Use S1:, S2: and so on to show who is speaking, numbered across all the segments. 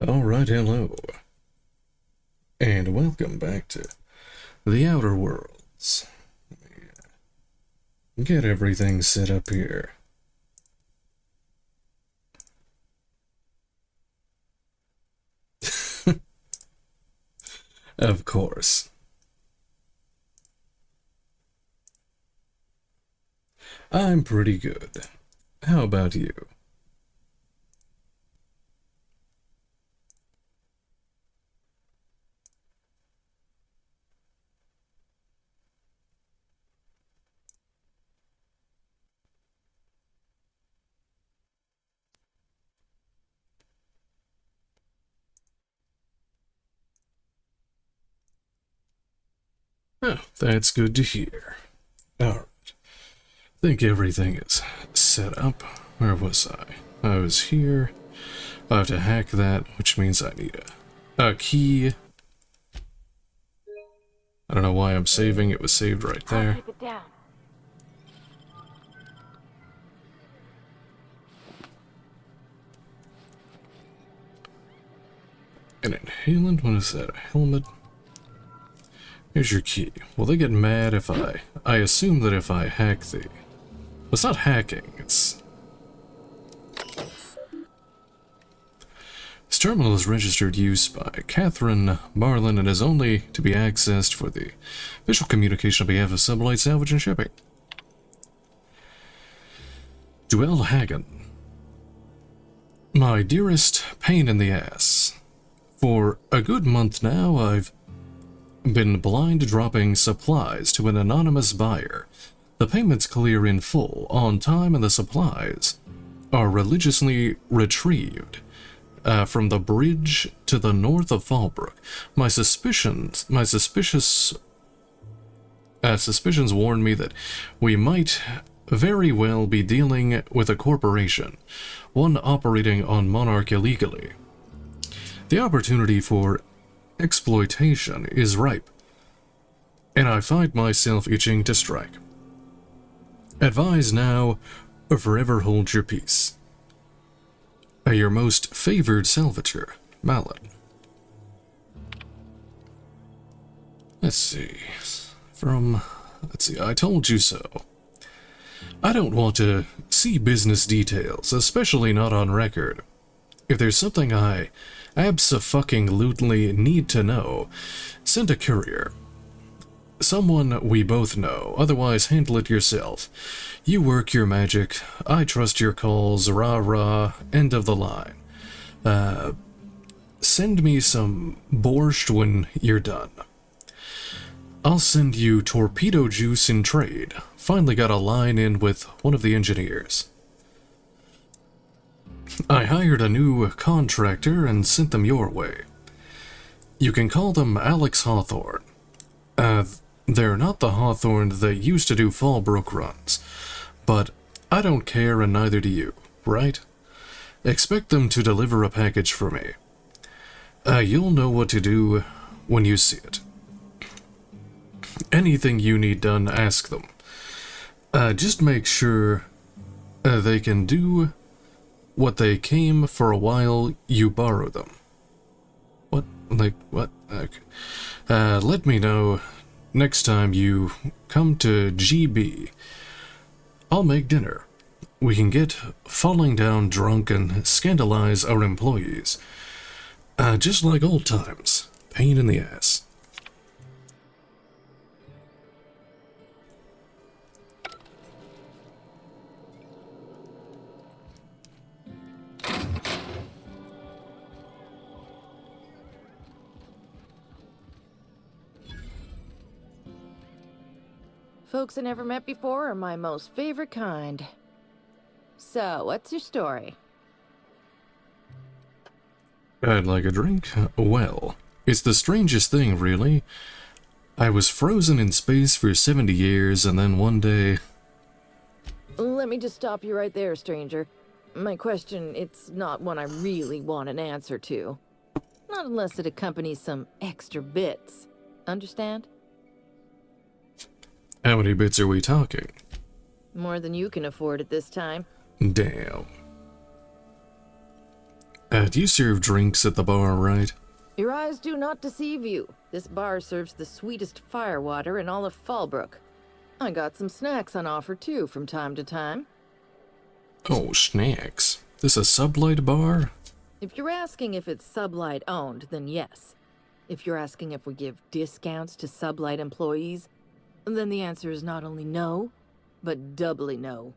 S1: Alright, hello. And welcome back to the Outer Worlds. Get everything set up here. Of course. I'm pretty good. How about you? Oh, that's good to hear. Alright. Think everything is set up. Where was I? I was here. I have to hack that, which means I need a key. I don't know why I'm saving. It was saved right there.
S2: Keep it down.
S1: An inhalant? What is that? A helmet? Here's your key. Will they get mad if I assume that if I hack the... Well, it's not hacking, it's... This terminal is registered use by Catherine Marlin and is only to be accessed for the visual communication on behalf of Sublight Salvage and Shipping. Duell Hagen. My dearest pain in the ass. For a good month now, I've been blind dropping supplies to an anonymous buyer. The payments clear in full, on time, and the supplies are religiously retrieved from the bridge to the north of Fallbrook. My suspicions warn me that we might very well be dealing with a corporation, one operating on Monarch illegally. The opportunity for exploitation is ripe, and I find myself itching to strike. Advise now, or forever hold your peace. Your most favored salvager, Malin. Let's see. I told you so. I don't want to see business details, especially not on record. If there's something I abso-fucking-lutely need to know, send a courier. Someone we both know, otherwise handle it yourself. You work your magic, I trust your calls, rah-rah, end of the line. Send me some borscht when you're done. I'll send you torpedo juice in trade. Finally got a line in with one of the engineers. I hired a new contractor and sent them your way. You can call them Alex Hawthorne. They're not the Hawthorne that used to do Fallbrook runs, but I don't care and neither do you, right? Expect them to deliver a package for me. You'll know what to do when you see it. Anything you need done, ask them. Just make sure they can do what they came for a while you borrow them. What? Like, what? Okay. Let me know next time you come to GB. I'll make dinner. We can get falling down drunk and scandalize our employees. Just like old times. Pain in the ass.
S2: Folks I never met before are my most favorite kind. So, what's your story?
S1: I'd like a drink? Well, it's the strangest thing, really. I was frozen in space for 70 years, and then one day...
S2: Let me just stop you right there, stranger. My question, it's not one I really want an answer to. Not unless it accompanies some extra bits. Understand?
S1: How many bits are we talking?
S2: More than you can afford at this time.
S1: Damn. Do you serve drinks at the bar, right?
S2: Your eyes do not deceive you. This bar serves the sweetest firewater in all of Fallbrook. I got some snacks on offer too from time to time.
S1: Oh, snacks. This a sublight bar?
S2: If you're asking if it's Sublight owned, then yes. If you're asking if we give discounts to Sublight employees, then the answer is not only no, but doubly no.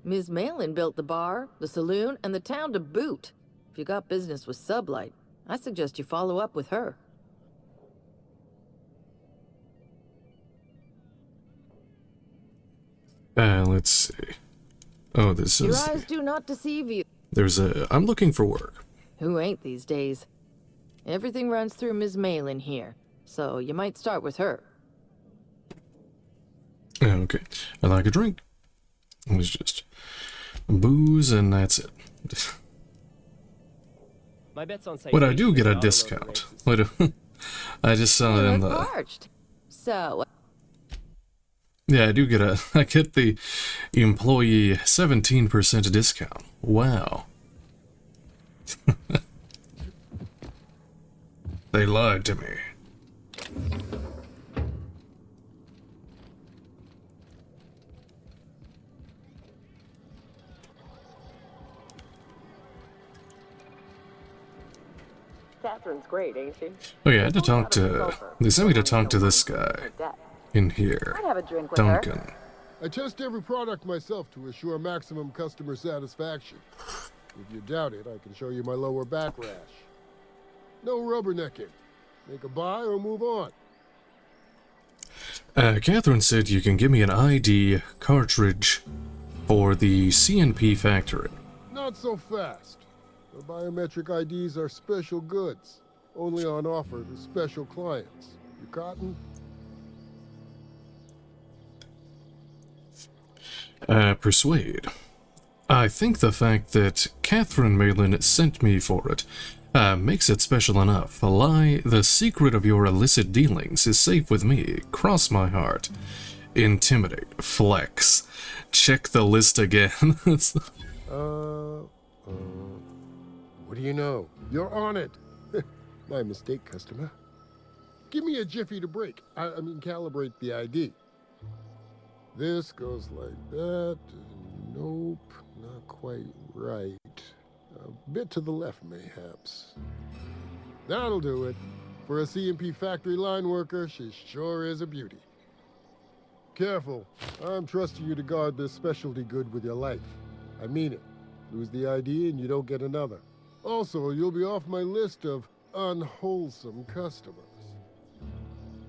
S2: Ms. Malin built the bar, the saloon, and the town to boot. If you got business with Sublight, I suggest you follow up with her.
S1: Let's see. Oh, this
S2: Your
S1: is...
S2: eyes do not deceive you.
S1: There's a... I'm looking for work.
S2: Who ain't these days? Everything runs through Ms. Malin here, so you might start with her.
S1: Okay. I like a drink. It's just booze and that's it.
S3: My bet's on
S1: But I do get a discount. I just saw it in the...
S2: Parched. So...
S1: Yeah, I do get a... I get the employee 17% discount. Wow. They lied to me.
S4: Catherine's great, ain't she?
S1: Oh yeah, I had to talk to... They sent me to talk to this guy in here.
S4: I'd have a drink with
S1: Duncan.
S4: her.
S5: I test every product myself to assure maximum customer satisfaction. If you doubt it, I can show you my lower back rash. No rubbernecking. Make a buy or move on.
S1: Catherine said you can give me an ID cartridge for the CNP factory.
S5: Not so fast. The biometric IDs are special goods, only on offer to special clients. You cotton?
S1: Persuade. I think the fact that Catherine Malin sent me for it makes it special enough. A lie, the secret of your illicit dealings is safe with me. Cross my heart. Intimidate. Flex. Check the list again.
S5: What do you know? You're on it. My mistake, customer. Give me a jiffy to break. I mean, calibrate the ID. This goes like that. Nope, not quite right. A bit to the left, mayhaps. That'll do it. For a CMP factory line worker, she sure is a beauty. Careful. I'm trusting you to guard this specialty good with your life. I mean it. Lose the ID and you don't get another. Also, you'll be off my list of unwholesome customers.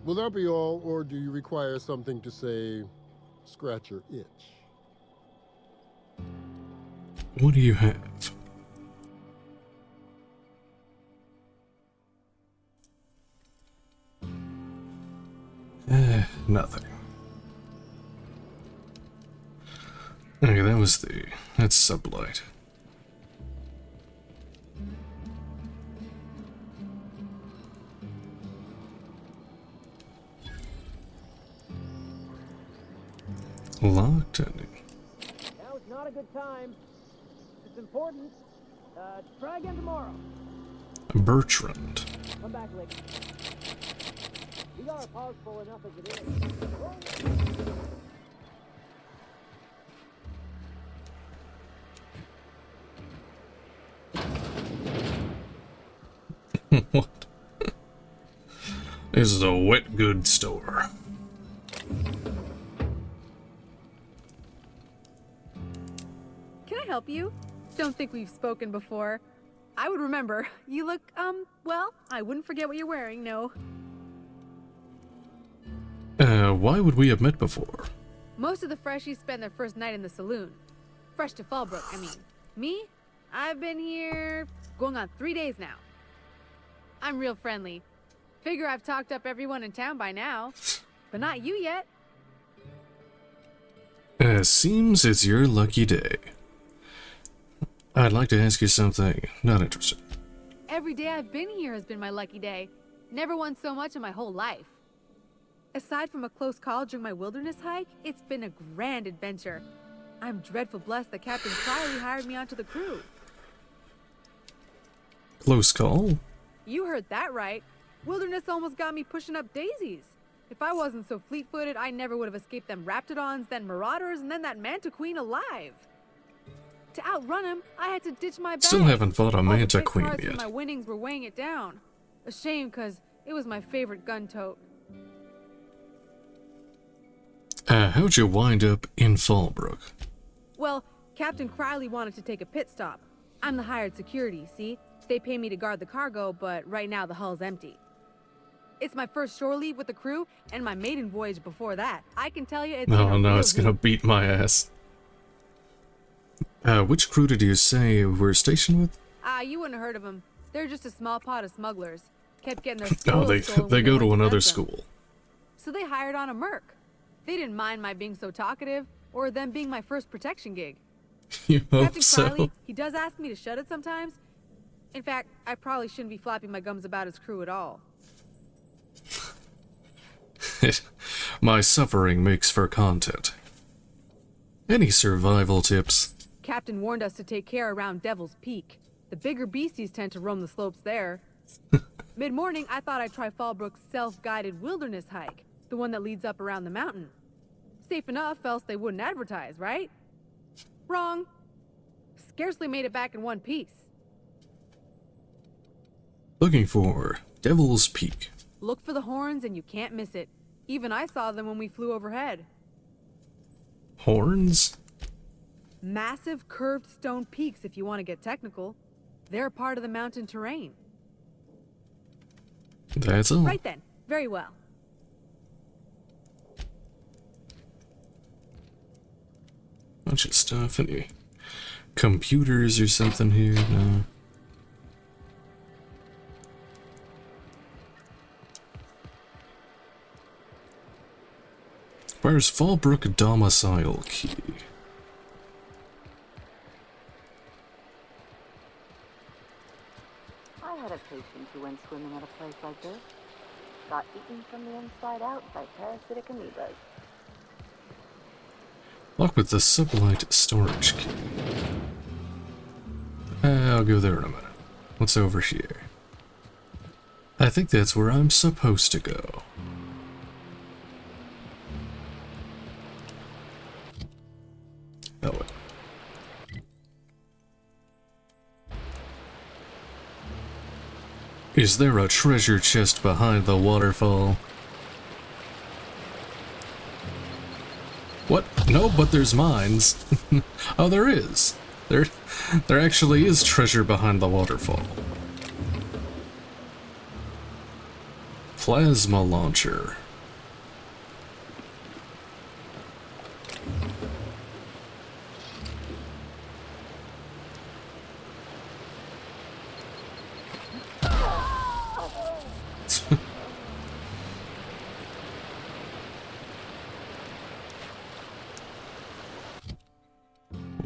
S5: Will that be all, or do you require something to say, scratch your itch?
S1: What do you have? Nothing. Okay, that's sublight. Locked and...
S4: Now it's not a good time. It's important. Try again tomorrow.
S1: Bertrand.
S4: Come back later. We got our paws full enough as it is.
S1: What? This is a wet goods store.
S6: Can I help you? Don't think we've spoken before. I would remember. You look, well, I wouldn't forget what you're wearing, no.
S1: Why would we have met before?
S6: Most of the freshies spend their first night in the saloon. Fresh to Fallbrook, I mean. Me? I've been here going on 3 days now. I'm real friendly. Figure I've talked up everyone in town by now. But not you yet.
S1: Seems it's your lucky day. I'd like to ask you something. Not interested.
S6: Every day I've been here has been my lucky day. Never won so much in my whole life. Aside from a close call during my wilderness hike, it's been a grand adventure. I'm dreadful blessed that Captain Crowley hired me onto the crew.
S1: Close call.
S6: You heard that right. Wilderness almost got me pushing up daisies. If I wasn't so fleet-footed, I never would have escaped them raptidons, then marauders, and then that manta queen alive. To outrun him, I had to ditch my bag.
S1: Still haven't fought a
S6: All the
S1: manta
S6: big
S1: queen
S6: cars from
S1: yet.
S6: my winnings were weighing it down. A shame, cause it was my favorite gun tote.
S1: How'd you wind up in Fallbrook?
S6: Well, Captain Crowley wanted to take a pit stop. I'm the hired security, see? They pay me to guard the cargo, but right now the hull's empty. It's my first shore leave with the crew, and my maiden voyage before that. I can tell you it's
S1: Oh no, it's gonna beat my ass. Which crew did you say you were stationed with?
S6: You wouldn't have heard of them. They're just a small pot of smugglers. Kept getting their
S1: Oh,
S6: spoils stolen
S1: they
S6: when
S1: go
S6: went
S1: to another
S6: them.
S1: school.
S6: So they hired on a merc. They didn't mind my being so talkative, or them being my first protection gig.
S1: You hope
S6: Captain
S1: so.
S6: Crowley, he does ask me to shut it sometimes. In fact, I probably shouldn't be flapping my gums about his crew at all.
S1: My suffering makes for content. Any survival tips?
S6: Captain warned us to take care around Devil's Peak. The bigger beasties tend to roam the slopes there. Mid-morning, I thought I'd try Fallbrook's self-guided wilderness hike, the one that leads up around the mountain. Safe enough, else they wouldn't advertise, right? Wrong. Scarcely made it back in one piece.
S1: Looking for Devil's Peak.
S6: Look for the horns and you can't miss it. Even I saw them when we flew overhead.
S1: Horns?
S6: Massive curved stone peaks, if you want to get technical. They're part of the mountain terrain.
S1: That's all.
S6: Right then. Very well.
S1: Bunch of stuff. Any computers or something here? No. Where's Fallbrook domicile key?
S3: I had a patient who went swimming at a place like this. Got eaten from the inside out by parasitic amoebas.
S1: Lock with the sublight storage key. I'll go there in a minute. What's over here? I think that's where I'm supposed to go. Oh, wait. Is there a treasure chest behind the waterfall? What? No, but there's mines. Oh, there is. There actually is treasure behind the waterfall. Plasma launcher.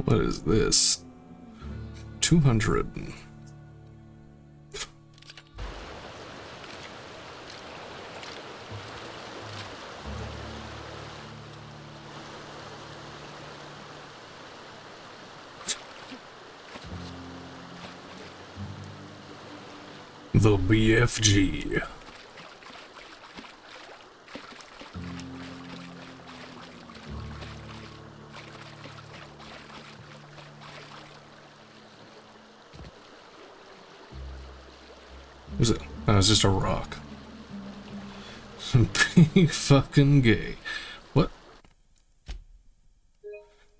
S1: What is this? 200. The BFG. Was it? Oh, it's just a rock. Big fucking gay. What?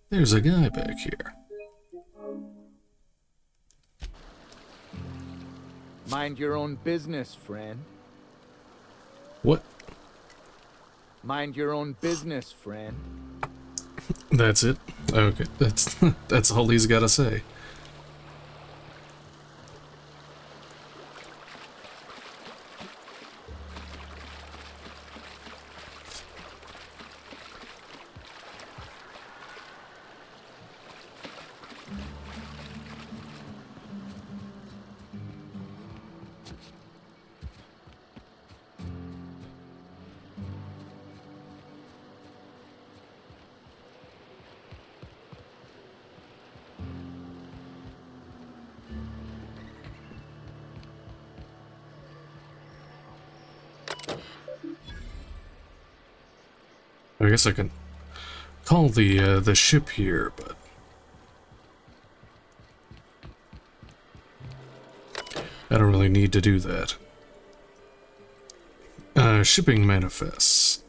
S1: There's a guy back here.
S7: Mind your own business, friend.
S1: What?
S7: Mind your own business, friend.
S1: That's it? Okay, that's all he's gotta say. I guess I can call the ship here, but I don't really need to do that. Shipping manifests.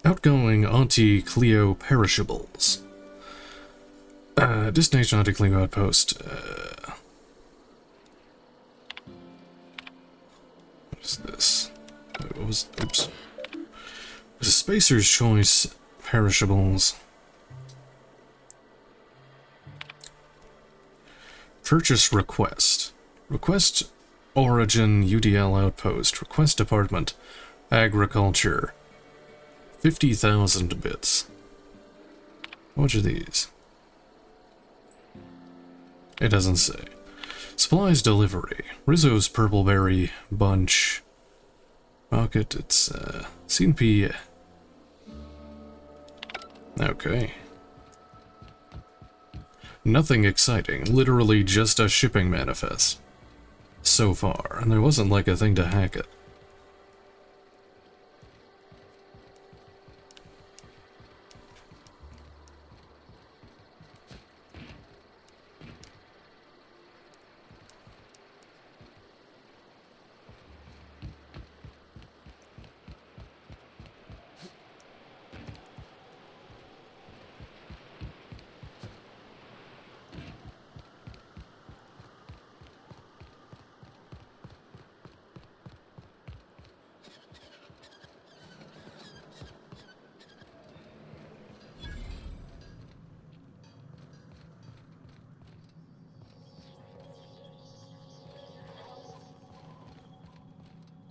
S1: Outgoing Auntie Cleo perishables. Destination Auntie Cleo outpost. What is this? Wait, what was? Oops. The Spacer's Choice perishables. Purchase request. Request origin UDL outpost. Request department. Agriculture. 50,000 bits. How much are these? It doesn't say. Supplies delivery. Rizzo's Purpleberry Bunch. Rocket, it's, CNP. Okay. Nothing exciting. Literally just a shipping manifest. So far. And there wasn't like a thing to hack it.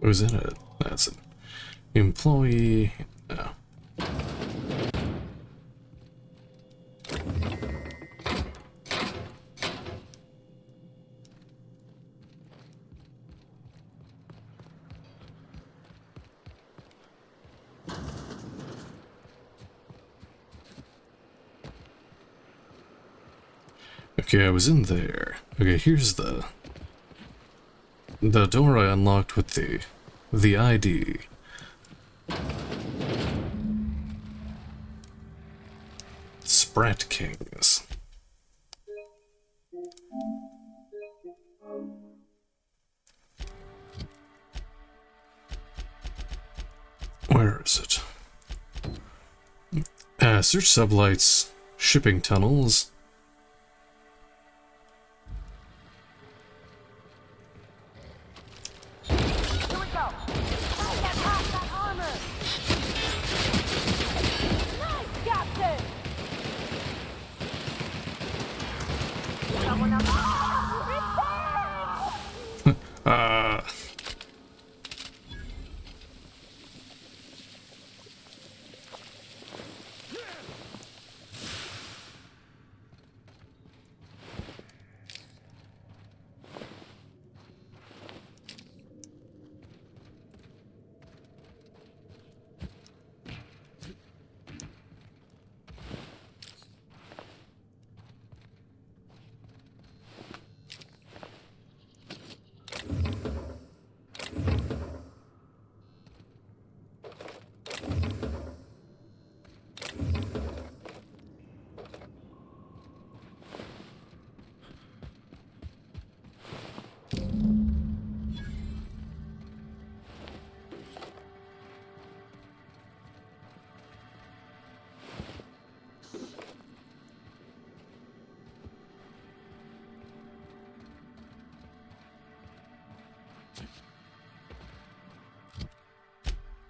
S1: Who's in it? That's an employee. No. Okay, I was in there. Okay, here's the door I unlocked with the ID. Sprat Kings. Where is it? Search sublights, shipping tunnels.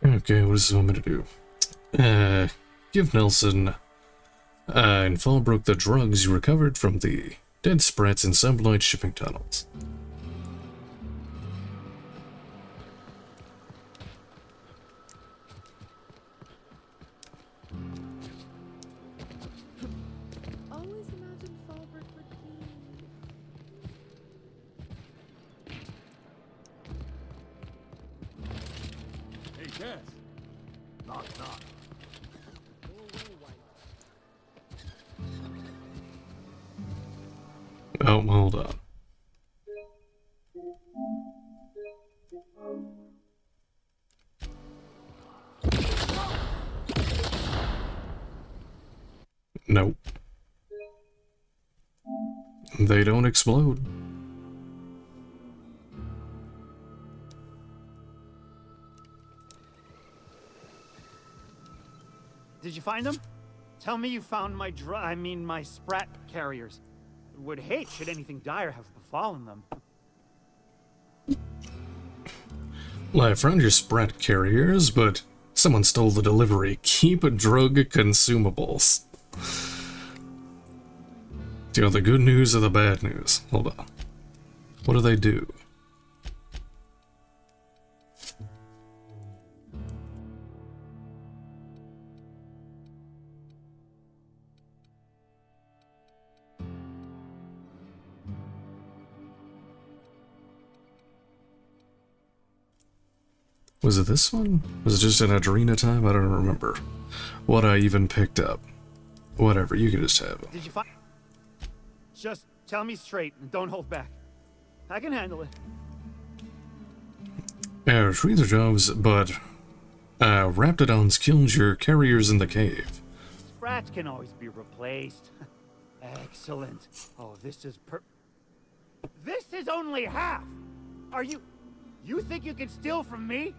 S1: Okay, what does this want me to do? Give Nelson and Fallbrook the drugs you recovered from the dead sprats in Sublight shipping tunnels.
S6: Always imagine Fallbrook would be.
S8: Hey, Cass. Knock, knock.
S1: Oh, hold on. They don't explode.
S9: Did you find them? Tell me you found my my sprat carriers. Would hate should anything dire have befallen them.
S1: Well, I found your sprat carriers, but someone stole the delivery. Keep drug consumables. Do you want the good news or the bad news? Hold on. What do they do? Was it this one? Was it just an Adrena time? I don't remember what I even picked up. Whatever, you can just have it.
S9: Did you find? Just tell me straight and don't hold back. I can handle it.
S1: Retrieve the jobs, but Raptidons killed your carriers in the cave.
S9: Sprats can always be replaced. Excellent. Oh, this is This is only half. Are you think you can steal from me?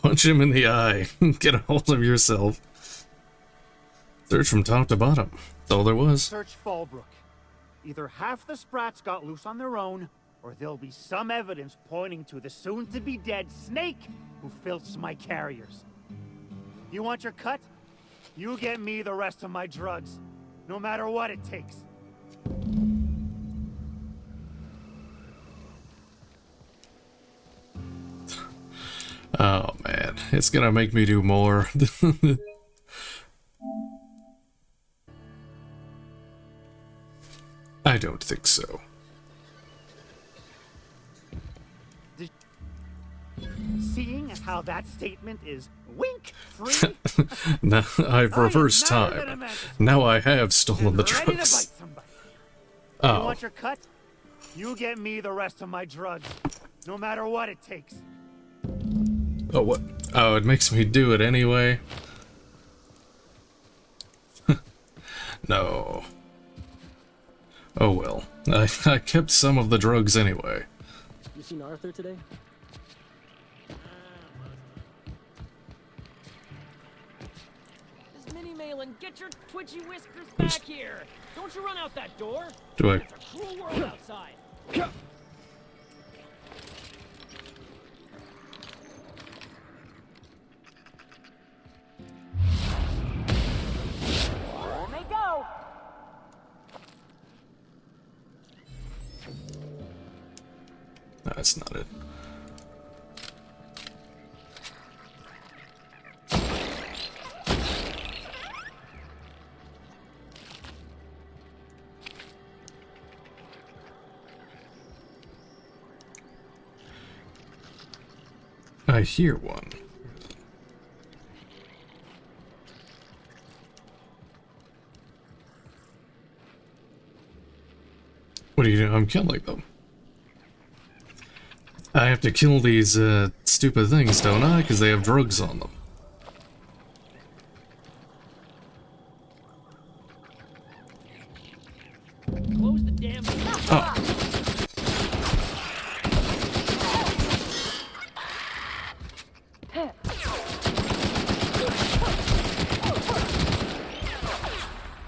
S1: Punch him in the eye. Get a hold of yourself. Search from top to bottom. That's all there was.
S9: Search Fallbrook. Either half the Sprats got loose on their own, or there'll be some evidence pointing to the soon-to-be-dead Snake who filched my carriers. You want your cut? You get me the rest of my drugs, no matter what it takes.
S1: Oh man, it's gonna make me do more. I don't think so.
S9: Seeing as how that statement is wink-free,
S1: Now I've reversed time. Now I have stolen the
S9: ready to bite
S1: drugs.
S9: somebody. You
S1: Oh,
S9: want your cut? You get me the rest of my drugs, no matter what it takes.
S1: oh what? Oh, it makes me do it anyway. No. Oh well. I kept some of the drugs anyway.
S4: You seen Arthur today?
S10: Miss Minnie Malin, get your twitchy whiskers back here! Don't you run out that door!
S1: Do I?
S10: It's a cruel world outside.
S3: There they go.
S1: No, that's not it. I hear one. What do you do? I'm killing them. I have to kill these stupid things, don't I? Because they have drugs on them.
S10: Close the damn door.
S1: Oh.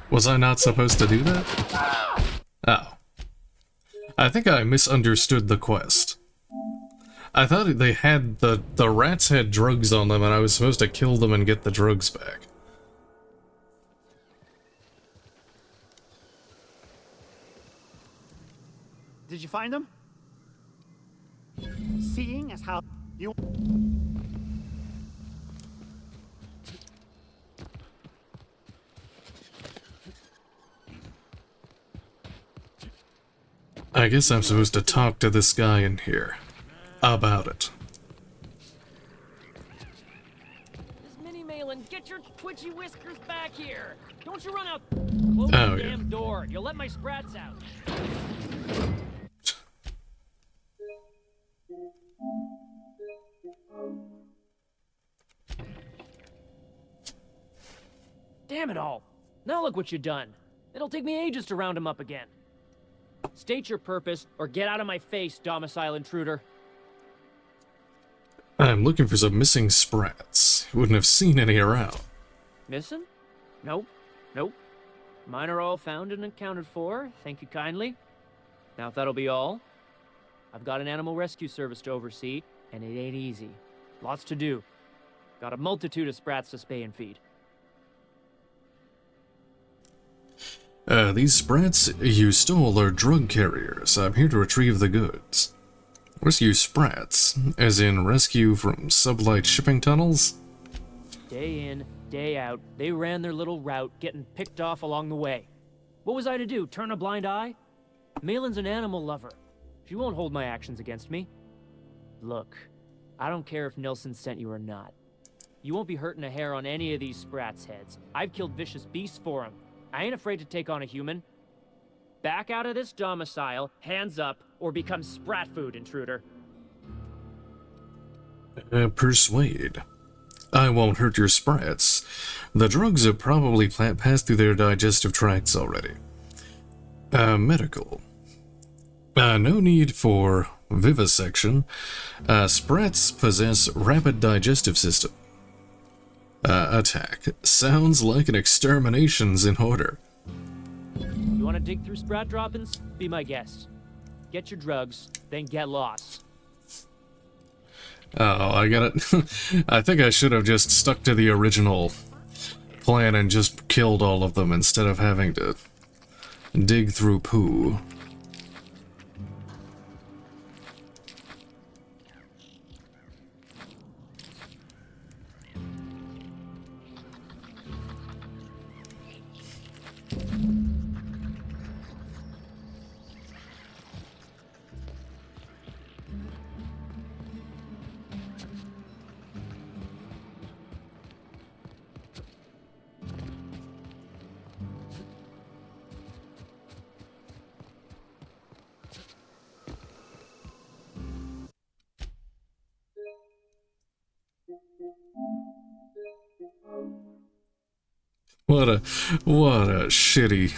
S1: Was I not supposed to do that? Oh. I think I misunderstood the quest. I thought they had the rats had drugs on them and I was supposed to kill them and get the drugs back.
S9: Did you find them? Seeing as how you...
S1: I guess I'm supposed to talk to this guy in here about it.
S10: Miss Minnie Malin, get your twitchy whiskers back here! Don't you run out. Close
S1: Oh,
S10: the
S1: yeah.
S10: damn door. You'll let my sprats out. Damn it all. Now look what you done. It'll take me ages to round him up again. State your purpose, or get out of my face, domicile intruder.
S1: I'm looking for some missing sprats. Wouldn't have seen any around.
S10: Missing? Nope. Nope. Mine are all found and accounted for, thank you kindly. Now if that'll be all, I've got an animal rescue service to oversee, and it ain't easy. Lots to do. Got a multitude of sprats to spay and feed.
S1: These sprats you stole are drug carriers. I'm here to retrieve the goods. Rescue sprats, as in rescue from sublight shipping tunnels?
S10: Day in, day out, they ran their little route, getting picked off along the way. What was I to do, turn a blind eye? Malin's an animal lover. She won't hold my actions against me. Look, I don't care if Nilsson sent you or not. You won't be hurting a hair on any of these sprats' heads. I've killed vicious beasts for them. I ain't afraid to take on a human. Back out of this domicile, hands up, or become sprat food, intruder.
S1: Persuade. I won't hurt your sprats. The drugs have probably passed through their digestive tracts already. Medical. No need for vivisection. Sprats possess rapid digestive system. Attack. Sounds like an extermination's in order.
S10: You want to dig through sprat droppings? Be my guest. Get your drugs, then get lost.
S1: Oh, I got it. I think I should have just stuck to the original plan and just killed all of them instead of having to dig through poo.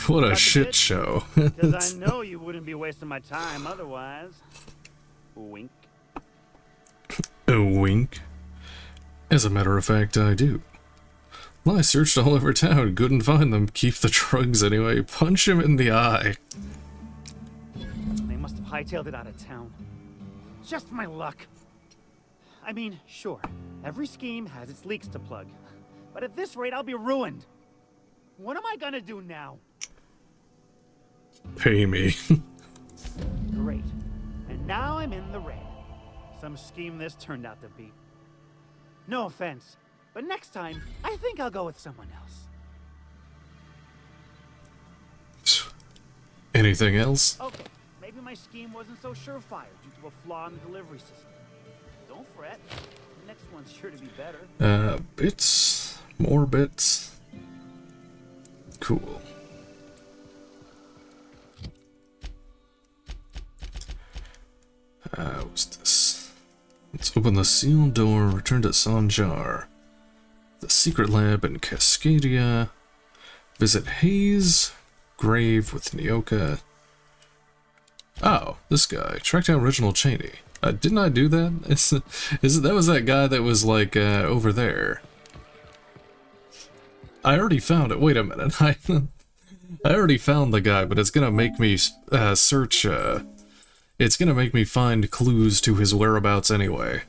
S1: What a shit show.
S9: Because I know you wouldn't be wasting my time otherwise. Wink.
S1: A wink. As a matter of fact, I do. Well, I searched all over town, couldn't find them. Keep the drugs anyway. Punch him in the eye.
S9: They must have hightailed it out of town. Just my luck. I mean, sure, every scheme has its leaks to plug. But at this rate, I'll be ruined. What am I gonna do now?
S1: Pay me.
S9: Great. And now I'm in the red. Some scheme this turned out to be. No offense, but next time, I think I'll go with someone else.
S1: Anything else?
S9: Okay, maybe my scheme wasn't so surefire due to a flaw in the delivery system. Don't fret. The next one's sure to be better.
S1: Bits. More bits. Cool. What's this? Let's open the sealed door, return to Sanjar. The secret lab in Cascadia. Visit Hayes' grave with Nyoka. Oh, this guy. Track down Reginald Cheney. Didn't I do that? That was that guy that was like over there. I already found it. Wait a minute. I already found the guy, but it's gonna make me search. It's gonna make me find clues to his whereabouts anyway,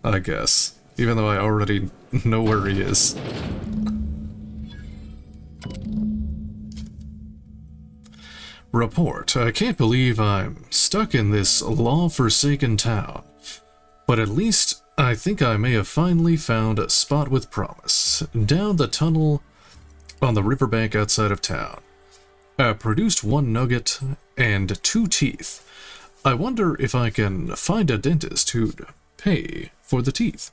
S1: I guess. Even though I already know where he is. Report. I can't believe I'm stuck in this law-forsaken town. But at least I think I may have finally found a spot with promise. Down the tunnel on the riverbank outside of town. Produced 1 nugget and 2 teeth. I wonder if I can find a dentist who'd pay for the teeth.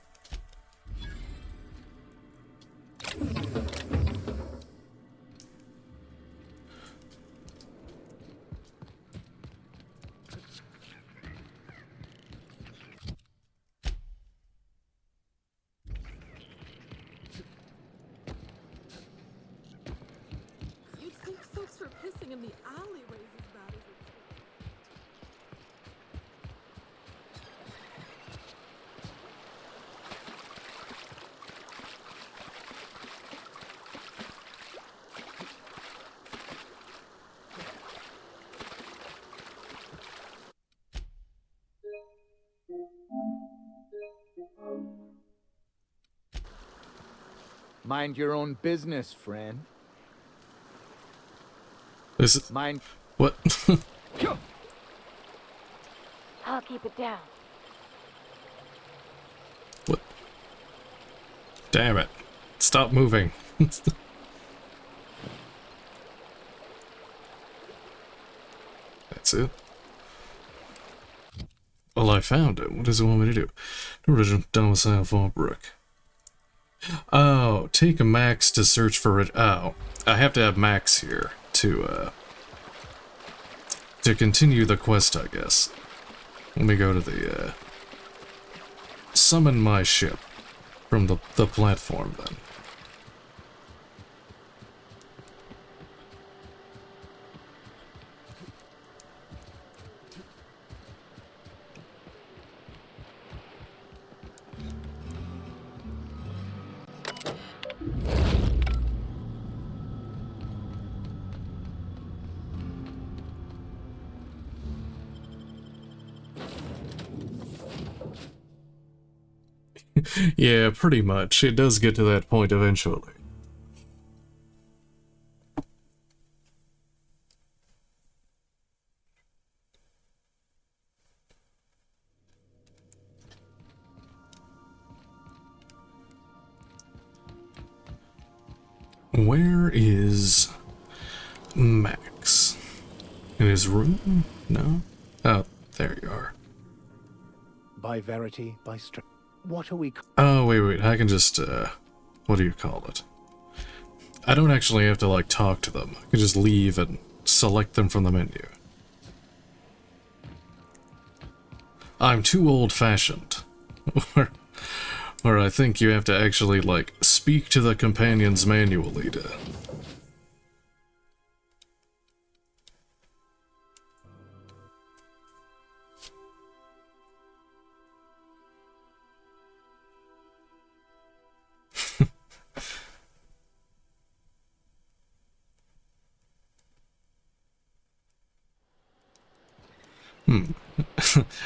S6: You'd think folks were pissed
S7: Mind your own business, friend.
S1: Is it...
S7: Mind...
S1: What?
S3: I'll keep it down.
S1: What? Damn it. Stop moving. That's it. Well, I found it. What does it want me to do? Original domicile Fallbrook. Oh, take a Max to search for it. Oh, I have to have Max here to continue the quest, I guess. Let me go to the, summon my ship from the platform, then. Yeah, pretty much. It does get to that point eventually. Where is Max? In his room? No? Oh, there you are.
S9: By verity, by strength. What are we...
S1: Oh, wait, I can just, what do you call it? I don't actually have to, like, talk to them. I can just leave and select them from the menu. I'm too old-fashioned. Or I think you have to actually, like, speak to the companions manually to...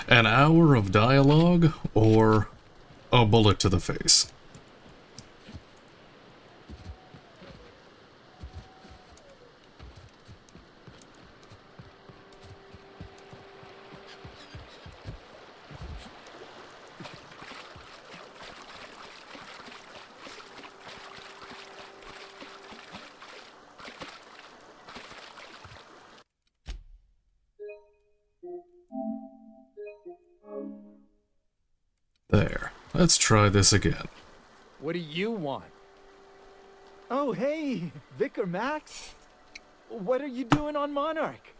S1: An hour of dialogue, or a bullet to the face? There. Let's try this again.
S7: What do you want?
S9: Oh, hey, Vicar Max. What are you doing on Monarch?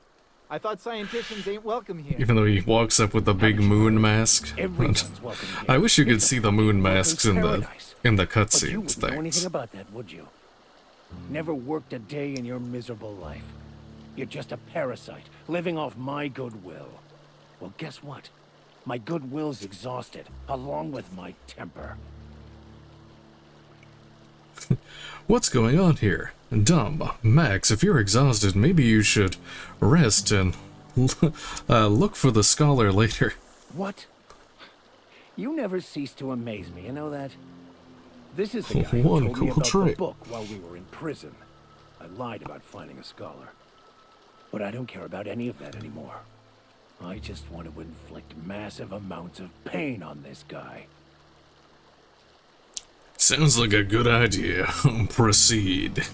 S9: I thought scienticians ain't welcome here.
S1: Even though he walks up with the big moon mask.
S9: Everyone's welcome here.
S1: I wish you could see the moon masks in the
S9: Paradise.
S1: in the
S4: But you
S1: cutscenes
S4: wouldn't know anything
S1: things.
S4: about that, would you? Never worked a day in your miserable life. You're just a parasite, living off my goodwill. Well, guess what? My goodwill's exhausted, along with my temper.
S1: What's going on here? Dumb. Max, if you're exhausted, maybe you should rest and look for the scholar later.
S4: What? You never cease to amaze me, you know that? This is the guy who
S1: One
S4: told me
S1: cool
S4: about the
S1: trait.
S4: book while we were in prison. I lied about finding a scholar. But I don't care about any of that anymore. I just want to inflict massive amounts of pain on this guy.
S1: Sounds like a good idea. Proceed.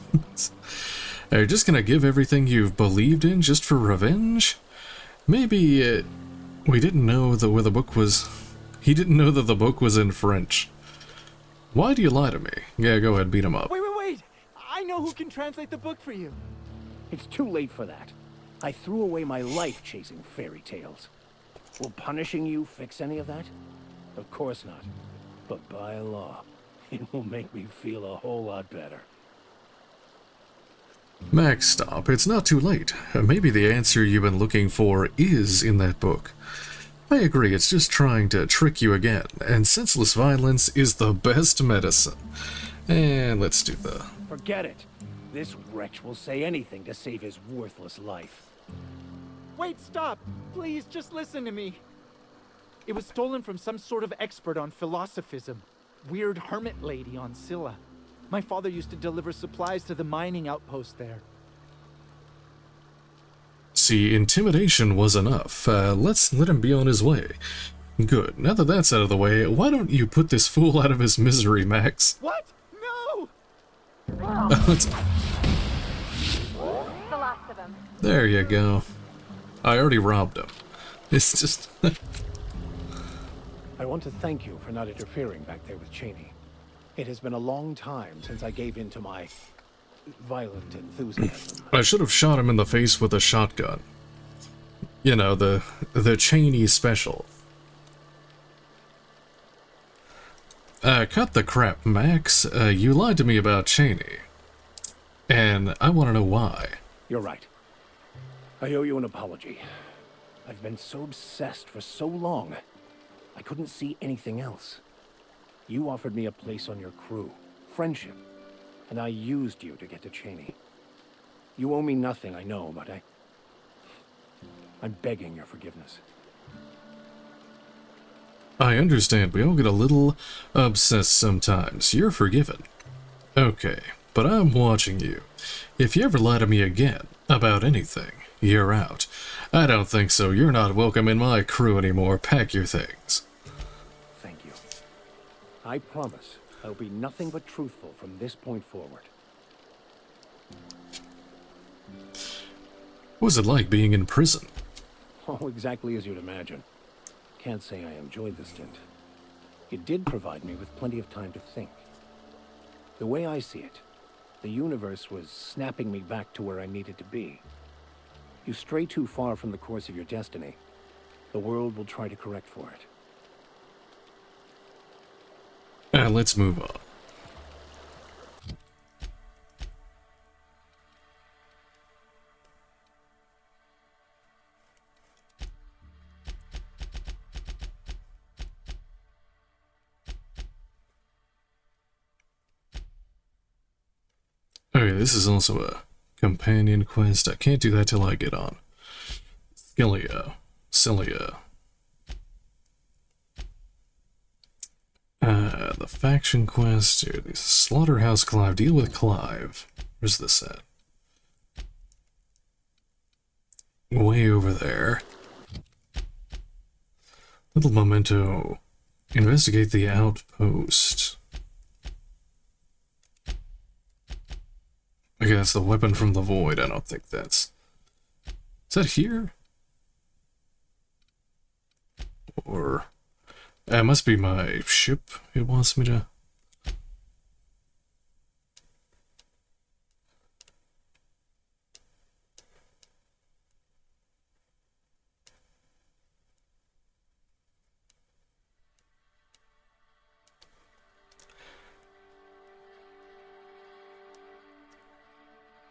S1: Are you just gonna give everything you've believed in just for revenge? Maybe, we didn't know that where the book was... He didn't know that the book was in French. Why do you lie to me? Yeah, go ahead, beat him up.
S9: Wait! I know who can translate the book for you.
S4: It's too late for that. I threw away my life chasing fairy tales. Will punishing you fix any of that? Of course not. But by law, it will make me feel a whole lot better.
S1: Max, stop. It's not too late. Maybe the answer you've been looking for is in that book. I agree, it's just trying to trick you again, and senseless violence is the best medicine. And let's do the...
S4: Forget it. This wretch will say anything to save his worthless life.
S9: Wait, stop! Please, just listen to me. It was stolen from some sort of expert on philosophism. Weird hermit lady on Scylla.
S7: My father used to deliver supplies to the mining outpost there.
S1: See, intimidation was enough. Let's let him be on his way. Good. Now that that's out of the way, why don't you put this fool out of his misery, Max?
S7: What? No!
S1: Let's-
S3: The last of them.
S1: There you go. I already robbed him. It's just...
S4: I want to thank you for not interfering back there with Cheney. It has been a long time since I gave in to my violent enthusiasm.
S1: I should have shot him in the face with a shotgun. You know, the Cheney special. Cut the crap, Max. You lied to me about Cheney. And I want to know why.
S4: You're right. I owe you an apology. I've been so obsessed for so long, I couldn't see anything else. You offered me a place on your crew, friendship, and I used you to get to Cheney. You owe me nothing, I know, but I'm begging your forgiveness.
S1: I understand we all get a little obsessed sometimes. You're forgiven. Okay, but I'm watching you. If you ever lie to me again about anything, you're out. I don't think so. You're not welcome in my crew anymore. Pack your things.
S4: Thank you. I promise I'll be nothing but truthful from this point forward.
S1: What was it like being in prison?
S4: Oh, exactly as you'd imagine. Can't say I enjoyed the stint. It did provide me with plenty of time to think. The way I see it, the universe was snapping me back to where I needed to be. You stray too far from the course of your destiny, the world will try to correct for it.
S1: Let's move on. Okay, this is also a companion quest. I can't do that till I get on Cilia. The faction quest. Here, the Slaughterhouse Clive. Deal with Clive. Where's this at? Way over there. Little memento. Investigate the outpost. Okay, that's the weapon from the void. I don't think that's... Is that here? Or... It must be my ship it wants me to...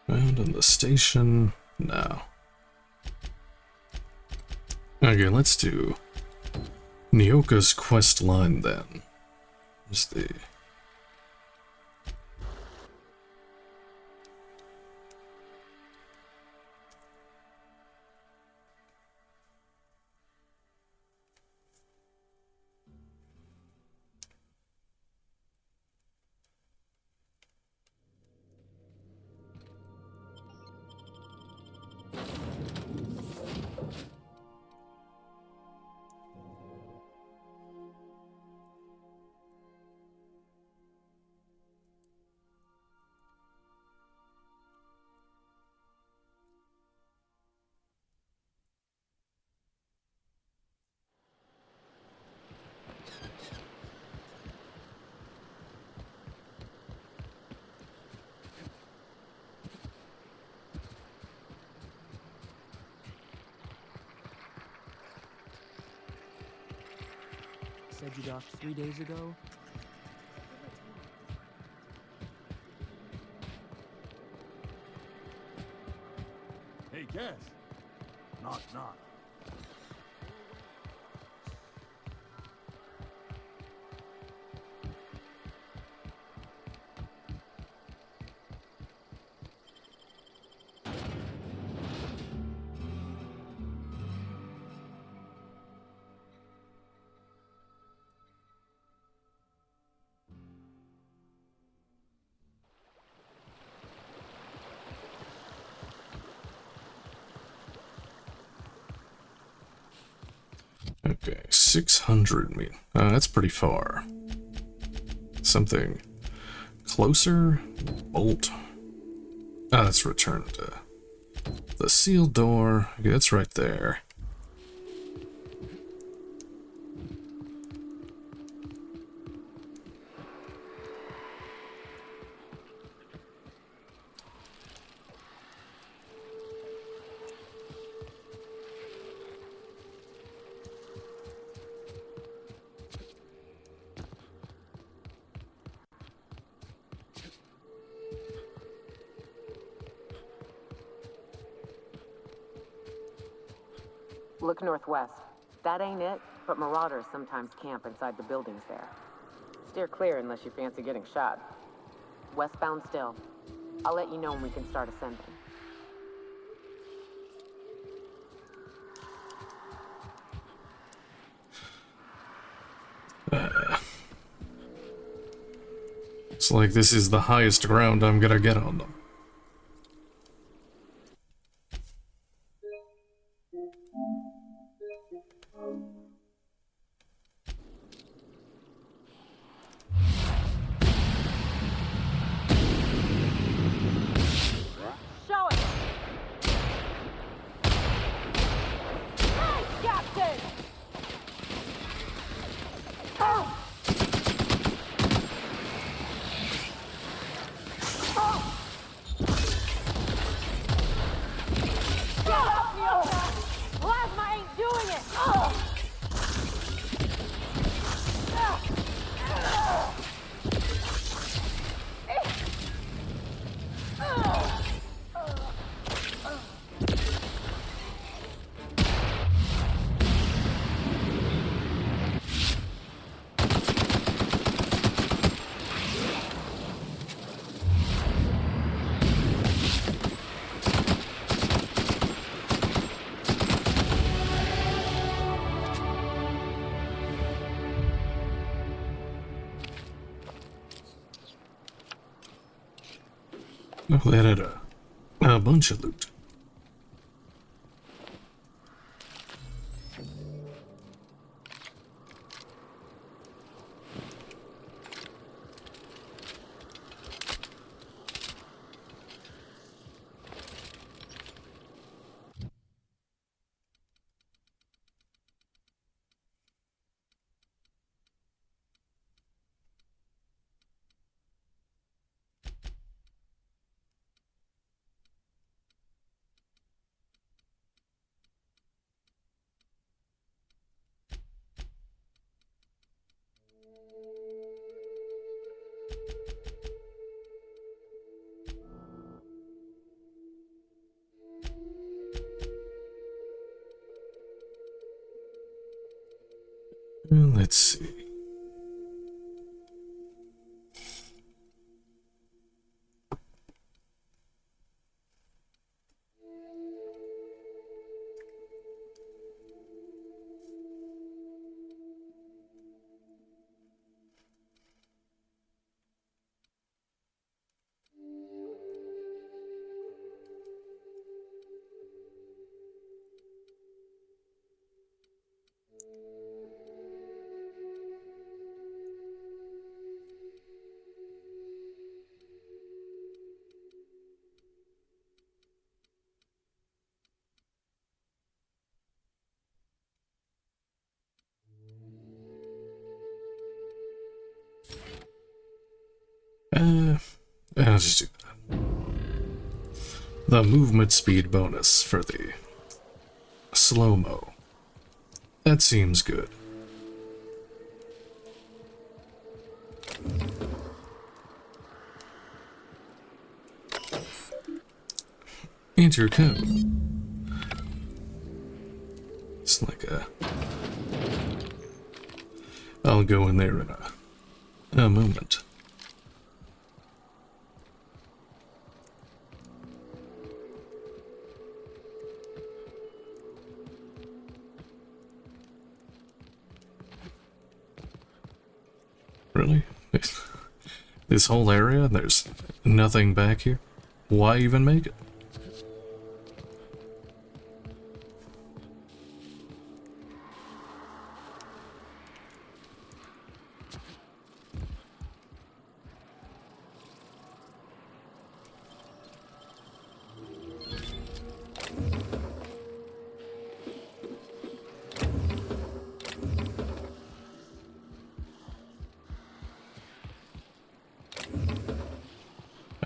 S1: Found in the station. No. Okay, let's do Nyoka's quest line then. Where's the...
S10: Said you docked 3 days ago?
S8: Hey, Cass. Knock, knock.
S1: 600 mean. That's pretty far. Something closer? Bolt. Ah, let's return to the sealed door. Okay, that's right there.
S3: Look northwest. That ain't it, but marauders sometimes camp inside the buildings there. Steer clear unless you fancy getting shot. Westbound still. I'll let you know when we can start ascending.
S1: It's like this is the highest ground I'm gonna get on them.
S3: Show it! Nice, Captain! Oh! Get up, yo! Plasma ain't doing it!
S1: Oh, they had a bunch of loot. Let's see. I'll just do that. The movement speed bonus for the slow-mo. That seems good. Enter code. It's like a... I'll go in there in a moment. Really? This whole area? There's nothing back here? Why even make it?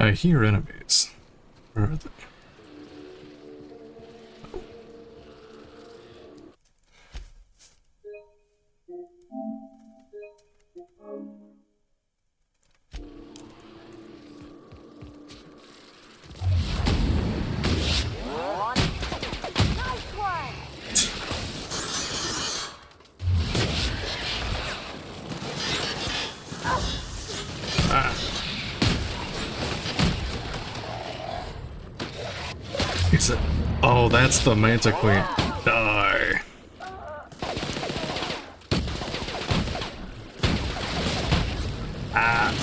S1: I hear enemies. Where are they? Is it? Oh, that's the Manta Queen. Die. Ah.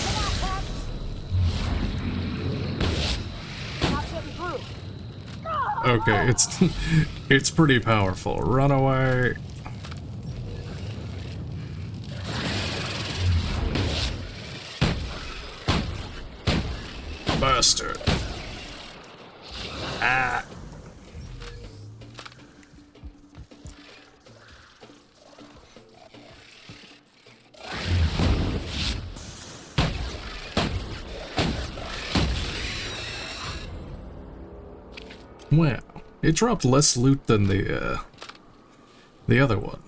S1: Okay, it's pretty powerful. Run away. Bastard. Ah. Wow, it dropped less loot than the other one.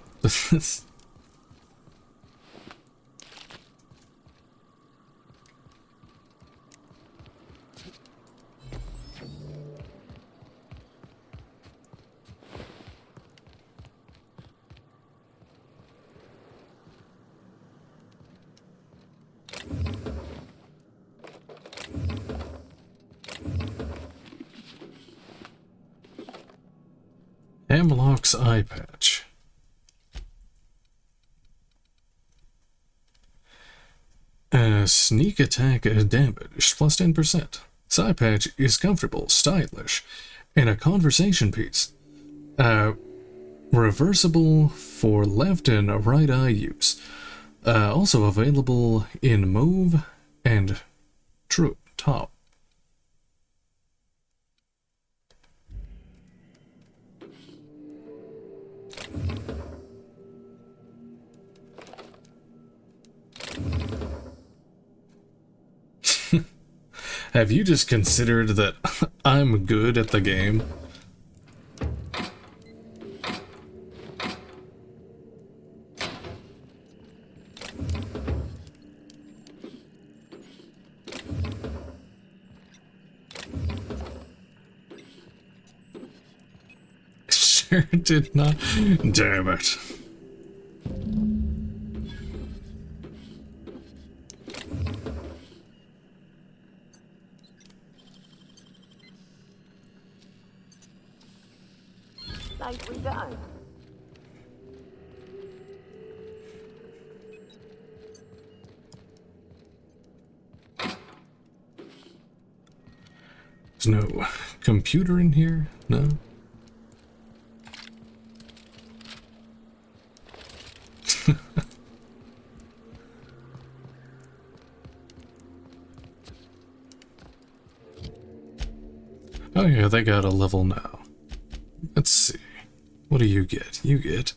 S1: Hamlock's eye patch. Sneak attack damage plus 10%. This eye patch is comfortable, stylish, and a conversation piece. Reversible for left and right eye use. Also available in mauve and true top. Have you just considered that I'm good at the game? Sure did not. Damn it.
S3: Nicely done.
S1: There's no computer in here? No? Oh yeah, they got a level now. Let's see. What do you get? You get...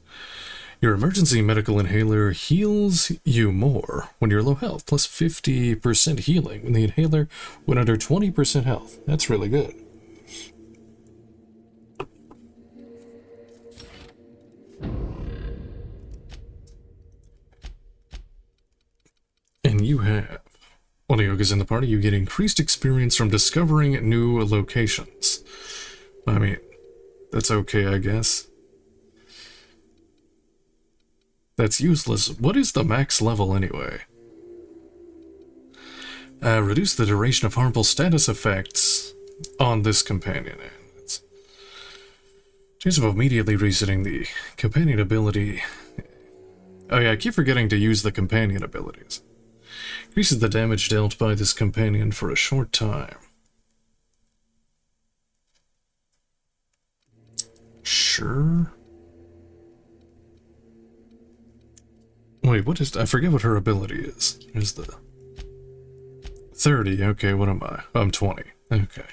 S1: Your emergency medical inhaler heals you more when you're low health, plus 50% healing when the inhaler went under 20% health. That's really good. And you have... While Yoga's in the party, you get increased experience from discovering new locations. I mean, that's okay, I guess. That's useless. What is the max level anyway? Reduce the duration of harmful status effects on this companion. Chance of immediately resetting the companion ability. Oh yeah, I keep forgetting to use the companion abilities. Increases the damage dealt by this companion for a short time. Sure. Wait, what is... I forget what her ability is. Here's the... 30, okay, what am I? I'm 20, okay.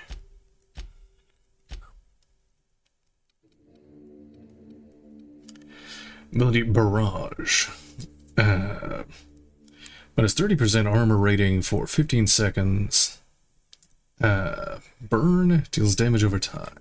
S1: Ability Barrage. Minus 30% armor rating for 15 seconds. Burn deals damage over time.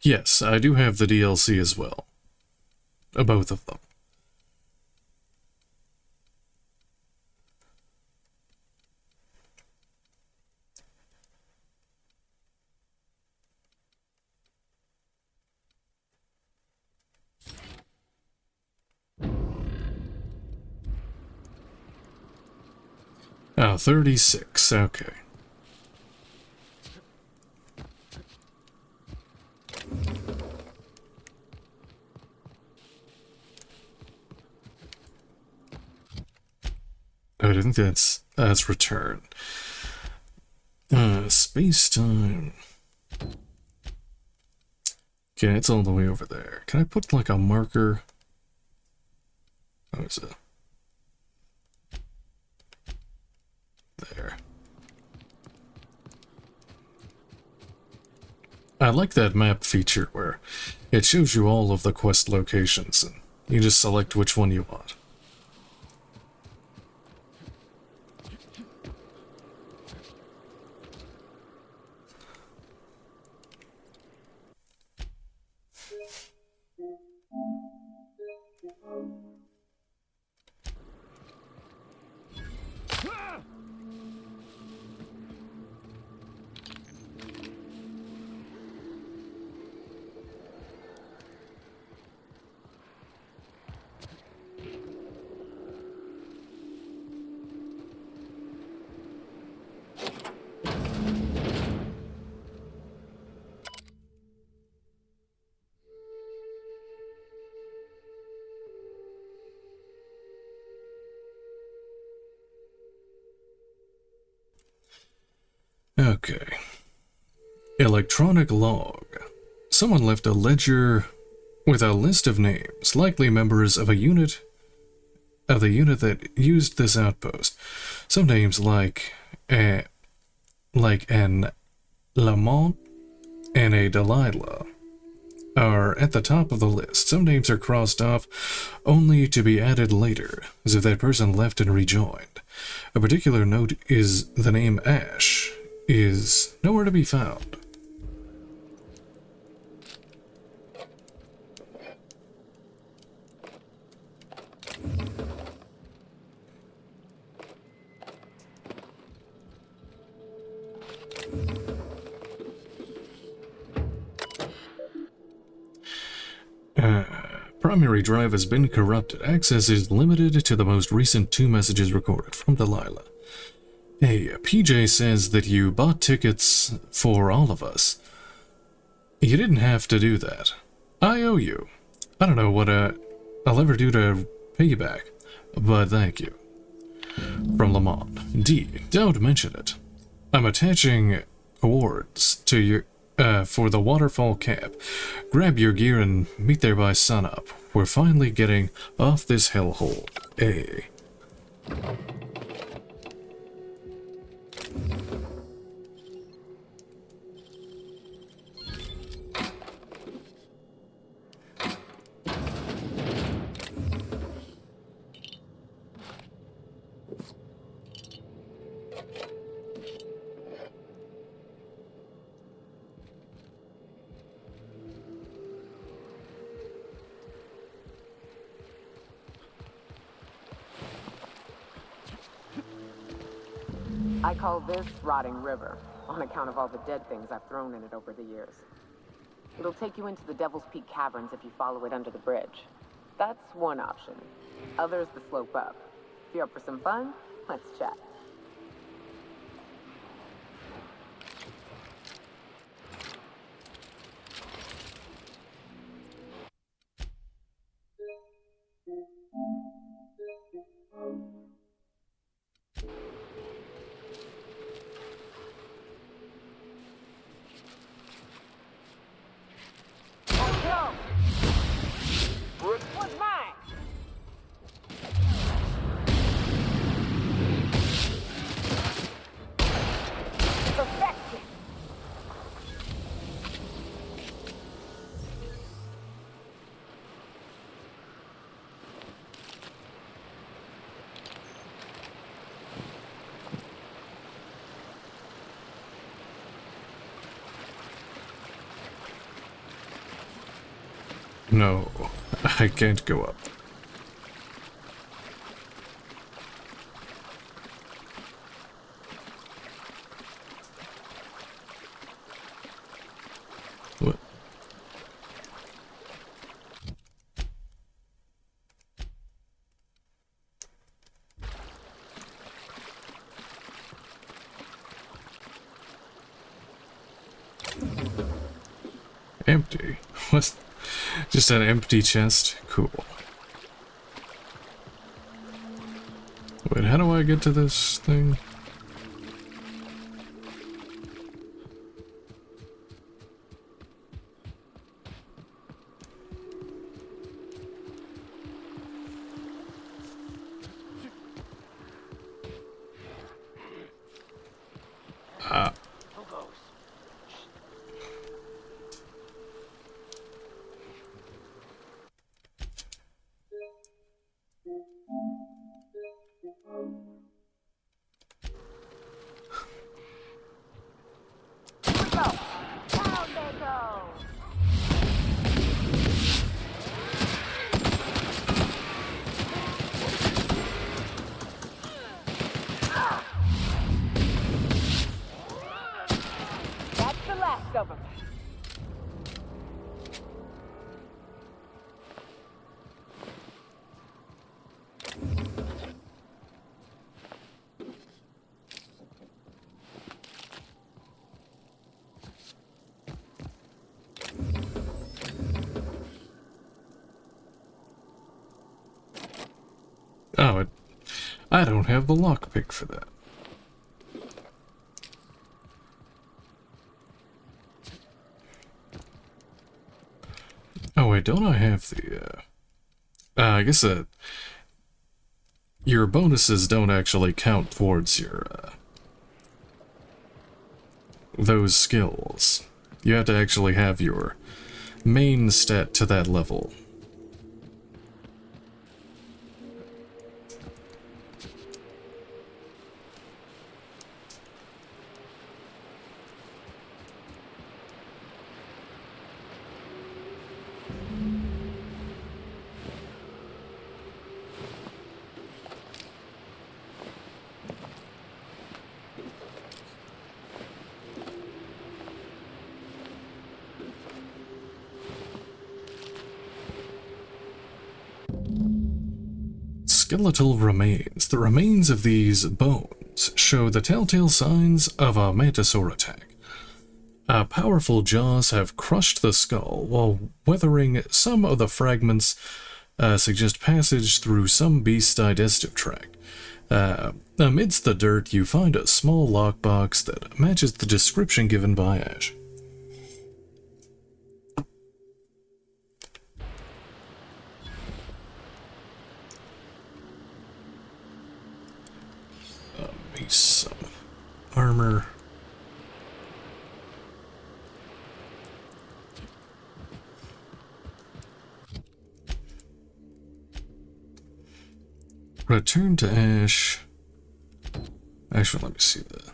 S1: Yes, I do have the DLC as well. Both of them. Oh, 36, okay. I think that's return. Space-time. Okay, it's all the way over there. Can I put like a marker? Oh, is it? There. I like that map feature where it shows you all of the quest locations and you just select which one you want. Okay. Electronic log. Someone left a ledger with a list of names, likely members of the unit that used this outpost. Some names like an Lamont and a Delilah are at the top of the list. Some names are crossed off only to be added later, as if that person left and rejoined. A particular note is the name Ash is nowhere to be found. Primary drive has been corrupted. Access is limited to the most recent 2 messages recorded from Delilah. Hey, PJ says that you bought tickets for all of us. You didn't have to do that. I owe you. I don't know what I'll ever do to pay you back, but thank you. From Lamont. D. Don't mention it. I'm attaching cords to your for the waterfall camp. Grab your gear and meet there by sunup. We're finally getting off this hellhole. A.
S3: I call this Rotting River, on account of all the dead things I've thrown in it over the years. It'll take you into the Devil's Peak Caverns if you follow it under the bridge. That's one option. Other's the slope up. If you're up for some fun, let's chat.
S1: No, I can't go up. What? Empty? What? Just an empty chest? Cool. Wait, how do I get to this thing? Ah.
S3: That's the last of them.
S1: Oh, I don't have the lockpick for that. Oh wait, don't I have the, I guess your bonuses don't actually count towards your, those skills. You have to actually have your main stat to that level. Skeletal remains. The remains of these bones show the telltale signs of a mantisaur attack. Powerful jaws have crushed the skull, while weathering some of the fragments suggest passage through some beast's digestive tract. Amidst the dirt, you find a small lockbox that matches the description given by Ash. Some armor. Return to Ash. Actually, let me see the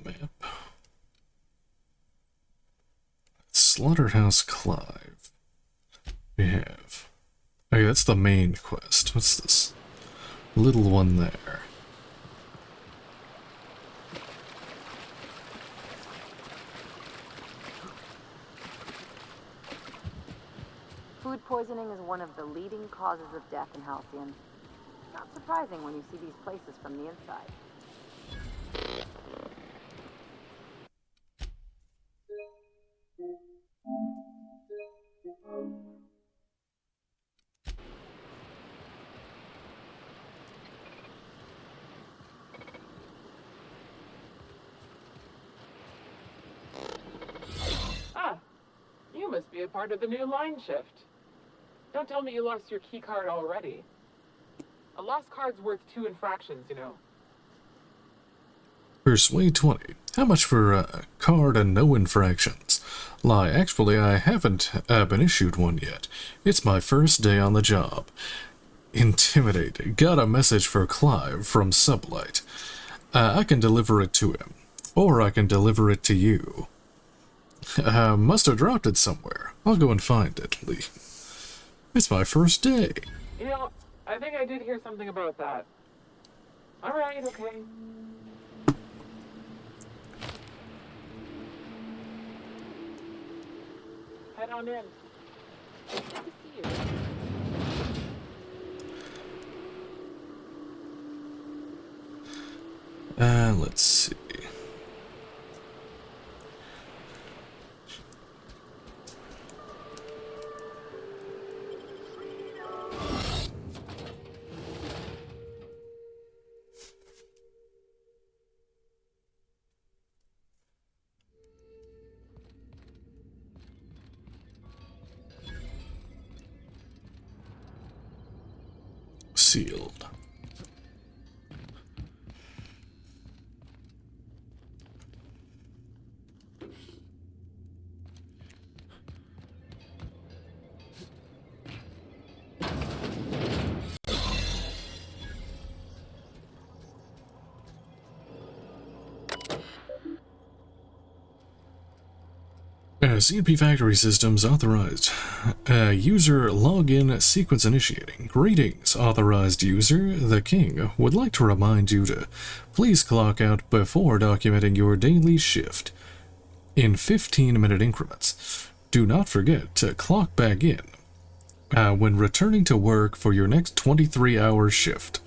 S1: map. Slaughterhouse Clive. We have. Okay, that's the main quest. What's this little one there?
S3: Food poisoning is one of the leading causes of death in Halcyon. Not surprising when you see these places from the inside.
S11: Ah, you must be a part of the new line shift. Don't tell me you lost your key card already. A lost card's worth 2 infractions, you know.
S1: Persuade 20. How much for a card and no infractions? Lie, actually, I haven't been issued one yet. It's my first day on the job. Intimidate. Got a message for Clive from Sublight. I can deliver it to him. Or I can deliver it to you. Must have dropped it somewhere. I'll go and find it, Lee. It's my first day.
S11: You know, I think I did hear something about that. Alright, okay. Head on in. Good to see you.
S1: Let's see. Sealed. CNP factory systems authorized. User login sequence initiating. Greetings, authorized user. The king would like to remind you to please clock out before documenting your daily shift in 15-minute increments. Do not forget to clock back in when returning to work for your next 23-hour shift.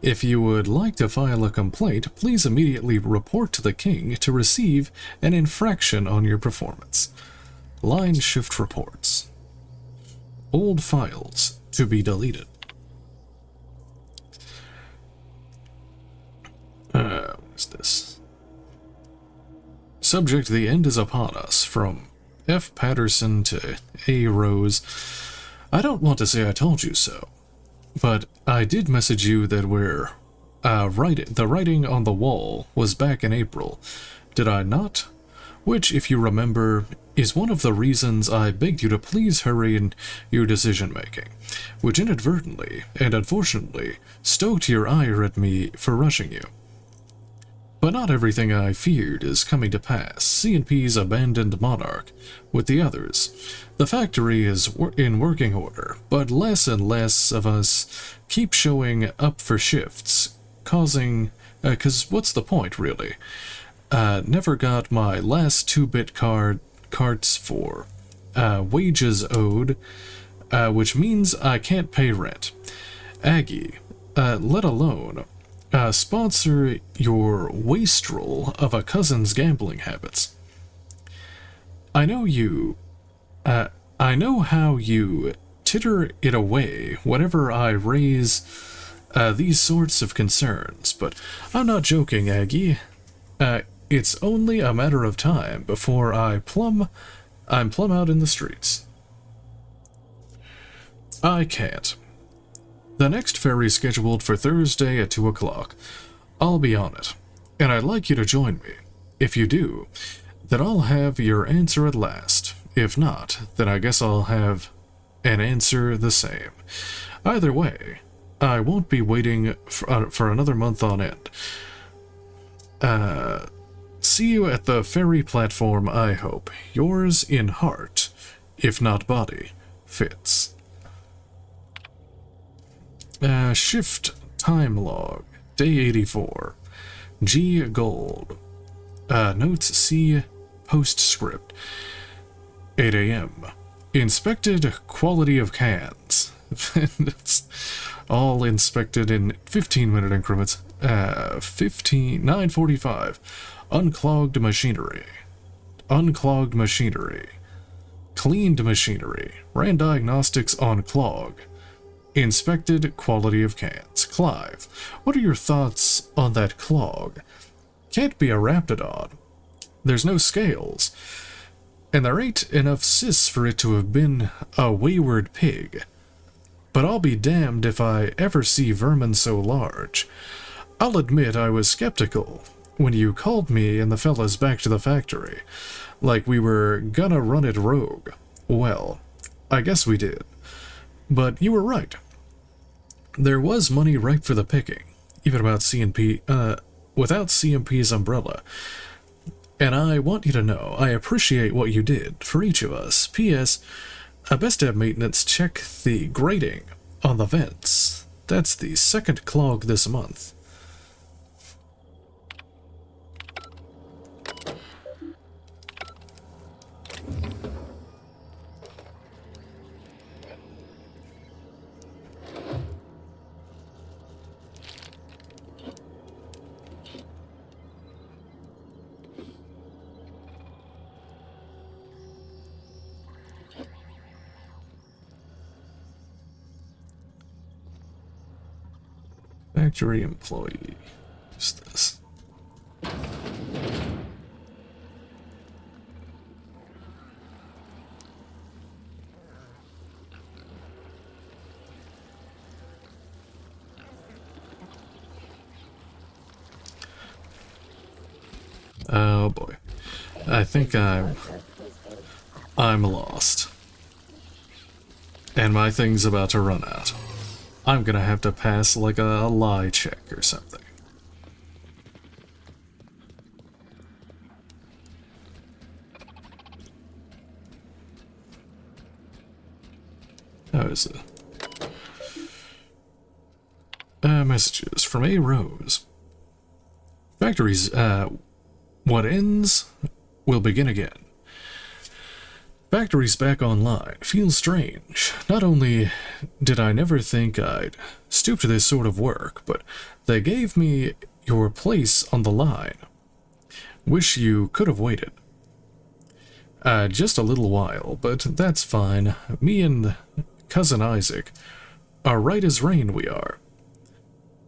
S1: If you would like to file a complaint, please immediately report to the king to receive an infraction on your performance. Line shift reports. Old files to be deleted. What is this? Subject, the end is upon us. From F. Patterson to A. Rose. I don't want to say I told you so, but I did message you that the writing on the wall was back in April, did I not? Which, if you remember, is one of the reasons I begged you to please hurry in your decision-making, which inadvertently, and unfortunately, stoked your ire at me for rushing you. But not everything I feared is coming to pass. CNP's abandoned monarch with the others. The factory is in working order, but less and less of us keep showing up for shifts, causing... 'cause what's the point, really? Never got my last 2-bit cards for wages owed, which means I can't pay rent. Aggie, let alone sponsor your wastrel of a cousin's gambling habits. I know how you titter it away whenever I raise these sorts of concerns, but I'm not joking, Aggie. It's only a matter of time before I'm plumb out in the streets. I can't. The next ferry's scheduled for Thursday at 2 o'clock. I'll be on it, and I'd like you to join me. If you do, then I'll have your answer at last. If not, then I guess I'll have an answer the same. Either way, I won't be waiting for another month on end. See you at the ferry platform, I hope. Yours in heart, if not body, Fitz. Shift time log, day 84. G Gold. Notes C postscript. 8 a.m. Inspected quality of cans. It's all inspected in 15-minute increments. 9:45. Unclogged machinery. Unclogged machinery. Cleaned machinery. Ran diagnostics on clog. Inspected quality of cans. Clive, what are your thoughts on that clog? Can't be a Raptidon. There's no scales. And there ain't enough cysts for it to have been a wayward pig. But I'll be damned if I ever see vermin so large. I'll admit I was skeptical when you called me and the fellas back to the factory, like we were gonna run it rogue. Well, I guess we did. But you were right. There was money ripe for the picking, even about CNP, without CMP's umbrella. And I want you to know I appreciate what you did for each of us. P.S. Best to have maintenance check the grating on the vents. That's the second clog this month. Factory employee. What's this? Oh boy. I think I'm lost. And my thing's about to run out. I'm gonna have to pass like a lie check or something. How is it? Messages from A. Rose. Factories, what ends will begin again. Factory's back online. Feels strange. Not only did I never think I'd stoop to this sort of work, but they gave me your place on the line. Wish you could have waited. Just a little while, but that's fine. Me and Cousin Isaac are right as rain we are.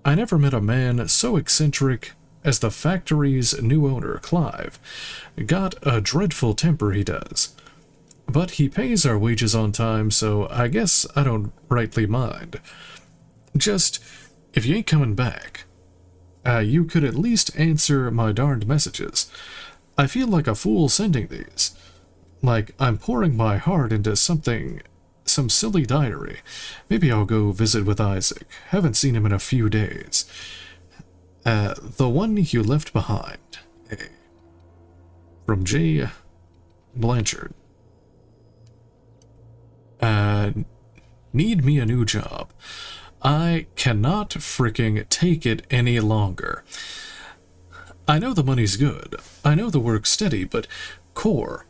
S1: I never met a man so eccentric as the factory's new owner, Clive. Got a dreadful temper, he does. But he pays our wages on time, so I guess I don't rightly mind. Just, if you ain't coming back, you could at least answer my darned messages. I feel like a fool sending these. Like I'm pouring my heart into some silly diary. Maybe I'll go visit with Isaac. Haven't seen him in a few days. The one you left behind. From J. Blanchard. Need me a new job. I cannot fricking take it any longer. I know the money's good. I know the work's steady, but core.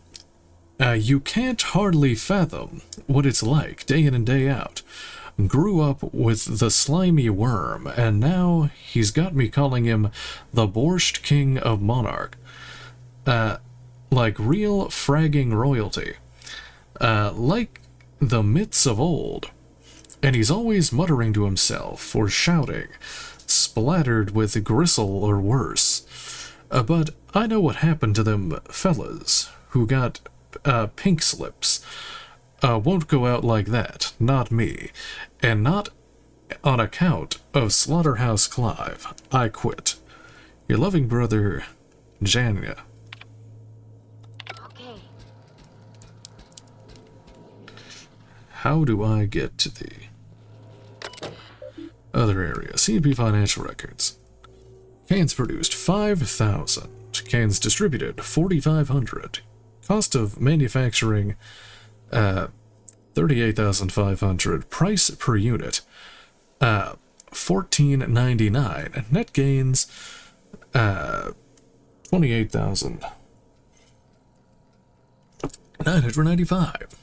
S1: You can't hardly fathom what it's like day in and day out. Grew up with the slimy worm, and now he's got me calling him the Borscht King of Monarch. Like real fragging royalty. Like the myths of old. And he's always muttering to himself, or shouting, splattered with gristle or worse. But I know what happened to them fellas who got pink slips. Won't go out like that, not me. And not on account of Slaughterhouse Clive. I quit. Your loving brother, Janya.
S3: Okay.
S1: How do I get to the other area? CNP financial records. Cans produced 5,000. Cans distributed 4,500. Cost of manufacturing 38,500. Price per unit $14.99. Net gains 28,995.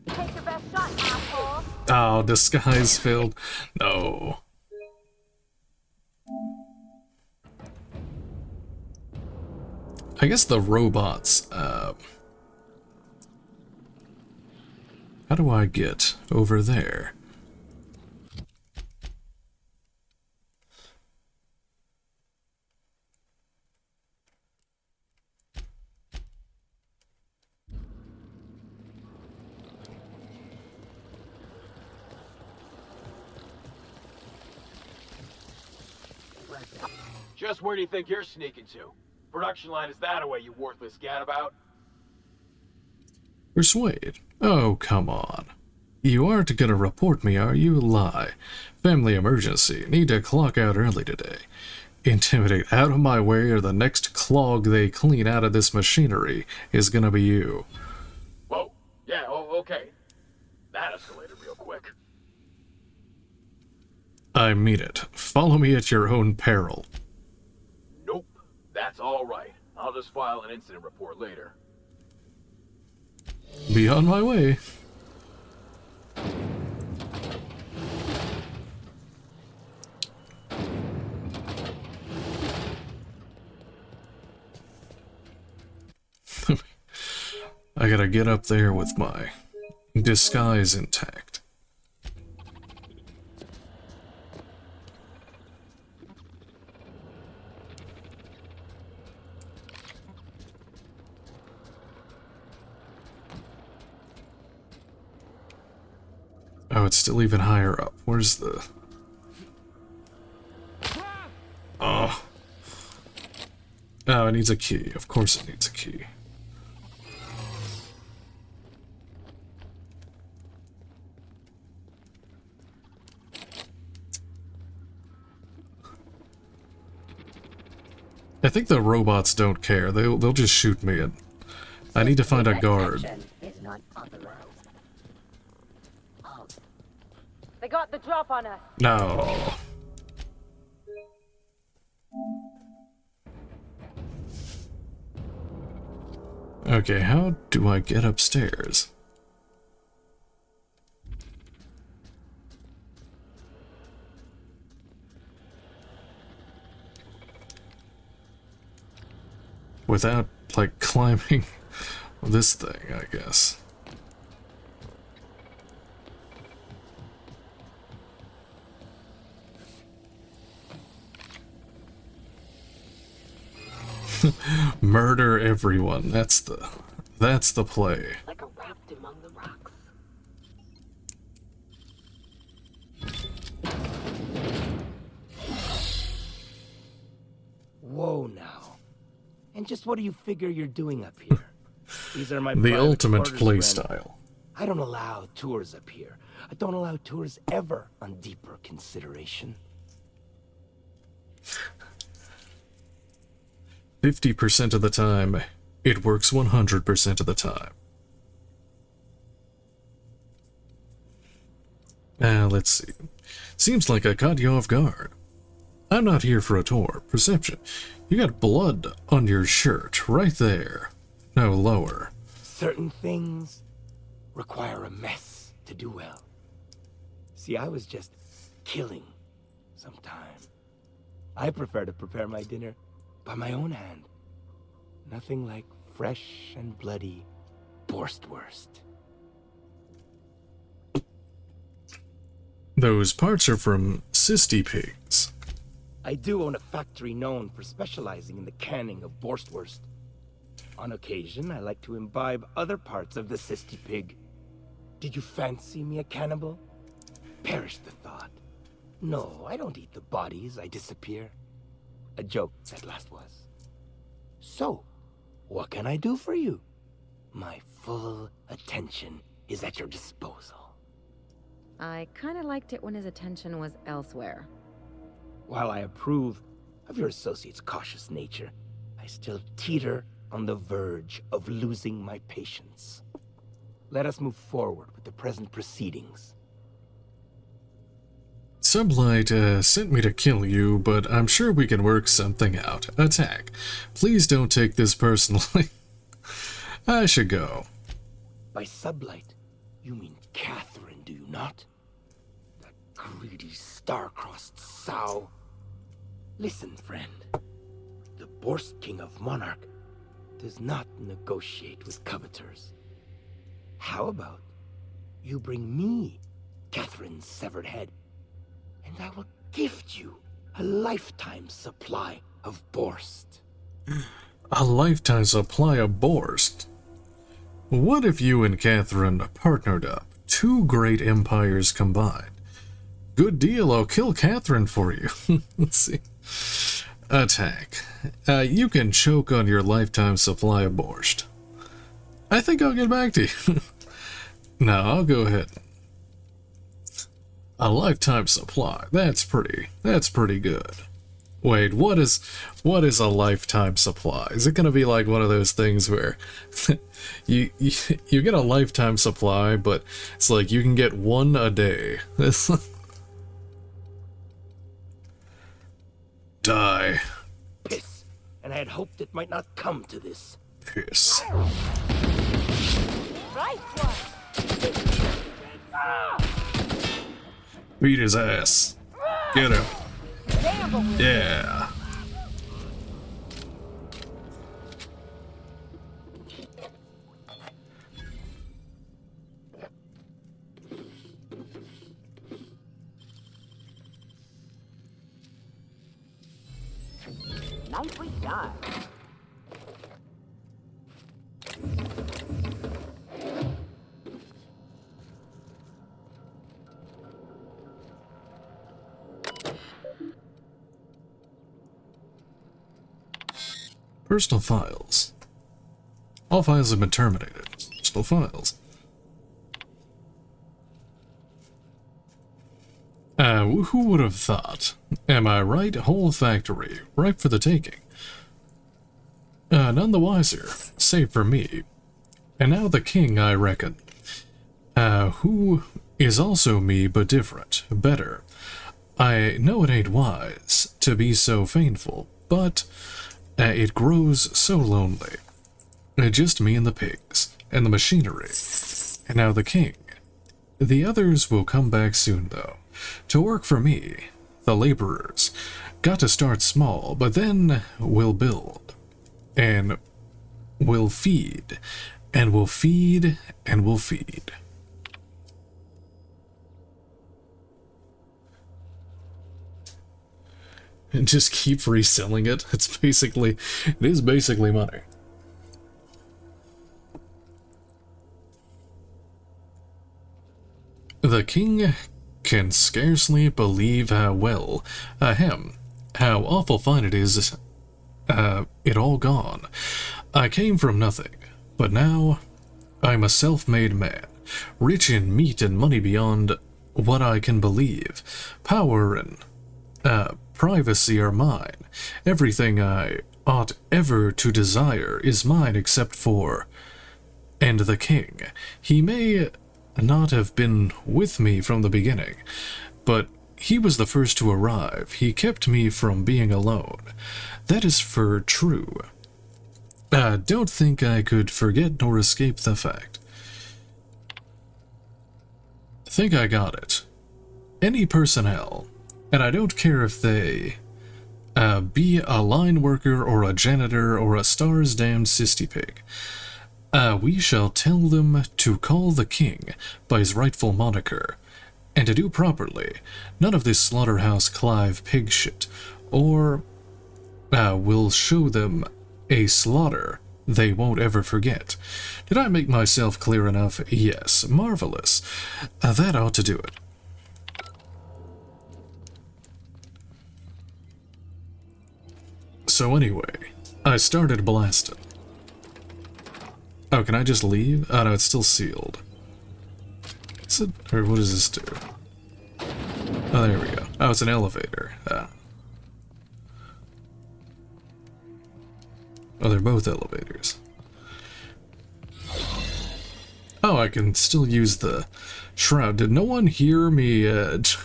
S3: Take your best shot, asshole.
S1: Oh, disguise failed. No. I guess the robots, how do I get over there?
S8: Just where do you think you're sneaking to? Production line is that away, you worthless gadabout?
S1: Persuade? Oh, come on. You aren't gonna report me, are you? Lie. Family emergency. Need to clock out early today. Intimidate. Out of my way, or the next clog they clean out of this machinery is gonna be you.
S8: Whoa. Yeah, okay. That escalated real quick.
S1: I mean it. Follow me at your own peril.
S8: Nope. That's all right. I'll just file an incident report later.
S1: Be on my way. I gotta get up there with my disguise intact. Oh, it's still even higher up. Where's the... Oh. Oh, it needs a key. Of course it needs a key. I think the robots don't care. They'll just shoot me and I need to find a guard.
S6: They got the drop on us.
S1: No. Okay, how do I get upstairs? Without, like, climbing this thing, I guess. Murder everyone. That's the play.
S3: Like a raft among the rocks.
S4: Whoa now. And just what do you figure you're doing up here? These are my
S1: The
S4: private
S1: ultimate
S4: quarters,
S1: play
S4: friend.
S1: style.
S4: I don't allow tours up here. I don't allow tours ever on deeper consideration.
S1: 50% of the time, it works 100% of the time. Let's see. Seems like I caught you off guard. I'm not here for a tour. Perception. You got blood on your shirt, right there. No, lower.
S4: Certain things require a mess to do well. See, I was just killing sometime. I prefer to prepare my dinner by my own hand. Nothing like fresh and bloody Borstwurst.
S1: Those parts are from Sisty Pigs.
S4: I do own a factory known for specializing in the canning of Borstwurst. On occasion, I like to imbibe other parts of the Sisty Pig. Did you fancy me a cannibal? Perish the thought. No, I don't eat the bodies, I disappear. A joke, that last was. So, what can I do for you? My full attention is at your disposal.
S12: I kinda liked it when his attention was elsewhere.
S4: While I approve of your associate's cautious nature, I still teeter on the verge of losing my patience. Let us move forward with the present proceedings.
S1: Sublight sent me to kill you, but I'm sure we can work something out. Attack. Please don't take this personally. I should go.
S4: By Sublight, you mean Catherine, do you not? That greedy, star-crossed sow. Listen, friend. The Borst King of Monarch does not negotiate with coveters. How about you bring me Catherine's severed head, and I will gift you a lifetime supply of Borst.
S1: A lifetime supply of Borst? What if you and Catherine partnered up? Two great empires combined. Good deal, I'll kill Catherine for you. Let's see. Attack. You can choke on your lifetime supply of borscht. I think I'll get back to you. No, I'll go ahead. A lifetime supply. That's pretty good. Wait, what is a lifetime supply? Is it gonna be like one of those things where you get a lifetime supply, but it's like you can get one a day? Die.
S13: Piss. And I had hoped it might not come to this.
S1: Piss.
S13: Right one.
S1: Beat his ass. Get him. Yeah.
S3: Nicely done.
S1: Personal files. All files have been terminated. Personal files. Who would have thought? Am I right? Whole factory, ripe for the taking. None the wiser, save for me. And now the king, I reckon. Who is also me, but different, better. I know it ain't wise to be so faintful, but it grows so lonely. Just me and the pigs, and the machinery. And now the king. The others will come back soon, though. To work for me, the laborers. Got to start small, but then we'll build. And we'll feed. And we'll feed, and we'll feed. And just keep reselling it. It is basically money. The king can scarcely believe how how awful fine it is, it all gone. I came from nothing, but now I'm a self-made man, rich in meat and money beyond what I can believe. Power and, privacy are mine. Everything I ought ever to desire is mine except for... And the king. He may not have been with me from the beginning, but he was the first to arrive. He kept me from being alone. That is for true. Don't think I could forget nor escape the fact. Think I got it. Any personnel, and I don't care if they be a line worker or a janitor or a star's damned sissy pig. We shall tell them to call the king by his rightful moniker, and to do properly, none of this slaughterhouse Clive pig shit, or we'll show them a slaughter they won't ever forget. Did I make myself clear enough? Yes, marvelous. That ought to do it. So anyway, I started blasting. Oh, can I just leave? Oh no, it's still sealed. Is it, or what does this do? Oh, there we go. Oh, it's an elevator. Oh, they're both elevators. Oh, I can still use the shroud. Did no one hear me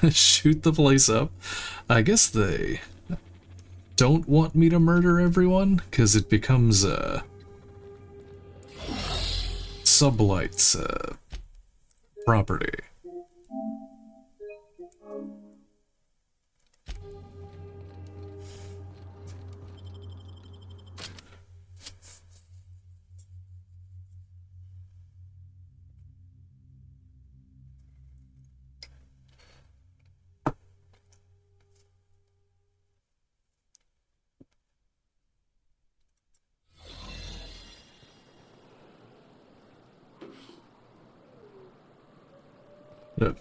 S1: shoot the place up? I guess they don't want me to murder everyone, because it becomes, Sublight's, property. No.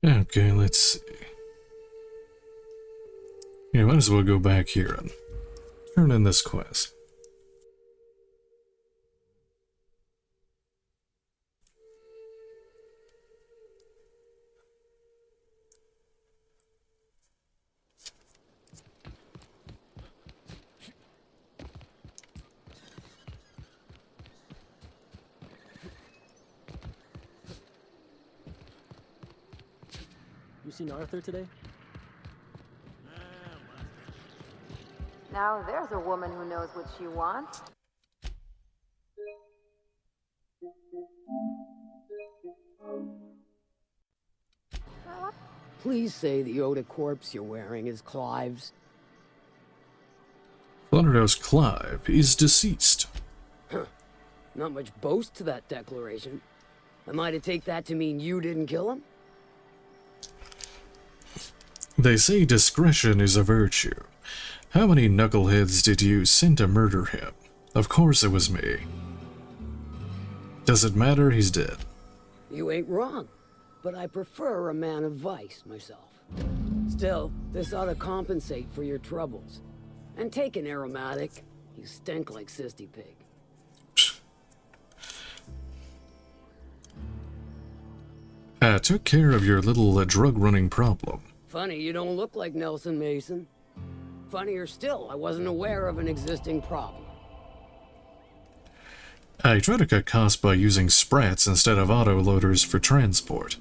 S1: Okay, let's see. Yeah, might as well go back here and turn in this quest.
S14: You seen Arthur today?
S15: Now there's a woman who knows what she wants.
S16: Please say the Yoda corpse you're wearing is Clive's.
S1: Slaughterhouse Clive is deceased.
S16: Huh. Not much boast to that declaration. Am I to take that to mean you didn't kill him?
S1: They say discretion is a virtue. How many knuckleheads did you send to murder him? Of course it was me. Does it matter? He's dead.
S16: You ain't wrong, but I prefer a man of vice myself. Still, this ought to compensate for your troubles. And take an aromatic. You stink like Sissy Pig.
S1: I took care of your little drug-running problem.
S16: Funny, you don't look like Nelson Mason. Funnier still, I wasn't aware of an existing problem.
S1: I try to cut costs by using sprats instead of autoloaders for transport.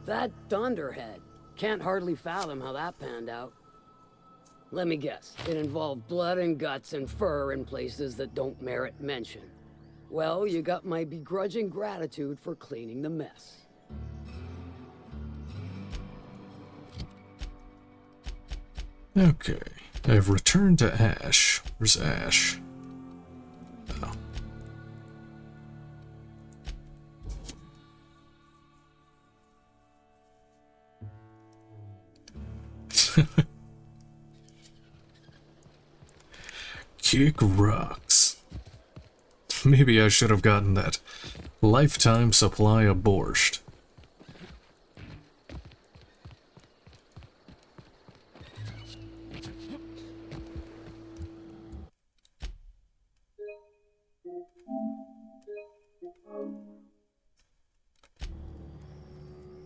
S16: That dunderhead. Can't hardly fathom how that panned out. Let me guess, it involved blood and guts and fur in places that don't merit mention. Well, you got my begrudging gratitude for cleaning the mess.
S1: Okay, I've returned to Ash. Where's Ash? Oh. Kick rocks. Maybe I should have gotten that lifetime supply of borscht.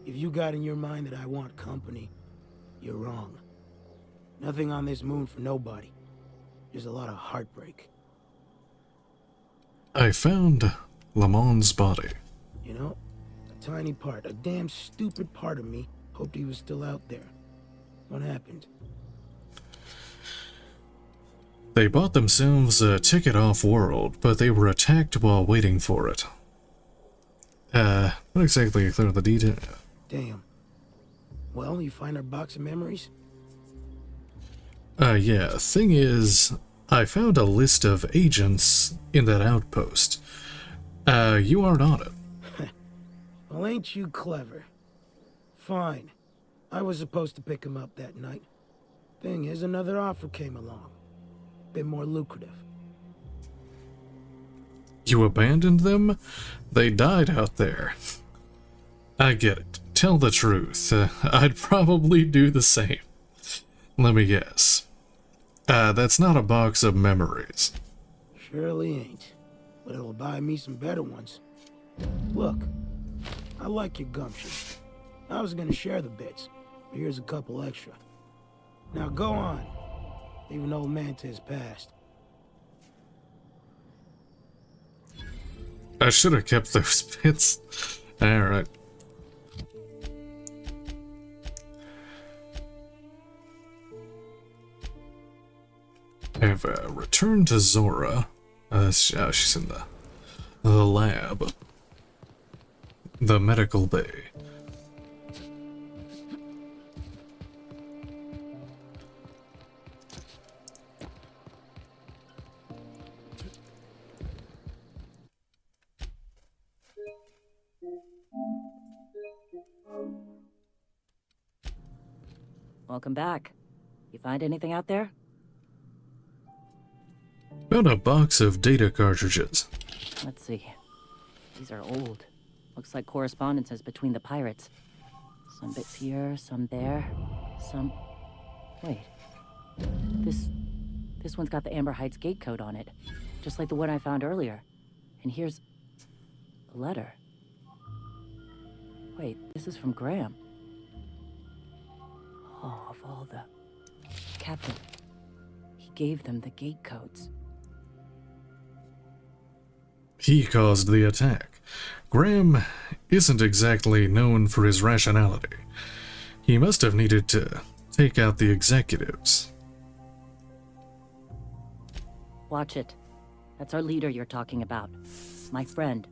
S17: If you got in your mind that I want company, you're wrong. Nothing on this moon for nobody. Just a lot of heartbreak.
S1: I found Lamont's body.
S17: You know, a tiny part, a damn stupid part of me hoped he was still out there. What happened?
S1: They bought themselves a ticket off-world, but they were attacked while waiting for it. Not exactly clear the detail.
S17: Damn. Well, you find our box of memories?
S1: Yeah, thing is, I found a list of agents in that outpost. You aren't on it.
S17: Well, ain't you clever? Fine. I was supposed to pick him up that night. Thing is, another offer came along. Bit more lucrative.
S1: You abandoned them? They died out there. I get it. Tell the truth. I'd probably do the same. Let me guess. That's not a box of memories.
S17: Surely ain't. But it'll buy me some better ones. Look, I like your gumption. I was gonna share the bits, but here's a couple extra. Now go on. Leave old man to his past.
S1: I should have kept those bits. Alright. I've returned to Zora. She's in the lab. The medical bay.
S18: Welcome back. You find anything out there?
S1: Found a box of data cartridges.
S18: Let's see. These are old. Looks like correspondences between the pirates. Some bits here, some there, some... Wait. This one's got the Amber Heights gate code on it, just like the one I found earlier. And here's a letter. Wait, this is from Graham. Oh, of all the... Captain, he gave them the gate codes.
S1: He caused the attack. Graham isn't exactly known for his rationality. He must have needed to take out the executives.
S18: Watch it. That's our leader you're talking about. My friend.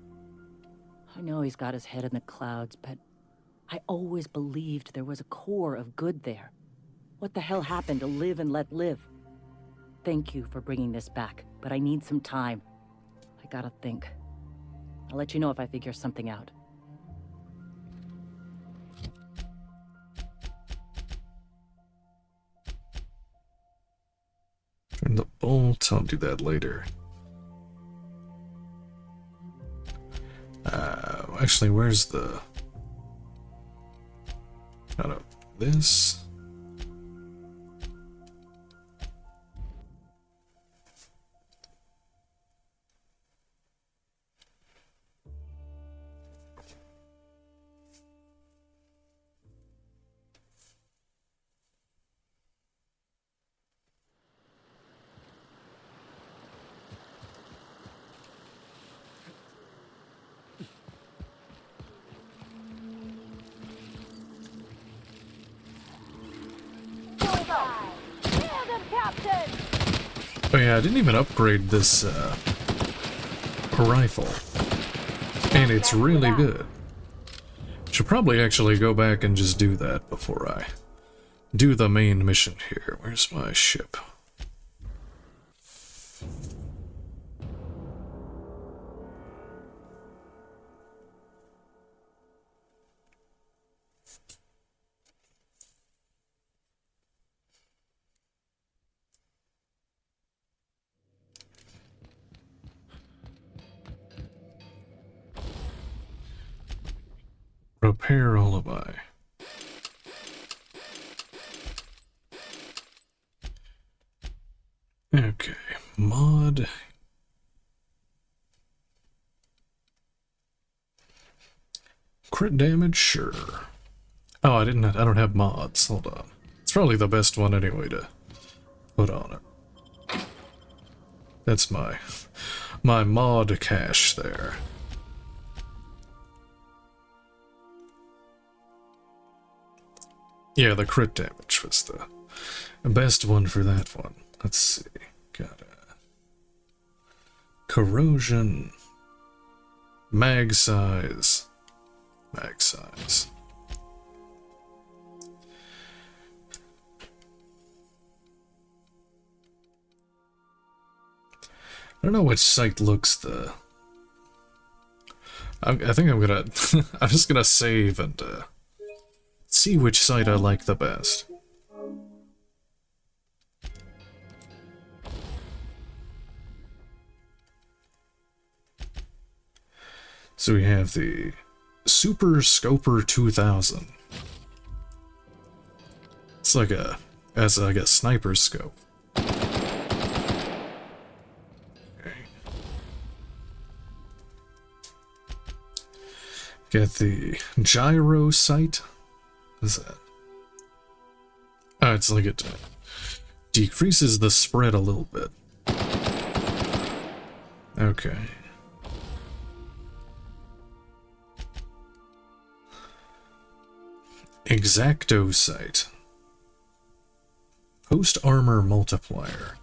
S18: I know he's got his head in the clouds, but I always believed there was a core of good there. What the hell happened to live and let live? Thank you for bringing this back, but I need some time. I gotta think. I'll let you know if I figure something out.
S1: Turn the bolt. I'll do that later. Actually, where's the... Out of this... Oh yeah, I didn't even upgrade this rifle, and it's really good. Should probably actually go back and just do that before I do the main mission here. Where's my ship? Repair alibi. Okay, mod. Crit damage, sure. Oh, I don't have mods. Hold on. It's probably the best one anyway to put on it. That's my mod cache there. Yeah, the crit damage was the best one for that one. Let's see. Got a corrosion, mag size. I don't know which site looks the... I think I'm gonna... I'm just gonna save and see which site I like the best. So we have the Super Scoper 2000. It's like a sniper scope. Get the gyro sight. What is that? Oh, it's like it decreases the spread a little bit. Okay. Exacto sight. Post armor multiplier.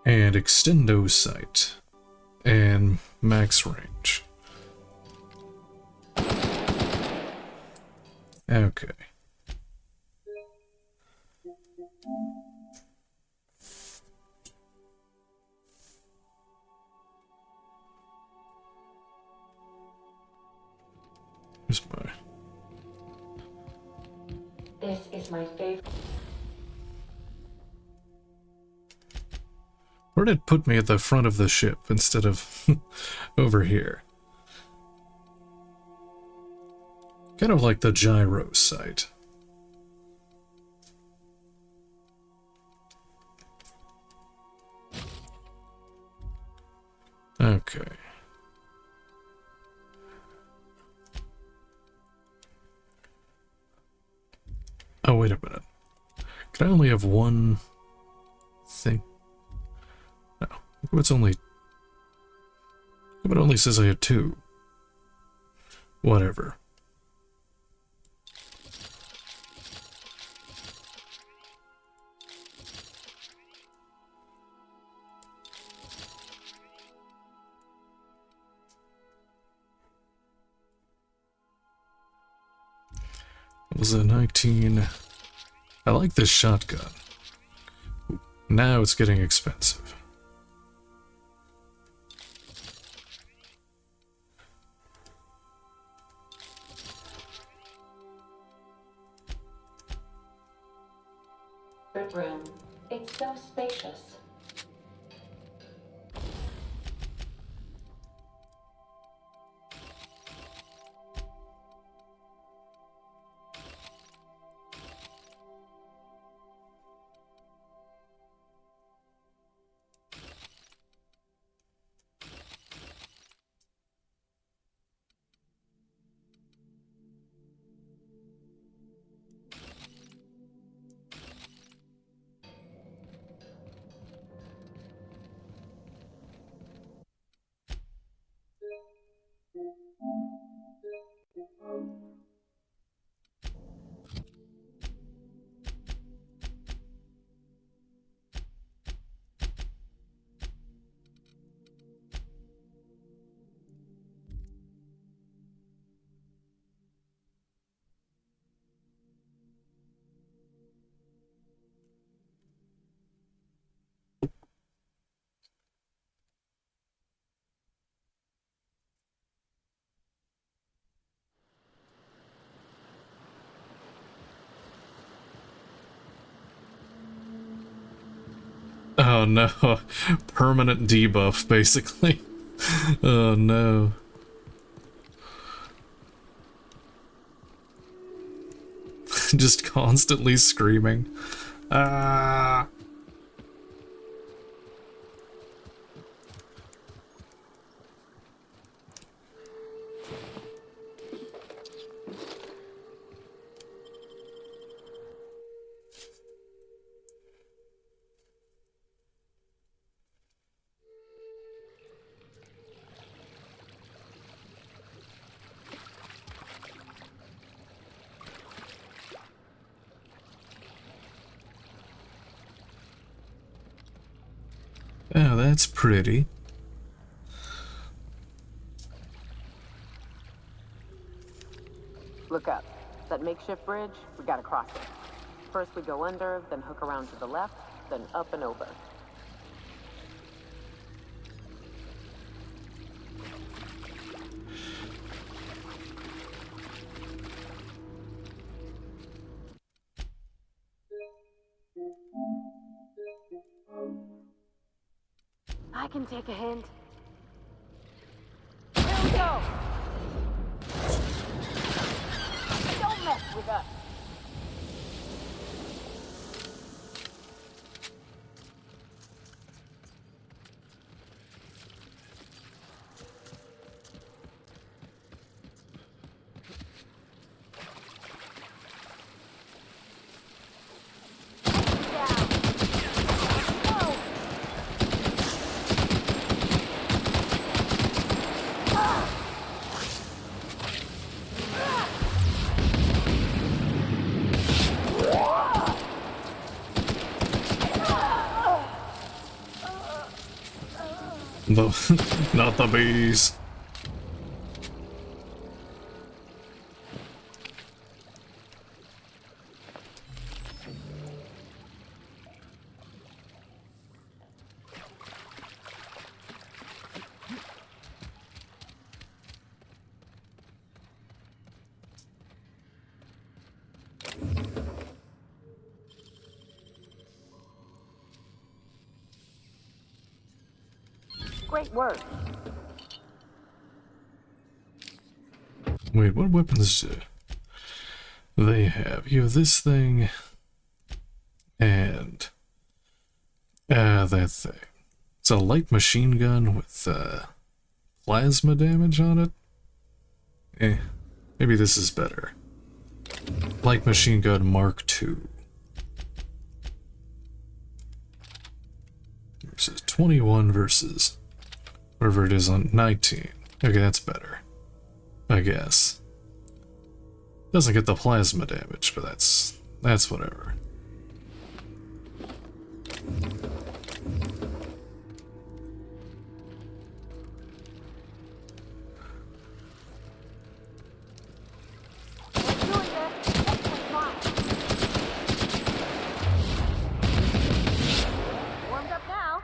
S1: And extendo sight. And max range. Okay. Here's my...
S19: This is my favorite.
S1: Where did it put me at the front of the ship instead of over here? Kind of like the gyro site. Okay. Oh, wait a minute. Can I only have one thing? No. It's only... It only says I had two. Whatever. It was a 19... I like this shotgun. Now it's getting expensive.
S19: Room. It's so spacious.
S1: Oh no, permanent debuff, basically. Oh no. Just constantly screaming. Ah. Oh, that's pretty.
S3: Look up. That makeshift bridge, we gotta cross it. First we go under, then hook around to the left, then up and over. I can take a hint. Here we go! Don't mess with us!
S1: Not the bees.
S3: Great work.
S1: Wait, what weapons do they have? You have this thing and that thing. It's a light machine gun with plasma damage on it. Maybe this is better. Light machine gun Mark II. Versus 21 versus whatever it is on 19. Okay, that's better. I guess. Doesn't get the plasma damage, but that's whatever.
S3: Warmed up now.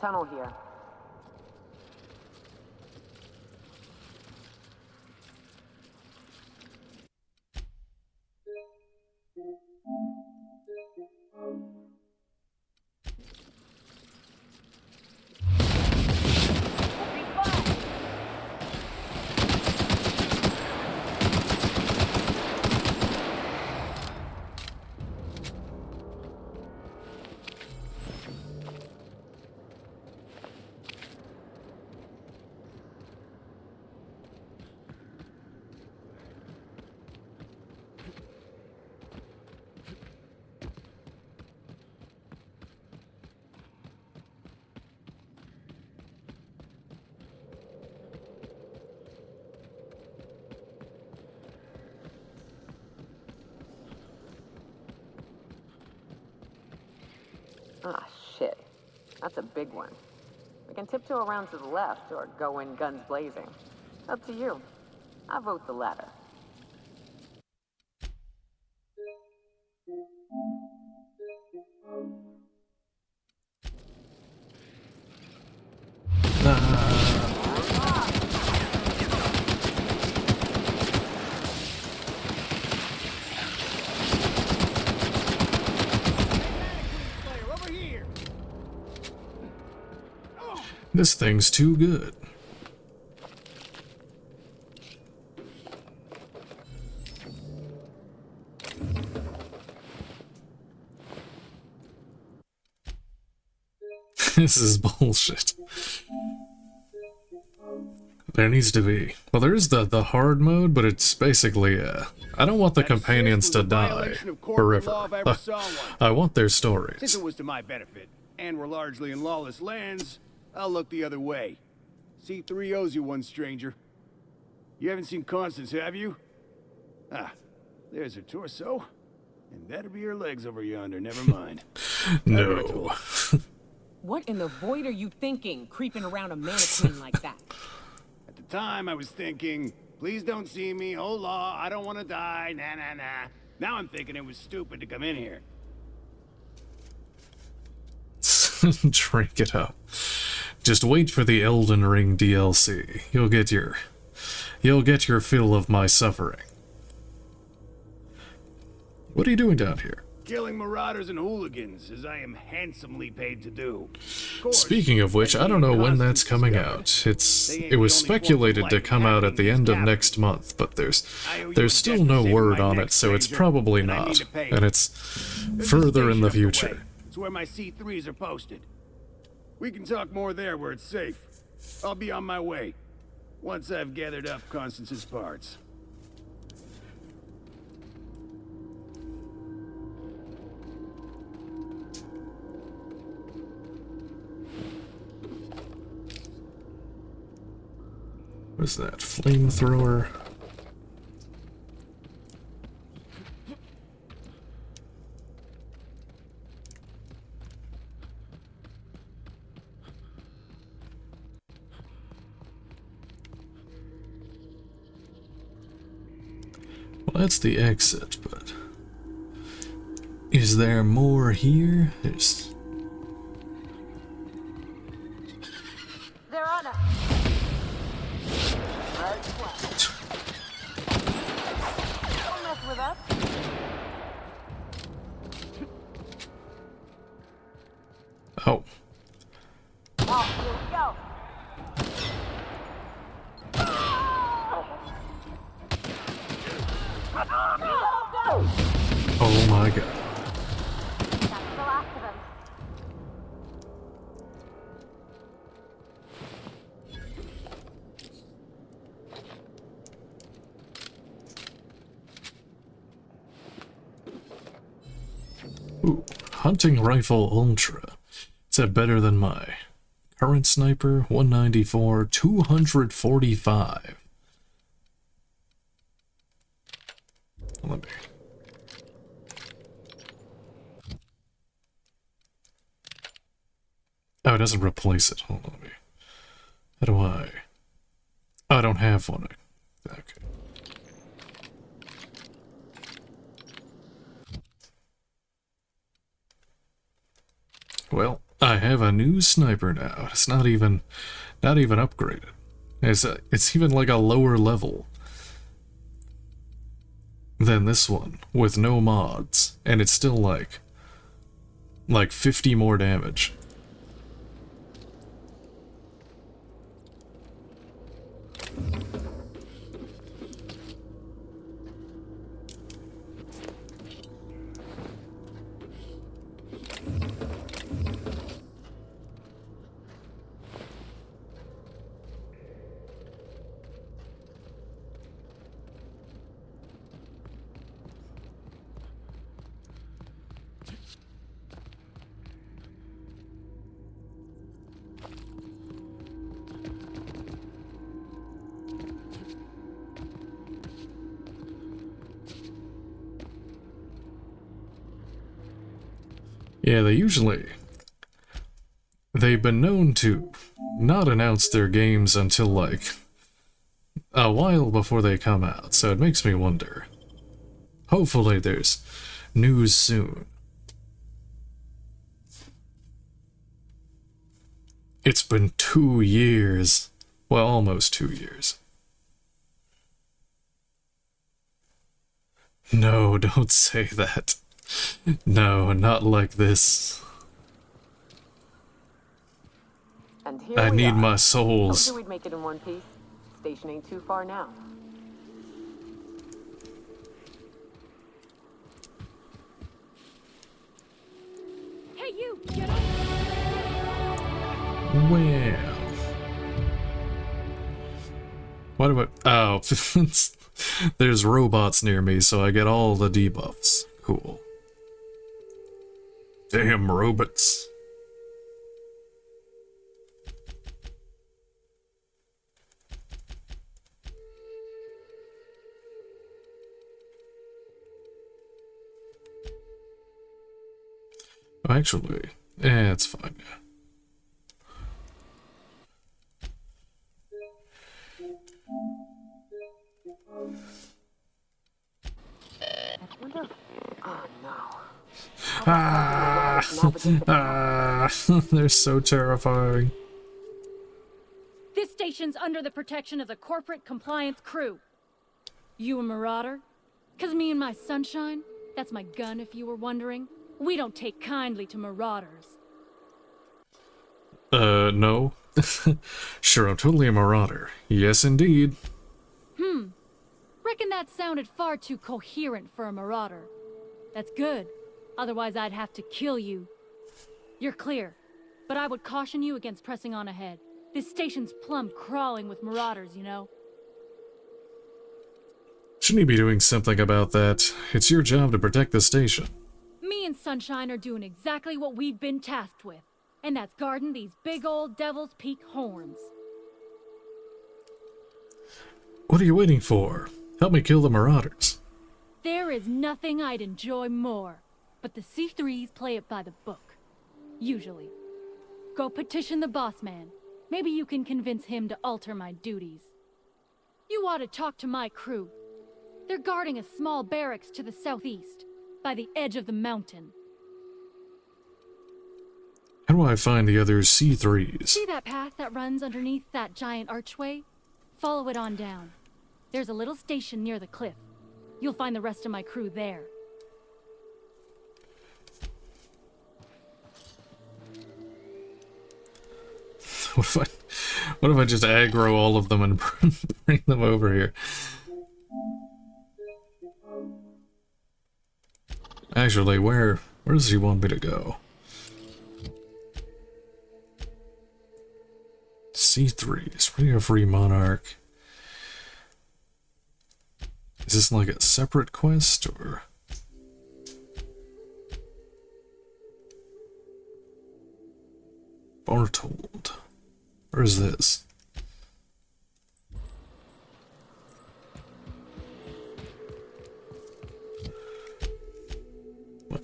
S3: Tunnel here. Ah, shit. That's a big one. We can tiptoe around to the left or go in guns blazing. Up to you. I vote the latter.
S1: This thing's too good. This is bullshit. There needs to be. Well, there is the hard mode, but it's basically, I don't want the companions to die forever. I want their stories.
S20: Since it was to my benefit, and we're largely in lawless lands, I'll look the other way. C3 owes you one, stranger. You haven't seen Constance, have you? Ah, there's her torso. And that'll be her legs over yonder, never mind.
S1: No.
S21: What in the void are you thinking, creeping around a mannequin like that?
S20: At the time, I was thinking, please don't see me, oh law, I don't want to die, nah, nah, nah. Now I'm thinking it was stupid to come in here.
S1: Drink it up. Just wait for the Elden Ring DLC. You'll get your fill of my suffering. What are you doing down here?
S20: Killing marauders and hooligans, as I am handsomely paid to do.
S1: Speaking of which, I don't know when that's coming out. It was speculated to come out at the end of next month, but there's still no word on it, so it's probably not. And it's further in the future.
S20: It's where my C3s are posted. We can talk more there where it's safe. I'll be on my way, once I've gathered up Constance's parts.
S1: What is that? Flamethrower? Well, that's the exit, but... Is there more here? There's...
S15: They're on us. Don't mess with us.
S1: Oh.
S15: Oh, here we go.
S1: Oh my god.
S15: That's the last of them.
S1: Ooh, hunting rifle ultra. Is that better than my current sniper? 194, 245. Let me... Oh, it doesn't replace it. Hold on, let me... How do I... Oh, I don't have one. Okay. Well, I have a new sniper now. It's not even upgraded. It's even like a lower level than this one with no mods, and it's still like 50 more damage. Yeah, they've been known to not announce their games until like a while before they come out, so it makes me wonder. Hopefully there's news soon. It's been 2 years. Well, almost 2 years. No, don't say that. No, not like this.
S3: And here
S1: I
S3: we
S1: need
S3: are.
S1: my souls.
S3: Told you we'd make it in one piece. Station ain't too far now.
S6: Hey, you! Get up!
S1: Well... What about... Oh, there's robots near me, so I get all the debuffs. Cool. Damn robots. Oh, actually, it's fine.
S3: Oh no.
S1: They're so terrifying.
S2: This station's under the protection of the corporate compliance crew. You a marauder? 'Cause me and my sunshine, that's my gun if you were wondering, we don't take kindly to marauders.
S1: No. Sure, I'm totally a marauder. Yes, indeed.
S2: Reckon that sounded far too coherent for a marauder. That's good. Otherwise, I'd have to kill you. You're clear, but I would caution you against pressing on ahead. This station's plumb crawling with marauders, you know?
S1: Shouldn't you be doing something about that? It's your job to protect the station.
S2: Me and Sunshine are doing exactly what we've been tasked with, and that's guarding these big old Devil's Peak horns.
S1: What are you waiting for? Help me kill the marauders.
S2: There is nothing I'd enjoy more, but the C3s play it by the book. Usually. Go petition the boss man. Maybe you can convince him to alter my duties. You ought to talk to my crew. They're guarding a small barracks to the southeast, by the edge of the mountain.
S1: How do I find the other C3s?
S2: See that path that runs underneath that giant archway? Follow it on down. There's a little station near the cliff. You'll find the rest of my crew there.
S1: What if I just aggro all of them and bring them over here? Actually, where does he want me to go? C3s, Radio Free Monarch. Is this like a separate quest, or...? Bartold. Where is this? What?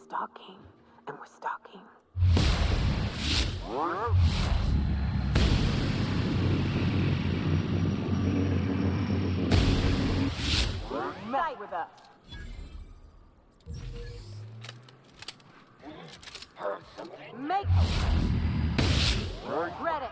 S3: Stalking, and we're stalking. Night with us. Heard something. Make regret it.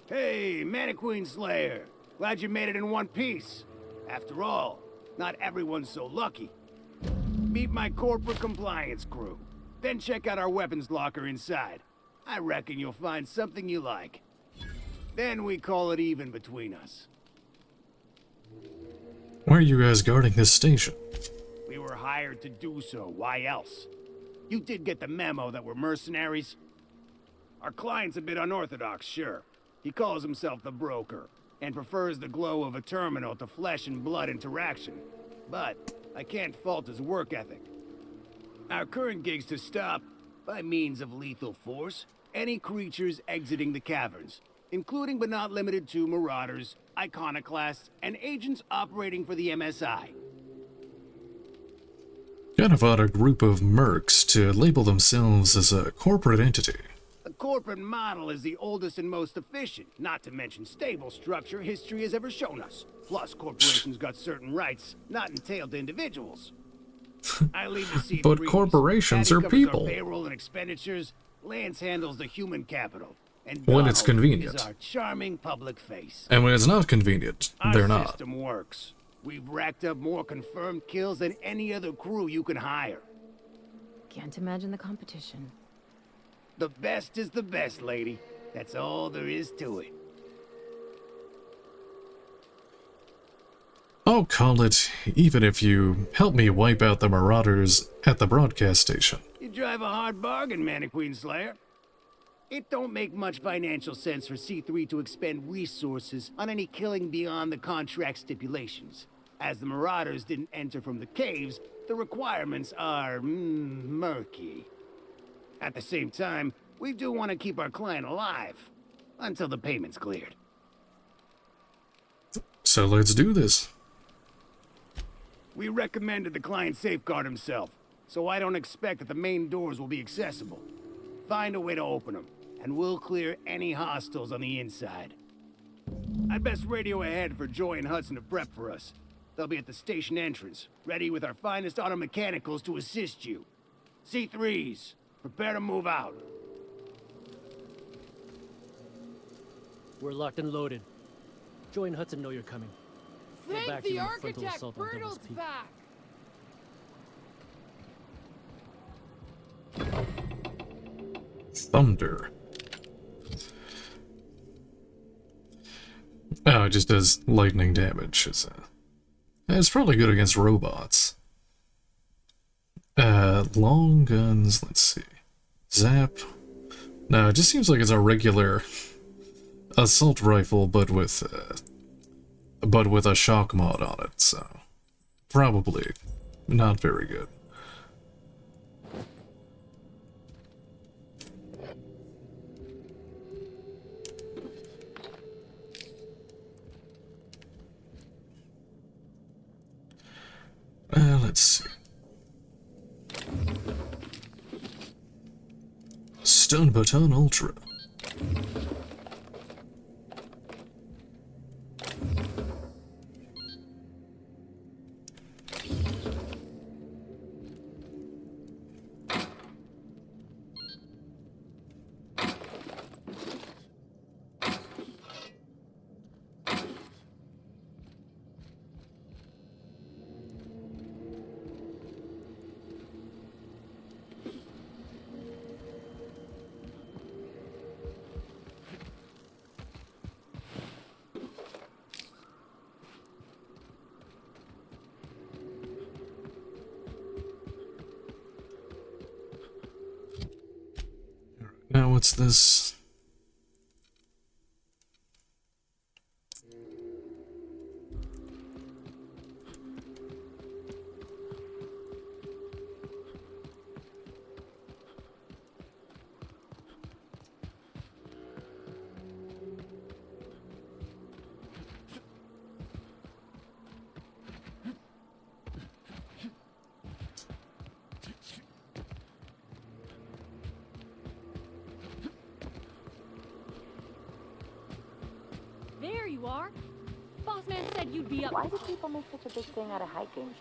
S20: Hey, Mannequin Slayer. Glad you made it in one piece. After all, not everyone's so lucky. Meet my corporate compliance crew. Then check out our weapons locker inside. I reckon you'll find something you like. Then we call it even between us.
S1: Why are you guys guarding this station?
S20: We were hired to do so. Why else? You did get the memo that we're mercenaries? Our client's a bit unorthodox, sure. He calls himself the broker, and prefers the glow of a terminal to flesh and blood interaction. But I can't fault his work ethic. Our current gig's to stop, by means of lethal force, any creatures exiting the caverns, including but not limited to marauders, iconoclasts, and agents operating for the MSI.
S1: Kind of odd a group of mercs to label themselves as a corporate entity.
S20: The corporate model is the oldest and most efficient, not to mention stable structure history has ever shown us. Plus, corporations got certain rights not entailed to individuals. I leave the C3s.
S1: But corporations
S20: Patty
S1: are
S20: covers
S1: people.
S20: Our payroll and expenditures. Lance handles the human capital. And
S1: When it's
S20: Donald
S1: convenient.
S20: is our charming public face.
S1: And when it's not convenient, they're
S20: Our
S1: not.
S20: system works. We've racked up more confirmed kills than any other crew you can hire.
S12: Can't imagine the competition.
S20: The best is the best, lady. That's all there is to it.
S1: I'll call it, even if you help me wipe out the marauders at the broadcast station.
S20: You drive a hard bargain, Mannequin Slayer. It don't make much financial sense for C3 to expend resources on any killing beyond the contract stipulations. As the marauders didn't enter from the caves, the requirements are murky. At the same time, we do want to keep our client alive until the payment's cleared.
S1: So let's do this.
S20: We recommended the client safeguard himself. so I don't expect that the main doors will be accessible. Find a way to open them, and we'll clear any hostiles on the inside. I'd best radio ahead for Joy and Hudson to prep for us. They'll be at the station entrance, ready with our finest auto mechanicals to assist you. C3s, prepare to move out.
S14: We're locked and loaded. Joy and Hudson know you're coming. We're
S6: Thank
S14: back
S6: the
S14: to frontal
S6: architect,
S14: assault on Devil's
S6: Bertolt's
S14: Peak.
S6: back!
S1: Thunder. Oh, it just does lightning damage. It's probably good against robots. Long guns, let's see. Zap. No, it just seems like it's a regular assault rifle, but with a shock mod on it, so probably not very good. Let's see. Stun Baton Ultra. Now what's this?
S2: There you are. Boss man said you'd be up.
S3: Why do people make such a big thing out of hiking?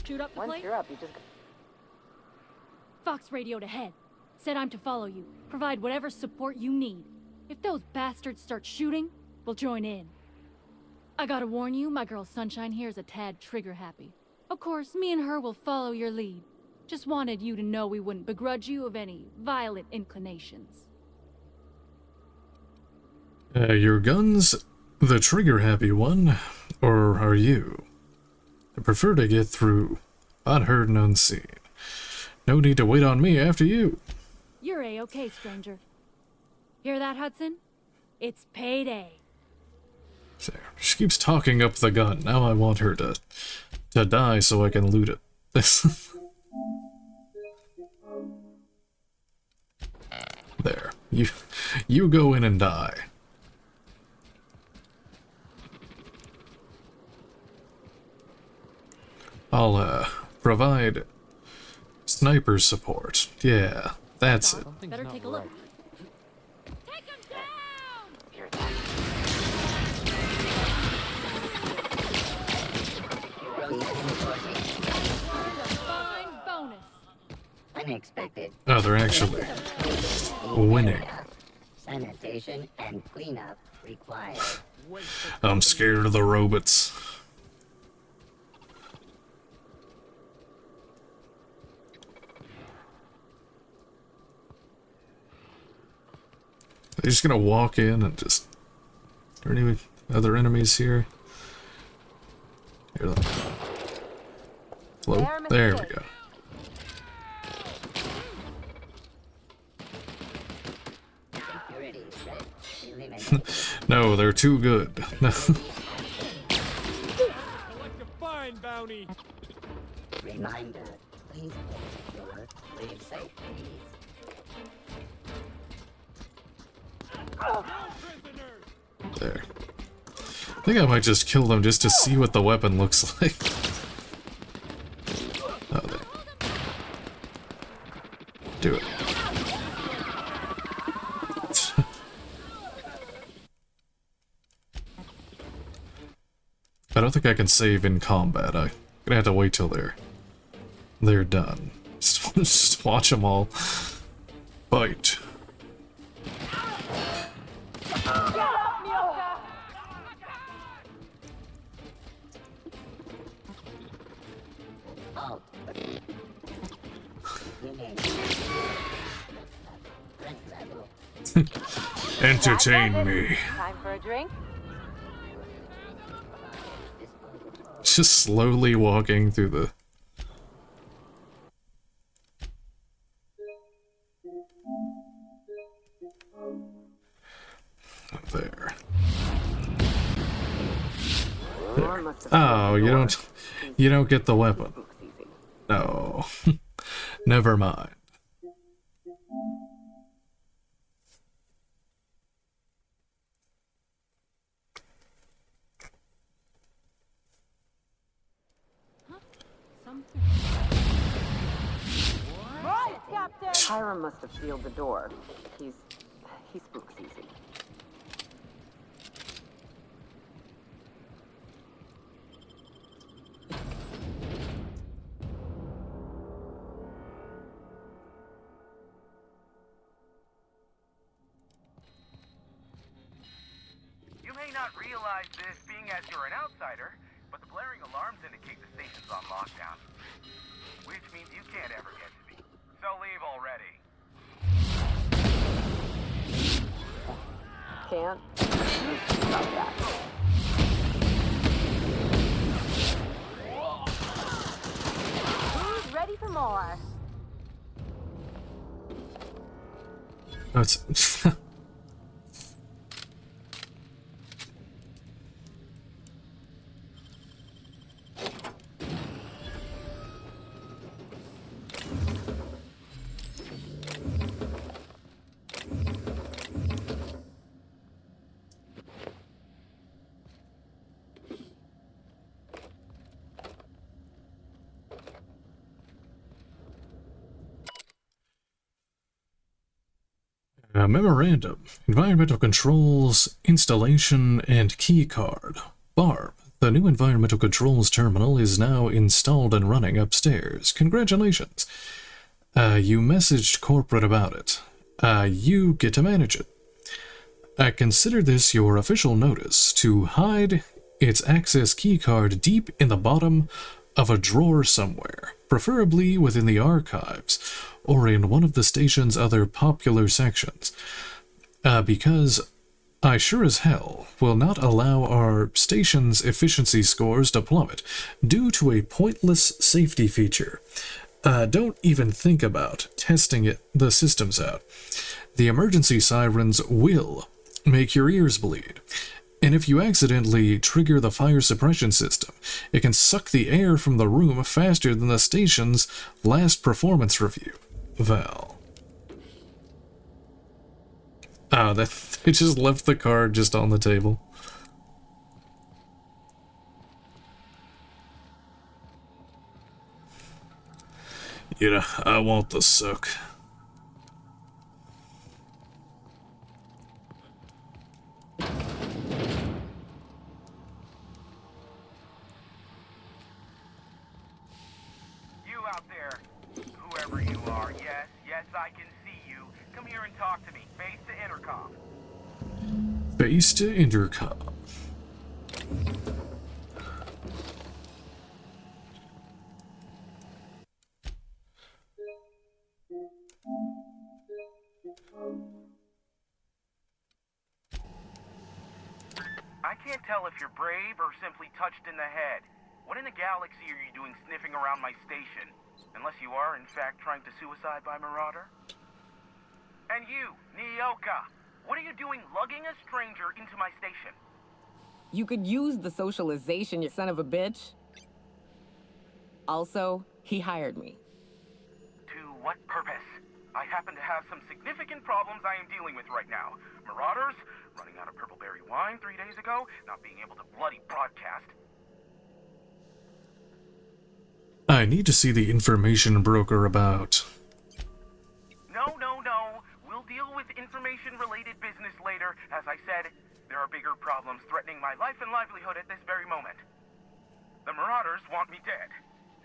S2: Shoot up the
S3: Once
S2: place?
S3: you're up, you just...
S2: Fox radioed ahead. Said I'm to follow you. Provide whatever support you need. If those bastards start shooting, we'll join in. I gotta warn you, my girl Sunshine here is a tad trigger happy. Of course, me and her will follow your lead. Just wanted you to know we wouldn't begrudge you of any violent inclinations.
S1: Your gun's the trigger-happy one, or are you? I prefer to get through unheard and unseen. No need to wait on me after you.
S2: You're A-okay, stranger. Hear that, Hudson? It's payday.
S1: There. She keeps talking up the gun. Now I want her to die so I can loot it. There. You go in and die. I'll provide sniper support. Yeah, that's it.
S2: Better take a look. Fine bonus.
S5: Unexpected.
S1: Oh, they're actually winning.
S5: Sanitation and cleanup required.
S1: I'm scared of the robots. They're just gonna walk in and just... Are there any other enemies here? Here, look. Hello? There we go. No, they're too good.
S4: Collect a fine bounty.
S5: Reminder, please your leave safe, please.
S1: There. think I might just kill them just to see what the weapon looks like. Oh, there. Do it. I don't think I can save in combat. I'm gonna have to wait till they're done. Just watch them all fight. Entertain me.
S15: Time for a drink?
S1: Just slowly walking through the... There. Oh, you don't get the weapon. No. Never mind.
S15: Right, Captain!
S3: Hiram must have sealed the door. He spooks easy.
S9: You may not realize this being as you're an outsider, but the blaring alarms indicate the station's on lockdown. Which means you can't ever get to me. So leave already.
S3: Can't? Stop that.
S15: Who's ready for more?
S1: Oh, it's... Memorandum. Environmental controls, installation, and key card. Barb, the new environmental controls terminal is now installed and running upstairs. Congratulations. You messaged corporate about it. You get to manage it. Consider this your official notice to hide its access key card deep in the bottom of a drawer somewhere, preferably within the archives, or in one of the station's other popular sections, because I sure as hell will not allow our station's efficiency scores to plummet due to a pointless safety feature. Don't even think about testing the systems out. The emergency sirens will make your ears bleed. And if you accidentally trigger the fire suppression system, it can suck the air from the room faster than the station's last performance review. Val. Ah, they just left the card just on the table. You know, I want the suck.
S9: I can see you. Come here and talk to me. Face to intercom.
S1: Face to intercom.
S9: I can't tell if you're brave or simply touched in the head. What in the galaxy are you doing sniffing around my station? Unless you are, in fact, trying to suicide by Marauder? And you, Nyoka, what are you doing lugging a stranger into my station?
S21: You could use the socialization, you son of a bitch. Also, he hired me.
S9: To what purpose? I happen to have some significant problems I am dealing with right now. Marauders, running out of purple-berry wine 3 days ago, not being able to bloody broadcast.
S1: I need to see the information broker about.
S9: No. We'll deal with information-related business later. As I said, there are bigger problems threatening my life and livelihood at this very moment. The Marauders want me dead.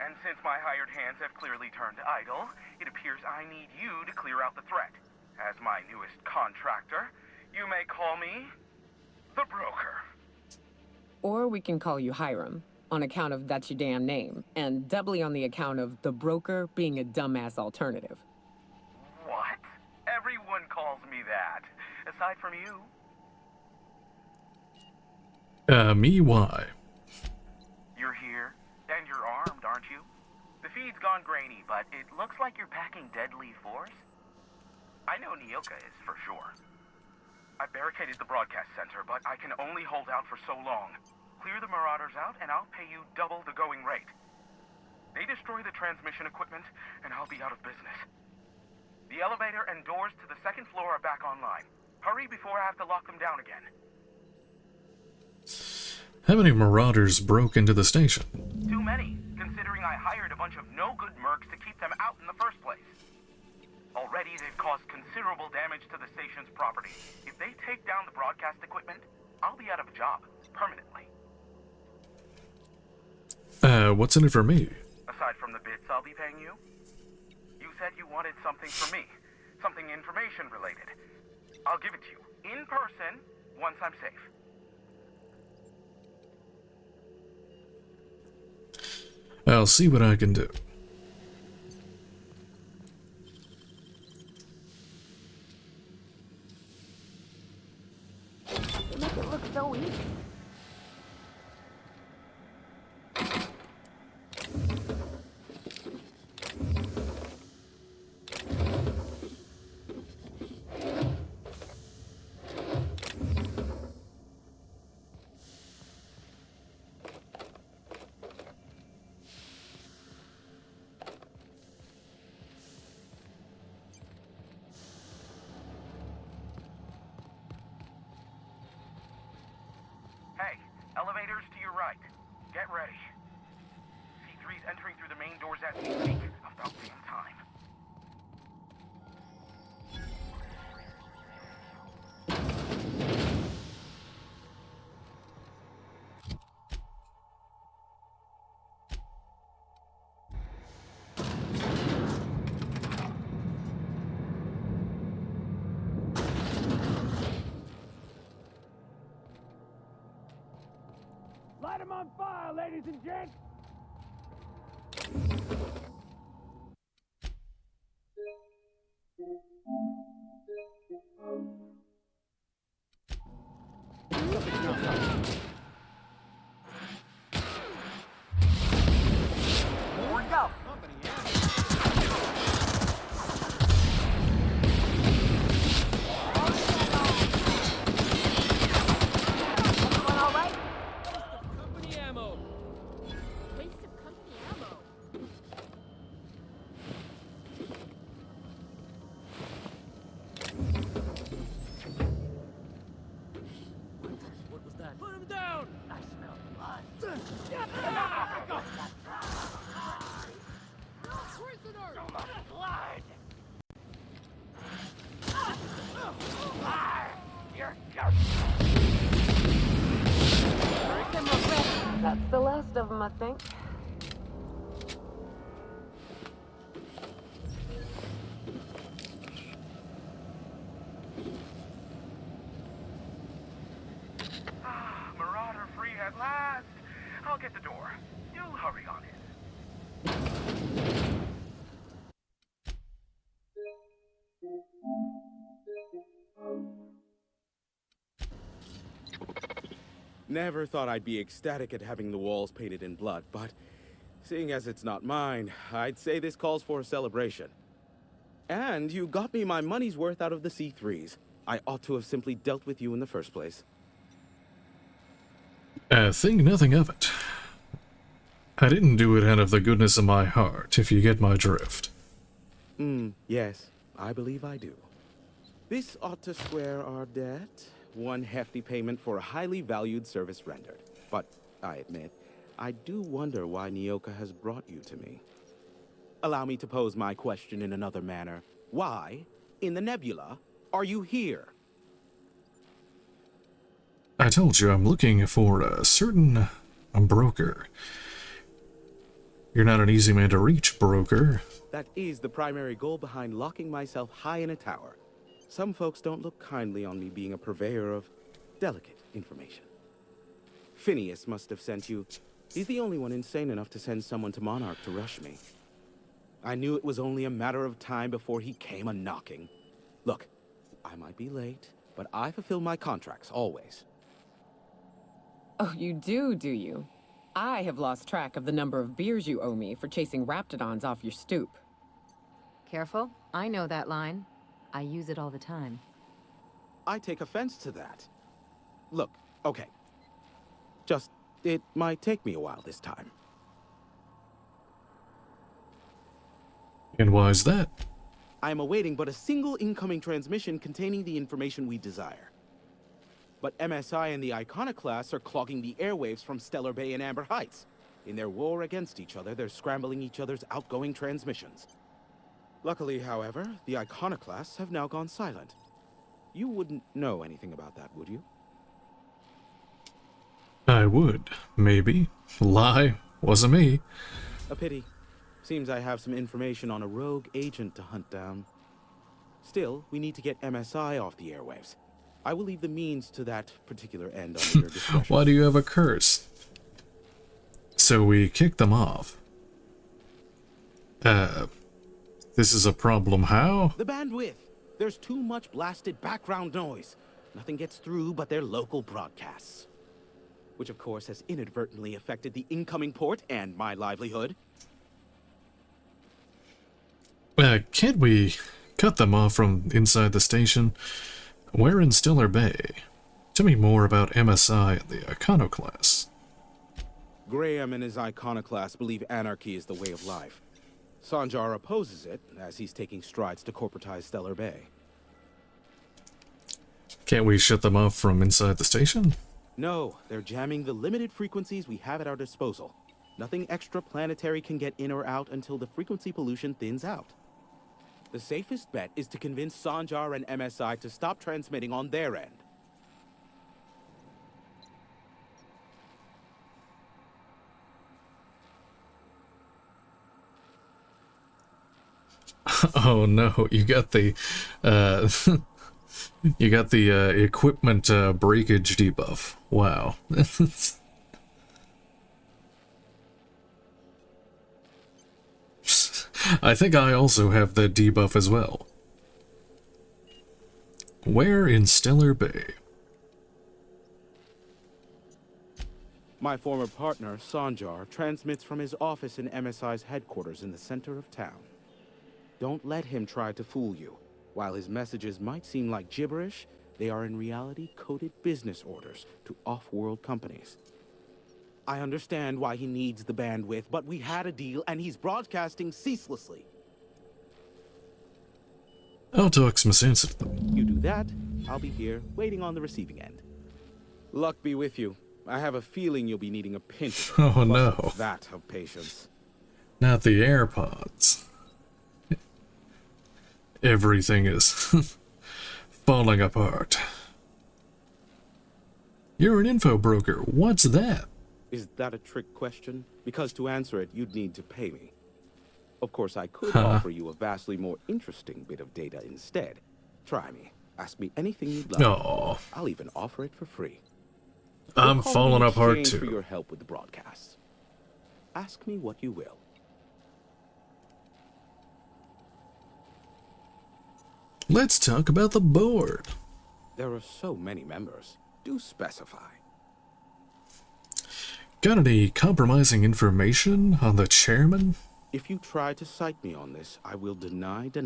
S9: And since my hired hands have clearly turned idle, it appears I need you to clear out the threat. As my newest contractor, you may call me the Broker.
S21: Or we can call you Hiram, on account of that's your damn name, and doubly on the account of the Broker being a dumbass alternative.
S9: What? Everyone calls me that, aside from you.
S1: Me, why?
S9: You're here, and you're armed, aren't you? The feed's gone grainy, but it looks like you're packing deadly force. I know Nyoka is, for sure. I barricaded the broadcast center, but I can only hold out for so long. Clear the Marauders out, and I'll pay you double the going rate. They destroy the transmission equipment, and I'll be out of business. The elevator and doors to the second floor are back online. Hurry before I have to lock them down again.
S1: How many Marauders broke into the station?
S9: Too many, considering I hired a bunch of no-good mercs to keep them out in the first place. Already, they've caused considerable damage to the station's property. If they take down the broadcast equipment, I'll be out of a job, permanently.
S1: What's in it for me?
S9: Aside from the bits I'll be paying you? You said you wanted something from me. Something information-related. I'll give it to you, in person, once I'm safe.
S1: I'll see what I can do.
S21: You make it look so easy.
S9: Hey, elevators to your right. Get ready. C3's entering through the main doors as we speak. About damn time.
S4: Light them on fire, ladies and gents!
S3: Here we go. Everyone all right?
S14: Company ammo.
S21: Waste of company ammo.
S14: What was that? Put him down!
S5: I smell blood. Blood! You're
S3: That's the last of them, I think.
S9: Marauder free at last. I'll get the door. You hurry on in.
S7: Never thought I'd be ecstatic at having the walls painted in blood, but seeing as it's not mine, I'd say this calls for a celebration. And you got me my money's worth out of the C3s. I ought to have simply dealt with you in the first place.
S1: Think nothing of it. I didn't do it out of the goodness of my heart, if you get my drift.
S7: Yes, I believe I do. This ought to square our debt. One hefty payment for a highly valued service rendered. But, I admit, I do wonder why Nyoka has brought you to me. Allow me to pose my question in another manner. Why, in the nebula, are you here?
S1: I told you I'm looking for a certain broker. You're not an easy man to reach, broker.
S7: That is the primary goal behind locking myself high in a tower. Some folks don't look kindly on me being a purveyor of delicate information. Phineas must have sent you. He's the only one insane enough to send someone to Monarch to rush me. I knew it was only a matter of time before he came a-knocking. Look, I might be late, but I fulfill my contracts, always.
S21: Oh, you do you? I have lost track of the number of beers you owe me for chasing raptidons off your stoop.
S12: Careful. I know that line. I use it all the time.
S7: I take offense to that. Look, okay. Just, it might take me a while this time.
S1: And why is that?
S7: I am awaiting but a single incoming transmission containing the information we desire. But MSI and the Iconoclasts are clogging the airwaves from Stellar Bay and Amber Heights. In their war against each other, they're scrambling each other's outgoing transmissions. Luckily, however, the Iconoclasts have now gone silent. You wouldn't know anything about that, would you?
S1: I would, maybe. Lie, wasn't me.
S7: A pity. Seems I have some information on a rogue agent to hunt down. Still, we need to get MSI off the airwaves. I will leave the means to that particular end under your discretion.
S1: Why do you have a curse? So we kick them off. This is a problem how?
S7: The bandwidth. There's too much blasted background noise. Nothing gets through but their local broadcasts. Which of course has inadvertently affected the incoming port and my livelihood.
S1: Can't we cut them off from inside the station? We're in Stellar Bay. Tell me more about MSI and the Iconoclasts.
S7: Graham and his Iconoclasts believe anarchy is the way of life. Sanjar opposes it, as he's taking strides to corporatize Stellar Bay.
S1: Can't we shut them off from inside the station?
S7: No, they're jamming the limited frequencies we have at our disposal. Nothing extraplanetary can get in or out until the frequency pollution thins out. The safest bet is to convince Sanjar and MSI to stop transmitting on their end.
S1: Oh no, you got the you got the equipment breakage debuff. Wow. I think I also have the debuff as well. Where in Stellar Bay?
S7: My former partner, Sanjar, transmits from his office in MSI's headquarters in the center of town. Don't let him try to fool you. While his messages might seem like gibberish, they are in reality coded business orders to off-world companies. I understand why he needs the bandwidth, but we had a deal and he's broadcasting ceaselessly.
S1: I'll talk some sense to them.
S7: You do that, I'll be here, waiting on the receiving end. Luck be with you. I have a feeling you'll be needing a pinch
S1: Oh no.
S7: that of patience.
S1: Not the AirPods. Everything is falling apart. You're an info broker. What's that?
S7: Is that a trick question? Because to answer it, you'd need to pay me. Of course, I could offer you a vastly more interesting bit of data instead. Try me. Ask me anything you'd like.
S1: Aw.
S7: I'll even offer it for free.
S1: I'm falling apart
S7: Exchange for
S1: too.
S7: your help with the broadcasts. Ask me what you will.
S1: Let's talk about the board.
S7: There are so many members. Do specify.
S1: Got any compromising information on the chairman?
S7: If you try to cite me on this, I will deny. Do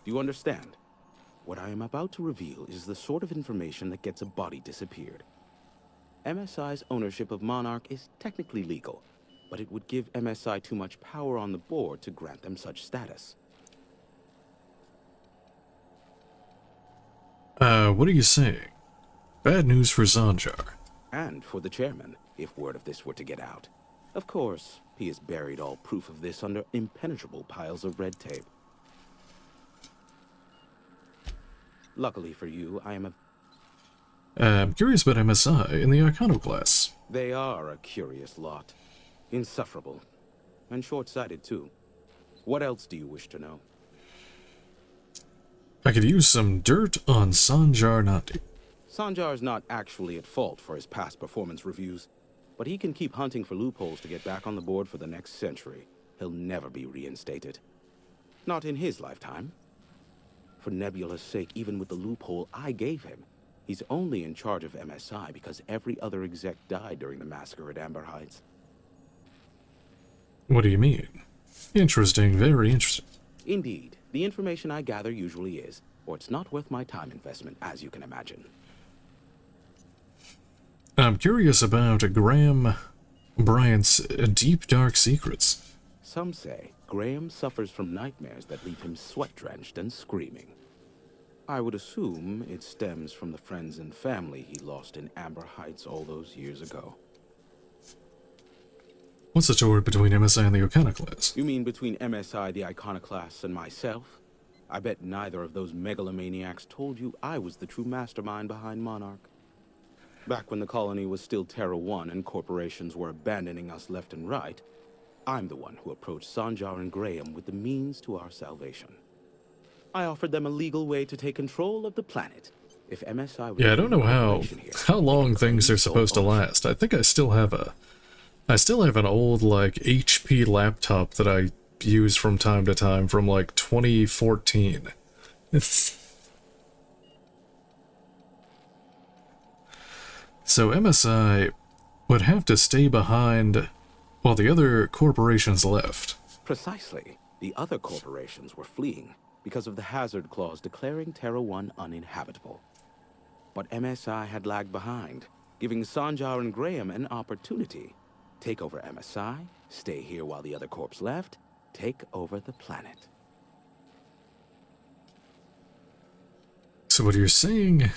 S7: you understand? What I am about to reveal is the sort of information that gets a body disappeared. MSI's ownership of Monarch is technically legal, but it would give MSI too much power on the board to grant them such status.
S1: What are you saying? Bad news for Zanjar.
S7: And for the chairman, if word of this were to get out. Of course, he has buried all proof of this under impenetrable piles of red tape. Luckily for you, I am a...
S1: I'm curious about MSI in the Iconoclasts.
S7: They are a curious lot. Insufferable. And short-sighted, too. What else do you wish to know?
S1: I could use some dirt on Sanjar Nandi.
S7: Sanjar's not actually at fault for his past performance reviews, but he can keep hunting for loopholes to get back on the board for the next century. He'll never be reinstated. Not in his lifetime. For Nebula's sake, even with the loophole I gave him, he's only in charge of MSI because every other exec died during the massacre at Amber Heights.
S1: What do you mean? Interesting, very interesting.
S7: Indeed. The information I gather usually is, or it's not worth my time investment, as you can imagine.
S1: I'm curious about Graham Bryant's deep, dark secrets.
S7: Some say Graham suffers from nightmares that leave him sweat-drenched and screaming. I would assume it stems from the friends and family he lost in Amber Heights all those years ago.
S1: What's the story between MSI and the Iconoclasts?
S7: You mean between MSI, the Iconoclasts, and myself? I bet neither of those megalomaniacs told you I was the true mastermind behind Monarch. Back when the colony was still Terra 1 and corporations were abandoning us left and right, I'm the one who approached Sanjar and Graham with the means to our salvation. I offered them a legal way to take control of the planet. If MSI was
S1: I don't know how long things are supposed to last. I think I still have an old, like, HP laptop that I use from time to time from, like, 2014. So MSI would have to stay behind while the other corporations left.
S7: Precisely. The other corporations were fleeing because of the hazard clause declaring Terra 1 uninhabitable. But MSI had lagged behind, giving Sanjar and Graham an opportunity. Take over MSI, stay here while the other corps left, take over the planet.
S1: So what you're saying...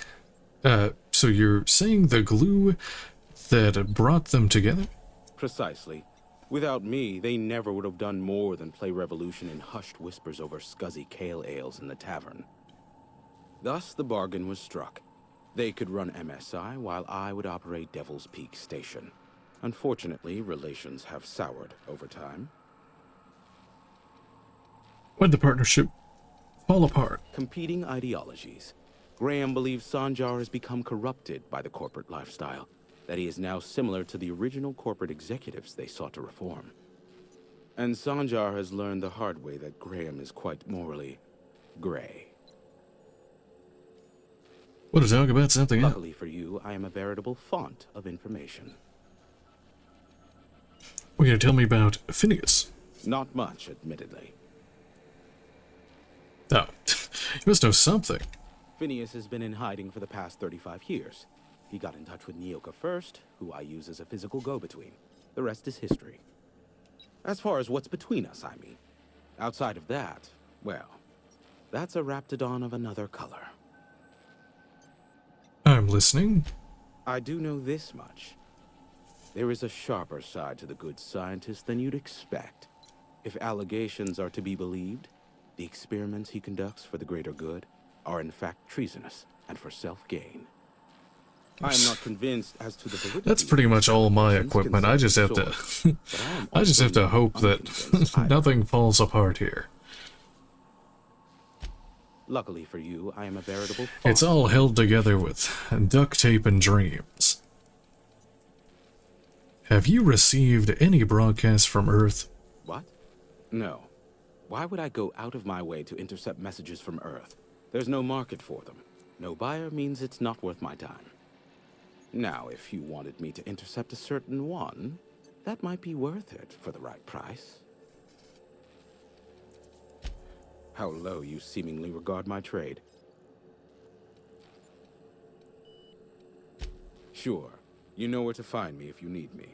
S1: so you're saying the glue that brought them together?
S7: Precisely. Without me, they never would have done more than play Revolution in hushed whispers over scuzzy kale ales in the tavern. Thus, the bargain was struck. They could run MSI while I would operate Devil's Peak Station. Unfortunately, relations have soured over time.
S1: Why'd the partnership fall apart?
S7: Competing ideologies. Graham believes Sanjar has become corrupted by the corporate lifestyle, that he is now similar to the original corporate executives they sought to reform. And Sanjar has learned the hard way that Graham is quite morally gray.
S1: Want to talk about something else?
S7: Luckily for you, I am a veritable font of information.
S1: What are you going to tell me about Phineas?
S7: Not much, admittedly.
S1: Oh, you must know something.
S7: Phineas has been in hiding for the past 35 years. He got in touch with Nyoka first, who I use as a physical go-between. The rest is history. As far as what's between us, I mean. Outside of that, well, that's a raptidon of another color.
S1: I'm listening.
S7: I do know this much. There is a sharper side to the good scientist than you'd expect. If allegations are to be believed, the experiments he conducts for the greater good are in fact treasonous and for self-gain. I am not convinced as to the validity.
S1: That's pretty much all my equipment. I just have to I just have to hope that nothing falls apart here.
S7: Luckily for you, I am a veritable font.
S1: It's all held together with duct tape and dreams. Have you received any broadcasts from Earth?
S7: What? No. Why would I go out of my way to intercept messages from Earth? There's no market for them. No buyer means it's not worth my time. Now, if you wanted me to intercept a certain one, that might be worth it for the right price. How low you seemingly regard my trade. Sure. You know where to find me if you need me.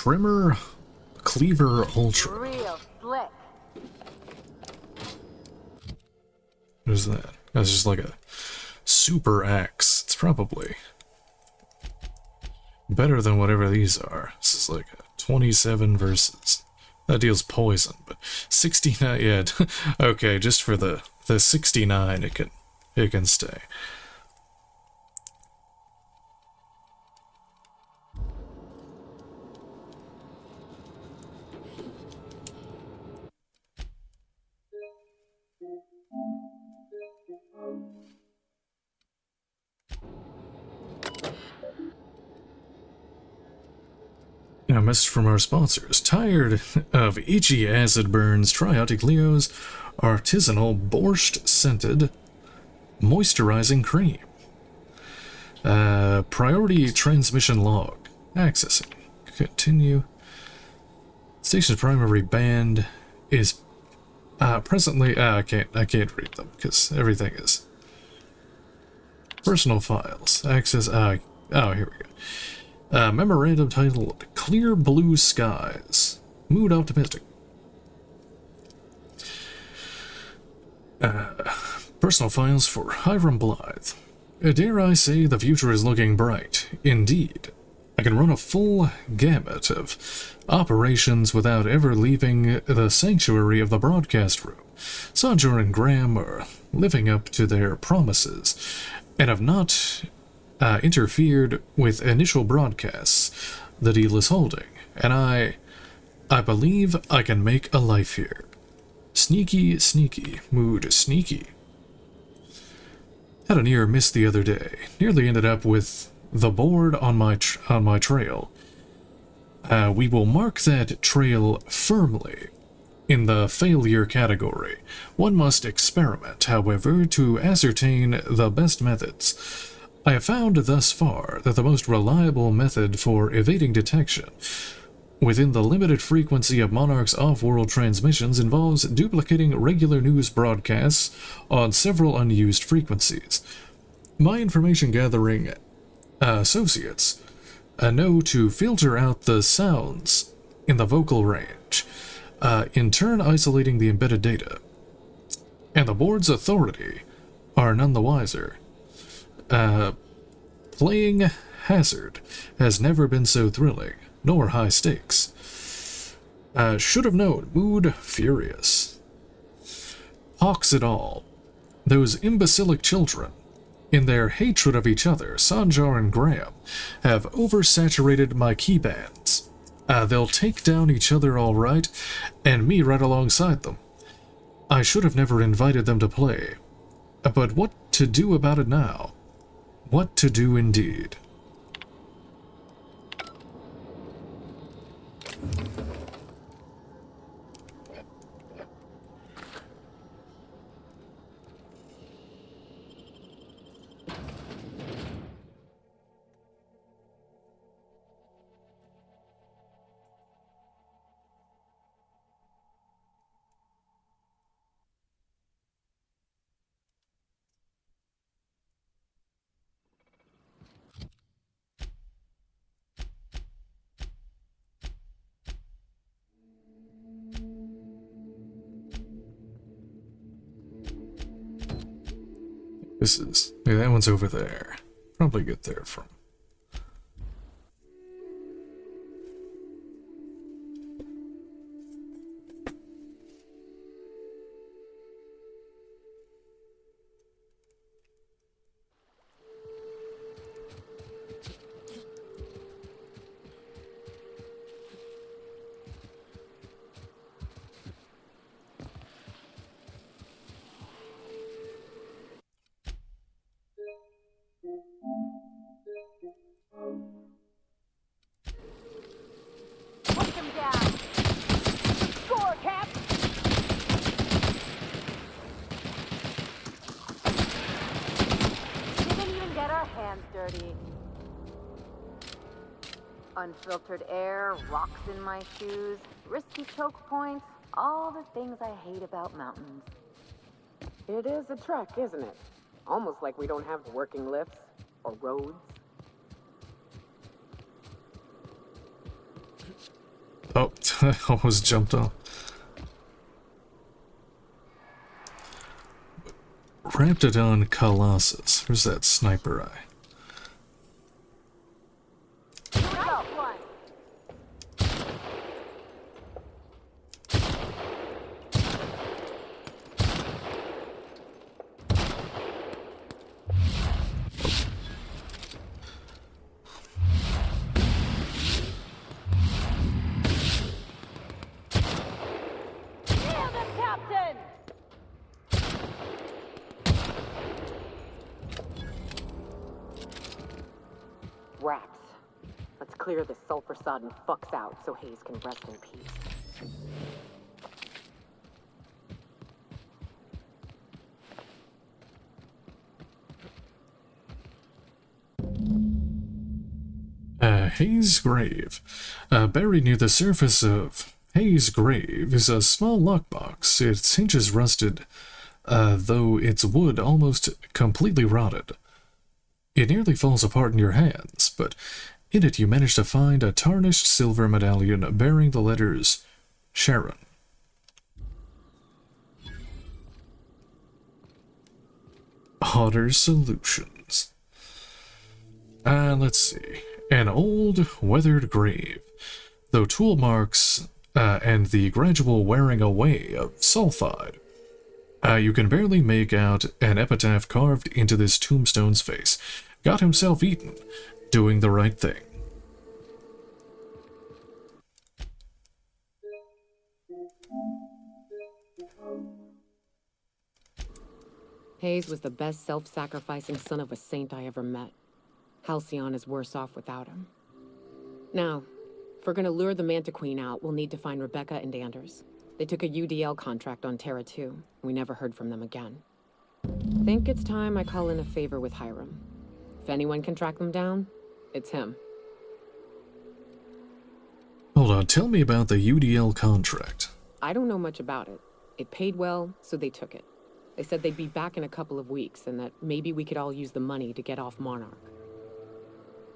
S1: Trimmer Cleaver Ultra.
S15: Real slick.
S1: What is that? That's just like a super axe. It's probably better than whatever these are. This is like a 27 versus. That deals poison, but 69. Yeah, okay. Just for the 69, it can stay. Now, a message from our sponsors. Tired of itchy acid burns? Try Auntie Cleo's artisanal borscht-scented moisturizing cream. Priority transmission log. Accessing. Continue. Station's primary band is presently. I can't read them because everything is personal files. Access. Oh, here we go. Memorandum titled Clear Blue Skies. Mood optimistic. Personal files for Hiram Blythe. Dare I say the future is looking bright. Indeed. I can run a full gamut of operations without ever leaving the sanctuary of the broadcast room. Sanjur and Graham are living up to their promises and have not interfered with initial broadcasts the deal is holding, and I believe I can make a life here. Sneaky, mood sneaky. Had a near miss the other day. Nearly ended up with the board on my trail. We will mark that trail firmly in the failure category. One must experiment, however, to ascertain the best methods. I have found thus far that the most reliable method for evading detection within the limited frequency of Monarch's off-world transmissions involves duplicating regular news broadcasts on several unused frequencies. My information-gathering associates know to filter out the sounds in the vocal range, in turn isolating the embedded data. And the board's authority are none the wiser. Playing hazard has never been so thrilling, nor high stakes. Should have known. Mood furious. Hawks it all. Those imbecilic children, in their hatred of each other, Sanjar and Graham, have oversaturated my keybands. They'll take down each other all right, and me right alongside them. I should have never invited them to play. But what to do about it now? What to do indeed. This is... yeah, that one's over there. Probably get there from...
S15: Put him down. Score, Cap. Didn't even get our hands dirty. Unfiltered air, rocks in my shoes, risky choke points, all the things I hate about mountains.
S3: It is a trek, isn't it? Almost like we don't have working lifts or roads.
S1: I almost jumped off. Raptidon Colossus. Where's that sniper eye?
S3: Rats. Let's clear this sulfur-sodden fucks out so Hayes can rest in peace.
S1: Hayes' grave. Buried near the surface of Hayes' grave is a small lockbox. Its hinges rusted, though its wood almost completely rotted. It nearly falls apart in your hands, but in it you manage to find a tarnished silver medallion bearing the letters Sharon. Otter Solutions. Let's see. An old, weathered grave. Though tool marks and the gradual wearing away of sulfide, you can barely make out an epitaph carved into this tombstone's face. Got himself eaten, doing the right thing.
S3: Hayes was the best self-sacrificing son of a saint I ever met. Halcyon is worse off without him. Now, if we're gonna lure the Manta Queen out, we'll need to find Rebecca and Anders. They took a UDL contract on Terra 2. We never heard from them again. Think it's time I call in a favor with Hiram. If anyone can track them down, it's him.
S1: Hold on, tell me about the UDL contract.
S3: I don't know much about it. It paid well, so they took it. They said they'd be back in a couple of weeks, and that maybe we could all use the money to get off Monarch.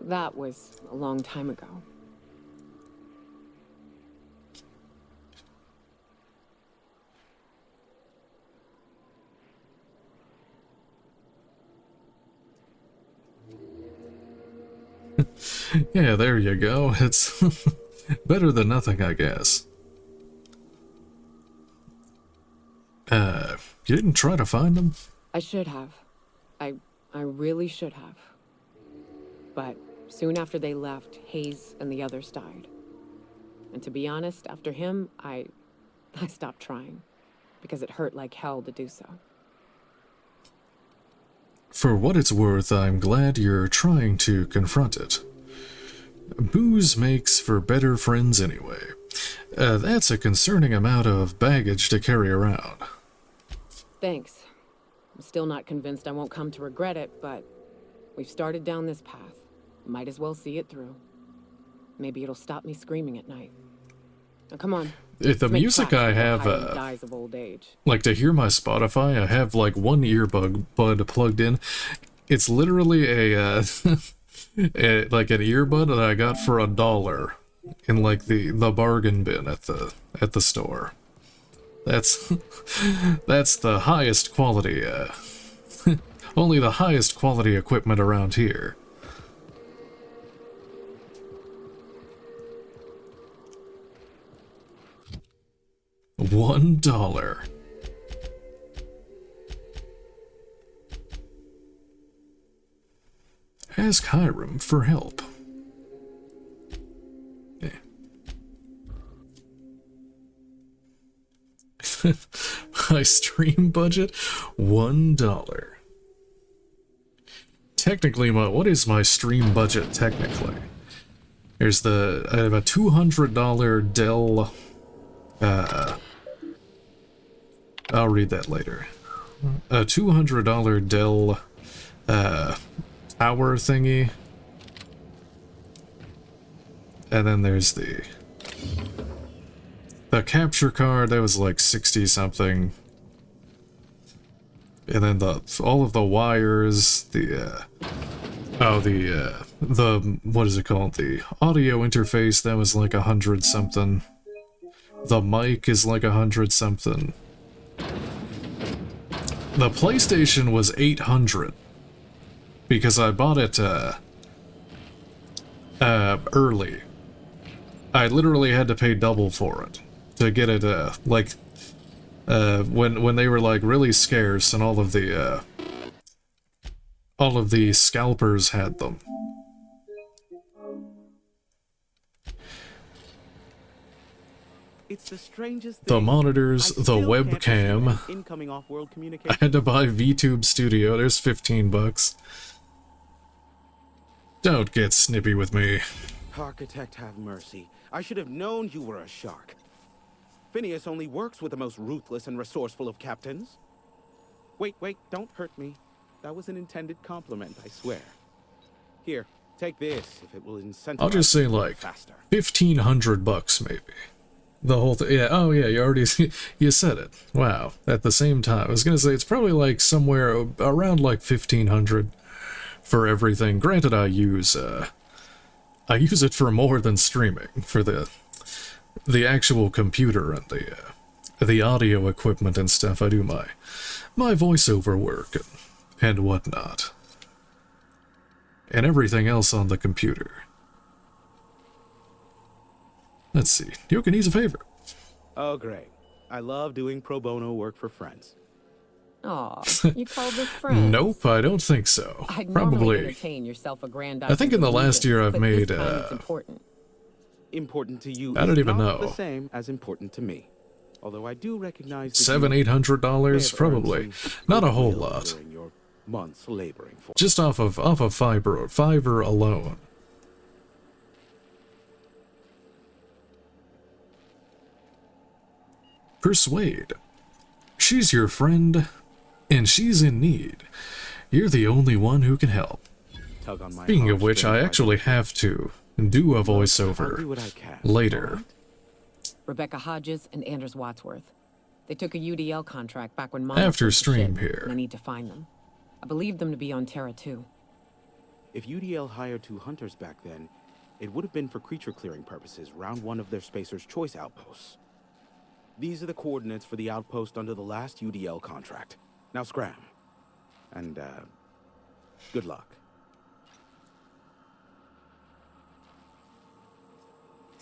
S3: That was a long time ago.
S1: Yeah, there you go. It's better than nothing, I guess. You didn't try to find them?
S3: I should have. I really should have. But soon after they left, Hayes and the others died. And to be honest, after him, I stopped trying. Because it hurt like hell to do so.
S1: For what it's worth, I'm glad you're trying to confront it. Booze makes for better friends anyway. That's a concerning amount of baggage to carry around.
S3: Thanks. I'm still not convinced I won't come to regret it, but we've started down this path. Might as well see it through. Maybe it'll stop me screaming at night. Now come on.
S1: The music I have,
S3: dies of old age.
S1: like to hear my Spotify, I have like one earbud plugged in. It's literally a, like an earbud that I got for $1 in like the bargain bin at the store. That's that's the highest quality, only the highest quality equipment around here. $1. Ask Hiram for help. Yeah. My stream budget? $1. Technically, what is my stream budget technically? There's I have a $200 Dell, I'll read that later. A $200 Dell, tower thingy. And then there's the capture card, that was like 60 something. And then all of the wires, what is it called? The audio interface, that was like 100 something. The mic is like 100 something. The PlayStation was 800 because I bought it early. I literally had to pay double for it to get it when they were like really scarce and all of the scalpers had them.
S7: It's the strangest thing.
S1: The monitors,
S7: I
S1: the
S7: still can't
S1: webcam.
S7: understand incoming off-world
S1: I
S7: communication.
S1: had to buy Vtube Studio. There's 15 bucks. Don't get snippy with me.
S7: Architect, have mercy. I should have known you were a shark. Phineas only works with the most ruthless and resourceful of captains. Wait, don't hurt me. That was an intended compliment, I swear. Here, take this if it will incentivize
S1: I'll just say
S7: you
S1: like
S7: faster.
S1: 1,500 bucks maybe. The whole thing. Yeah. Oh yeah. You already you said it. Wow. At the same time, I was gonna say it's probably like somewhere around like 1,500 for everything. Granted, I use it for more than streaming, for the actual computer and the audio equipment and stuff. I do my voiceover work and whatnot, and everything else on the computer. Let's see. You can use a favor.
S7: Oh, great. I love doing pro bono work for friends.
S3: Aw, you called us friends.
S1: Nope, I don't think so.
S3: I'd
S1: Probably.
S3: normally entertain your self-aggrandizing
S1: I think in the last year I've
S3: but
S1: made
S3: this time it's important.
S7: Important to you
S1: I don't
S7: is
S1: even
S7: not
S1: know.
S7: the same as important to me. Although I do recognize that
S1: $700-800
S7: you
S1: probably. Not a whole lot.
S7: during your months laboring for.
S1: Just off of Fiverr alone. Persuade. She's your friend, and she's in need. You're the only one who can help.
S7: Tug on my
S1: Speaking of which, I
S7: heartstrings,
S1: actually have to do a
S7: I'll do
S1: voiceover
S7: what I can,
S1: later.
S3: Rebecca Hodges and Anders Wadsworth. They took a UDL contract back when Mom
S1: After
S3: was the
S1: stream
S3: ship,
S1: here.
S3: and I need to find them. I believe them to be on Terra too.
S7: If UDL hired 2 hunters back then, it would have been for creature clearing purposes round one of their Spacer's Choice outposts. These are the coordinates for the outpost under the last UDL contract. Now scram. And, good luck.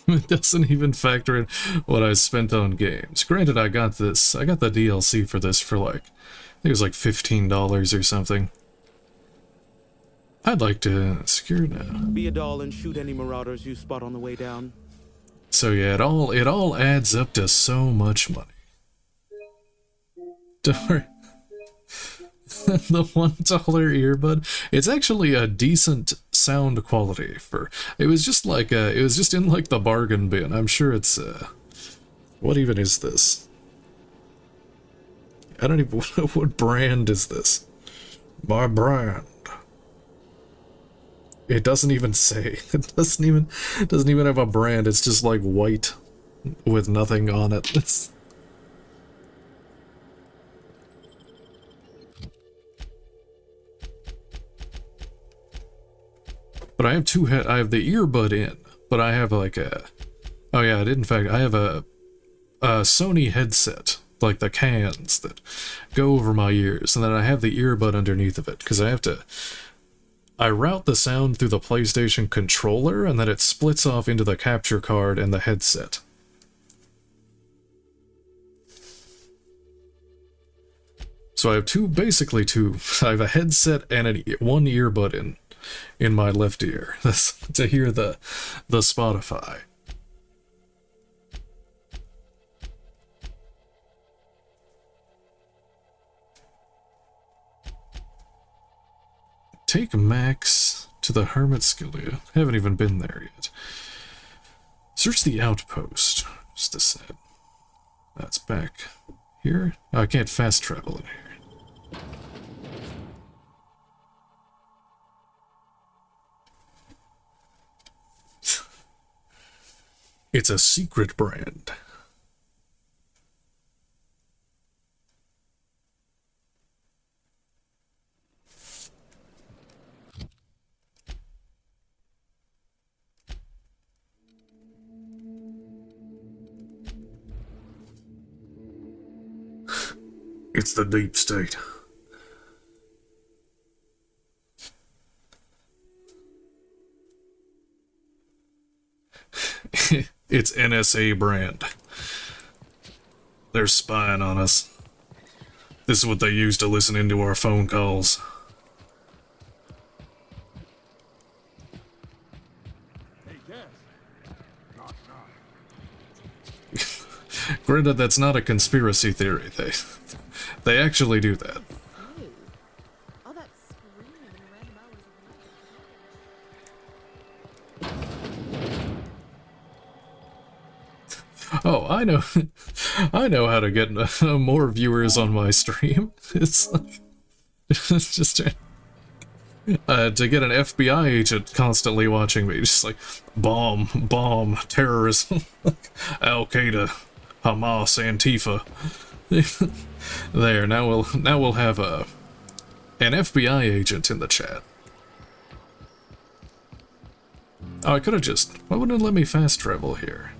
S1: It doesn't even factor in what I spent on games. Granted, I got the DLC for this for like, I think it was like $15 or something. I'd like to secure now.
S7: Be a doll and shoot any marauders you spot on the way down.
S1: So yeah, it all adds up to so much money. Don't worry. The $1 earbud, it's actually a decent sound quality for. It was just like it was just in like the bargain bin. I'm sure it's what even is this? I don't even what brand is this? My brand. It doesn't even say. It doesn't even have a brand. It's just like white with nothing on it. It's But I have I have the earbud in, but I have like oh yeah, I did in fact, I have a Sony headset, like the cans that go over my ears, and then I have the earbud underneath of it, because I route the sound through the PlayStation controller, and then it splits off into the capture card and the headset. So I have basically two, I have a headset and one earbud in my left ear. That's to hear the Spotify. Take Max to the Hermit Scalia. Haven't even been there yet. Search the outpost. What's this said? That's back here. Oh, I can't fast travel in here. It's a secret brand. It's the deep state. It's NSA brand. They're spying on us. This is what they use to listen into our phone calls. Granted, that's not a conspiracy theory. They actually do that. Oh, I know. I know how to get more viewers on my stream. It's like, it's just to get an FBI agent constantly watching me, just like bomb, terrorism, Al Qaeda, Hamas, Antifa. There, now we'll have an FBI agent in the chat. Oh, I could have just. Why wouldn't it let me fast travel here?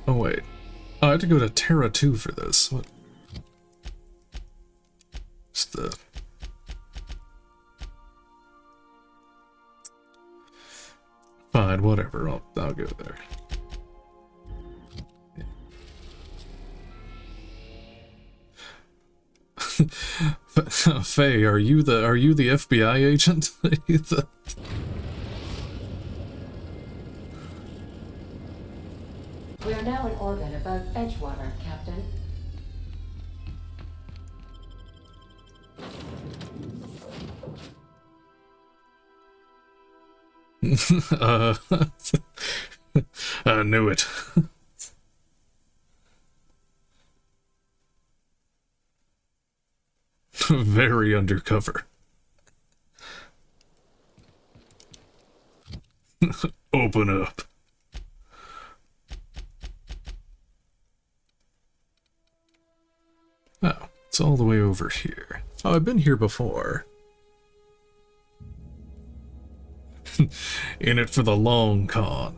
S1: Oh wait, I have to go to Terra 2 for this. What? It's the... Fine, whatever, I'll go there. Faye, are you the FBI agent?
S19: We are now in orbit above Edgewater, Captain.
S1: I knew it. Very undercover. Open up. Oh, it's all the way over here. Oh, I've been here before. In it for the long con.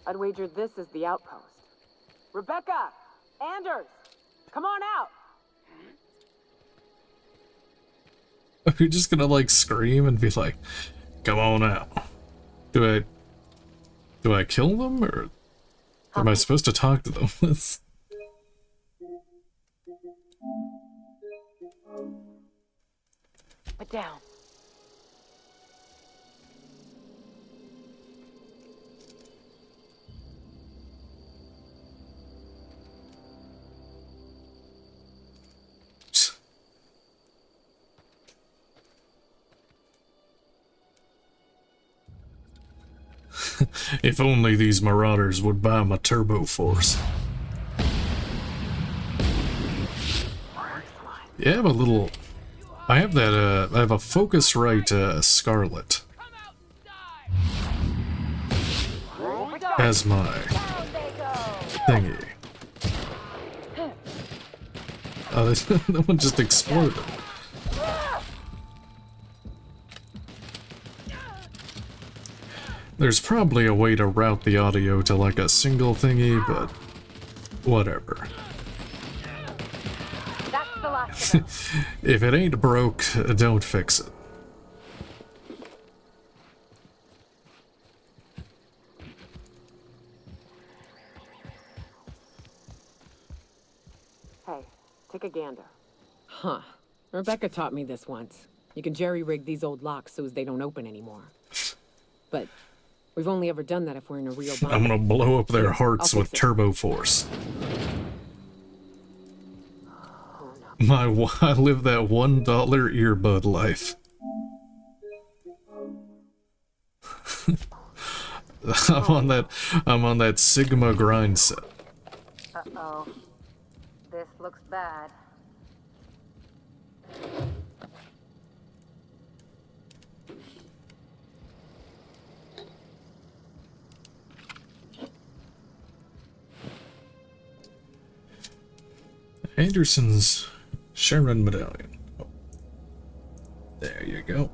S3: I'd wager this is the outpost. Rebecca! Anders! Come on out!
S1: Are you just gonna like scream and be like, come on out? Do I kill them, or am I supposed to talk to them?
S3: Put down.
S1: If only these marauders would buy my turbo force. Yeah, I have a little... I have that, I have a Focusrite, Scarlet. As my thingy. Oh, that one just exploded. There's probably a way to route the audio to like a single thingy, but whatever.
S15: That's the last
S1: If it ain't broke, don't fix it.
S3: Hey, take a gander.
S21: Huh. Rebecca taught me this once. You can jerry-rig these old locks so as they don't open anymore. But we've only ever done that if we're in a real bind.
S1: I'm gonna blow up their hearts
S21: I'll
S1: with
S21: fix it.
S1: turbo force. I live that $1 earbud life. I'm on that Sigma grind set.
S15: Uh-oh. This looks bad.
S1: Anderson's Sharon medallion. Oh. There you go.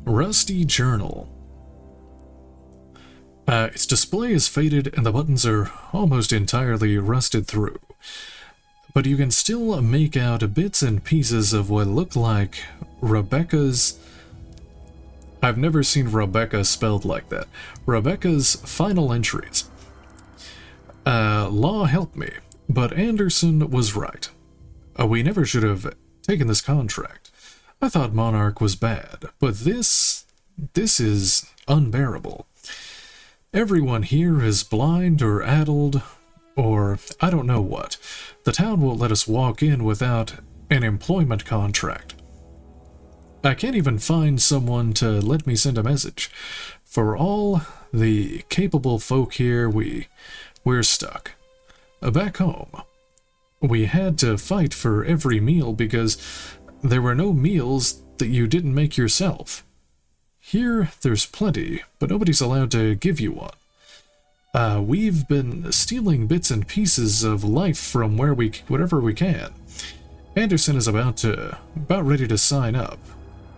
S1: Rusty journal. Its display is faded and the buttons are almost entirely rusted through. But you can still make out bits and pieces of what look like Rebecca's... I've never seen Rebecca spelled like that. Rebecca's final entries. Law help me, but Anderson was right. We never should have taken this contract. I thought Monarch was bad, but this is unbearable. Everyone here is blind or addled, or I don't know what. The town won't let us walk in without an employment contract. I can't even find someone to let me send a message. For all the capable folk here, we're stuck. Back home, we had to fight for every meal because there were no meals that you didn't make yourself. Here, there's plenty, but nobody's allowed to give you one. We've been stealing bits and pieces of life from wherever we can. Anderson is about ready to sign up.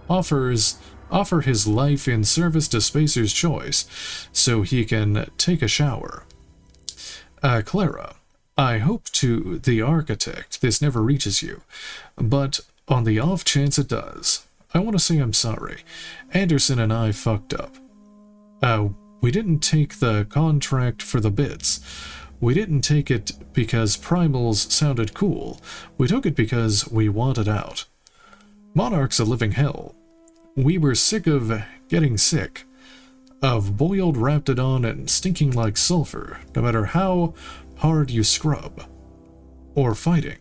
S1: Offer his life in service to Spacer's Choice, so he can take a shower. Clara, I hope to the architect this never reaches you, but on the off chance it does, I want to say I'm sorry. Anderson and I fucked up. We didn't take the contract for the bits. We didn't take it because primals sounded cool. We took it because we wanted out. Monarch's a living hell. We were sick of getting sick. Of boiled Raptidon and stinking like sulfur, no matter how hard you scrub. Or fighting,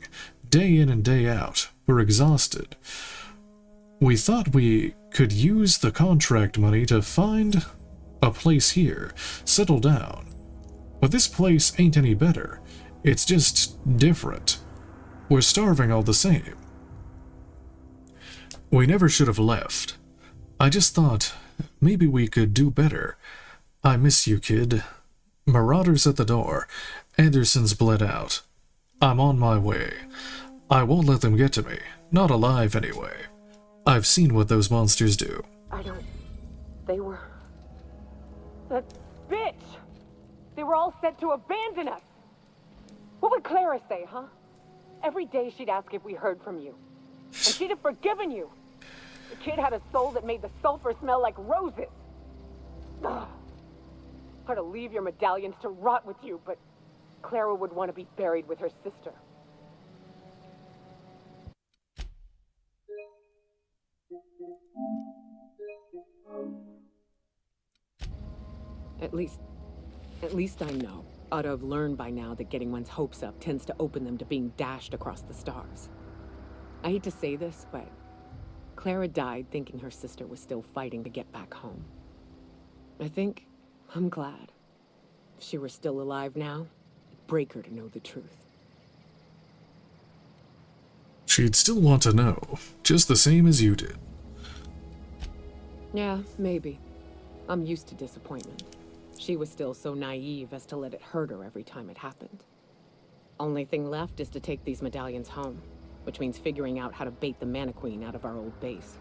S1: day in and day out. We're exhausted. We thought we could use the contract money to find a place here, settle down. But this place ain't any better. It's just different. We're starving all the same. We never should have left. I just thought maybe we could do better. I miss you, kid. Marauders at the door. Anderson's bled out. I'm on my way. I won't let them get to me. Not alive, anyway. I've seen what those monsters do.
S3: They were... That bitch! They were all set to abandon us! What would Clara say, huh? Every day she'd ask if we heard from you. And she'd have forgiven you. The kid had a soul that made the sulfur smell like roses. Ugh. I'd leave your medallions to rot with you, but Clara would want to be buried with her sister.
S21: At least I know. Ought to have learned by now that getting one's hopes up tends to open them to being dashed across the stars. I hate to say this, but Clara died thinking her sister was still fighting to get back home. I'm glad. If she were still alive now, it'd break her to know the truth.
S1: She'd still want to know, just the same as you did.
S21: Yeah, maybe. I'm used to disappointment. She was still so naive as to let it hurt her every time it happened. Only thing left is to take these medallions home, which means figuring out how to bait the Mana Queen out of our old base.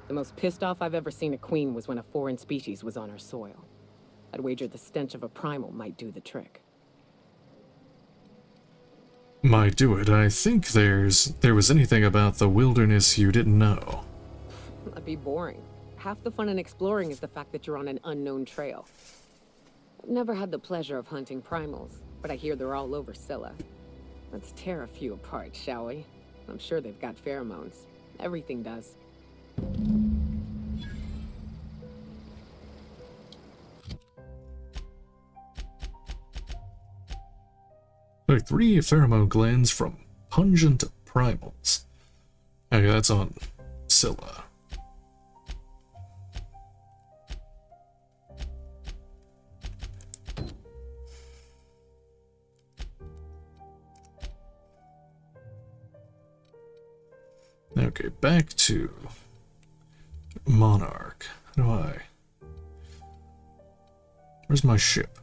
S21: The most pissed off I've ever seen a queen was when a foreign species was on her soil. I'd wager the stench of a primal might do the trick.
S1: Might do it. I think there was anything about the wilderness you didn't know.
S21: That'd be boring. Half the fun in exploring is the fact that you're on an unknown trail. I've never had the pleasure of hunting primals, but I hear they're all over Scylla. Let's tear a few apart, shall we? I'm sure they've got pheromones. Everything does.
S1: Like 3 pheromone glands from pungent primals. Okay, that's on Scylla. Okay, back to Monarch. How do I... Where's my ship?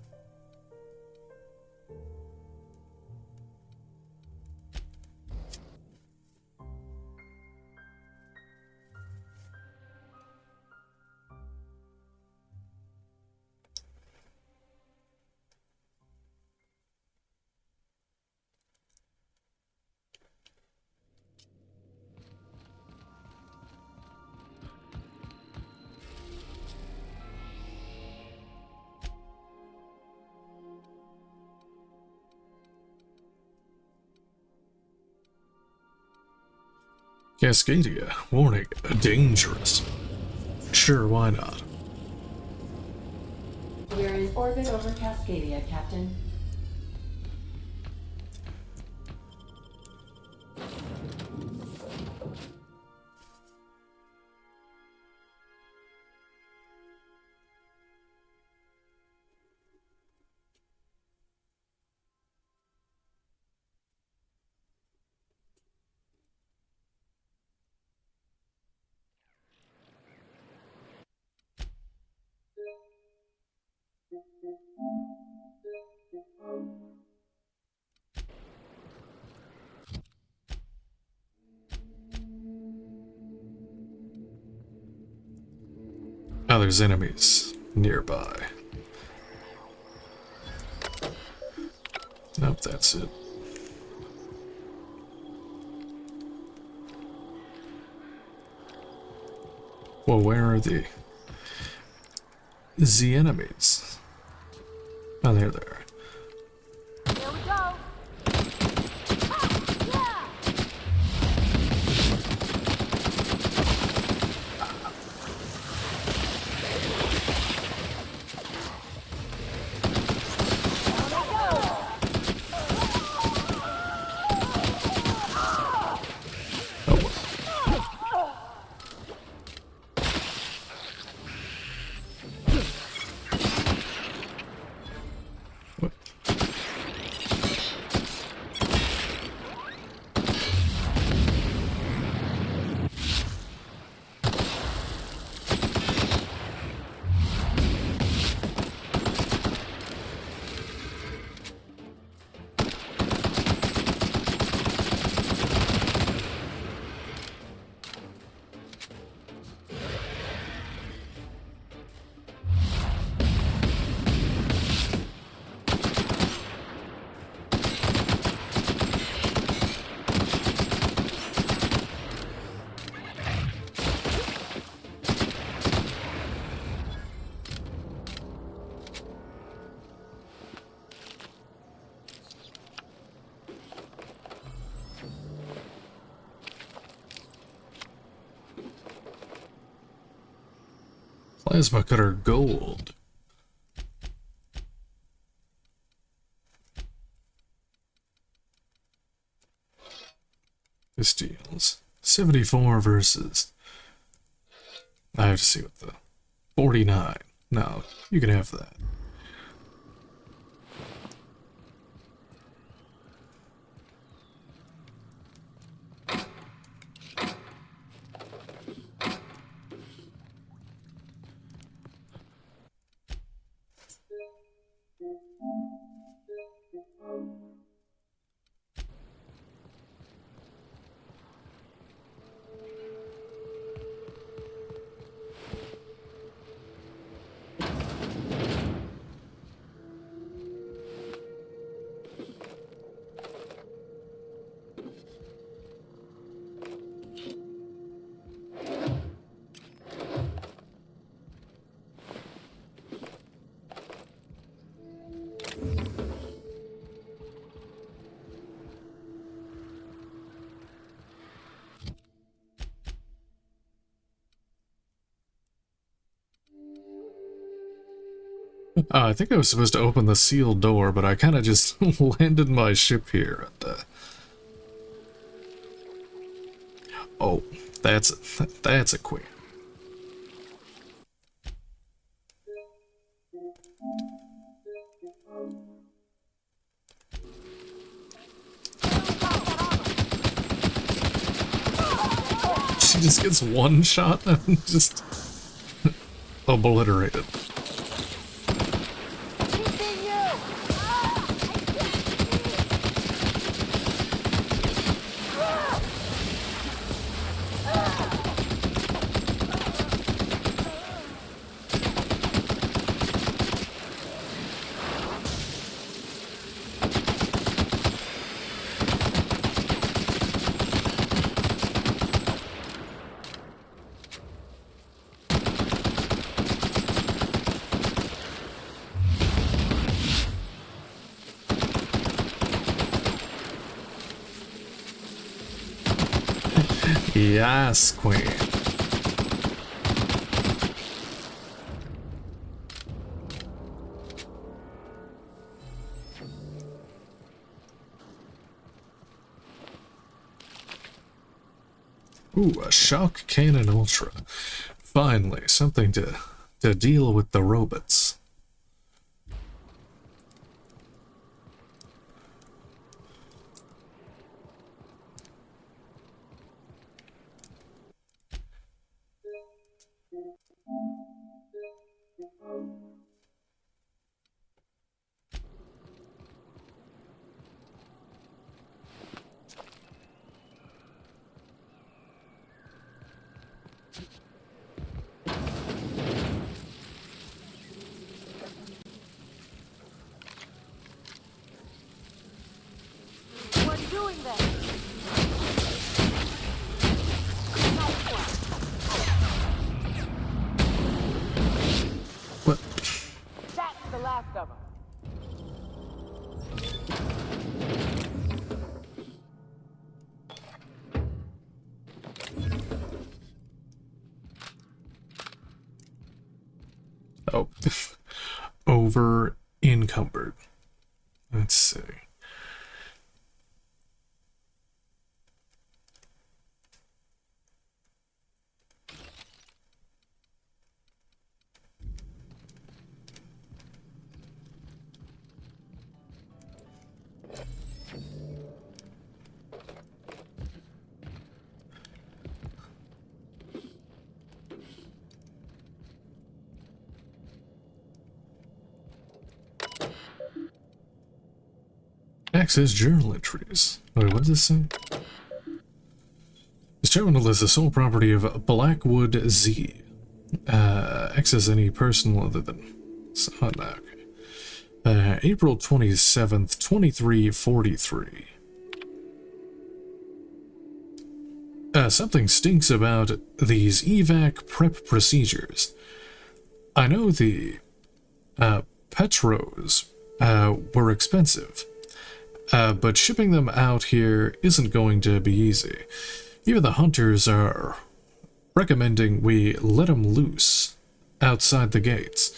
S1: Cascadia. Warning. Dangerous. Sure, why not?
S19: We're in orbit over Cascadia, Captain.
S1: Oh, there's enemies nearby. Nope, that's it. Well, where are the enemies? Oh, there they are.
S15: Here we go.
S1: Plasma cutter gold. Pistols. 74 versus... I have to see what the... 49. No, you can have that. I think I was supposed to open the sealed door, but I kind of just landed my ship here. And, oh, that's a queen. She just gets one shot and just obliterated. Yes, queen. Ooh, a shock cannon ultra. Finally, something to deal with the robots. What?
S3: That's the last of them.
S1: Oh, over encumbered. Let's see. Access journal entries. Wait, what does this say? This terminal is the sole property of Blackwood Z. Access any personal other than... Oh, no, okay. April 27th, 2343. Something stinks about these evac prep procedures. I know the Petros were expensive. But shipping them out here isn't going to be easy. Even the hunters are recommending we let them loose outside the gates.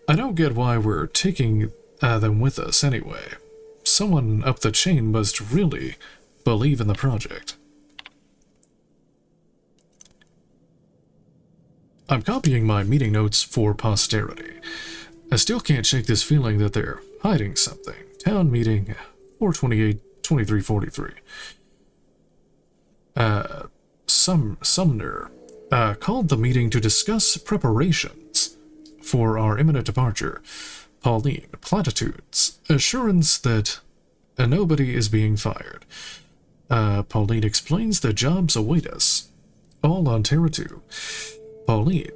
S1: I don't get why we're taking them with us anyway. Someone up the chain must really believe in the project. I'm copying my meeting notes for posterity. I still can't shake this feeling that they're hiding something. Town meeting... 4/28/2343. Sumner called the meeting to discuss preparations for our imminent departure. Pauline, platitudes, assurance that nobody is being fired. Pauline explains the jobs await us, all on Terra 2. Pauline,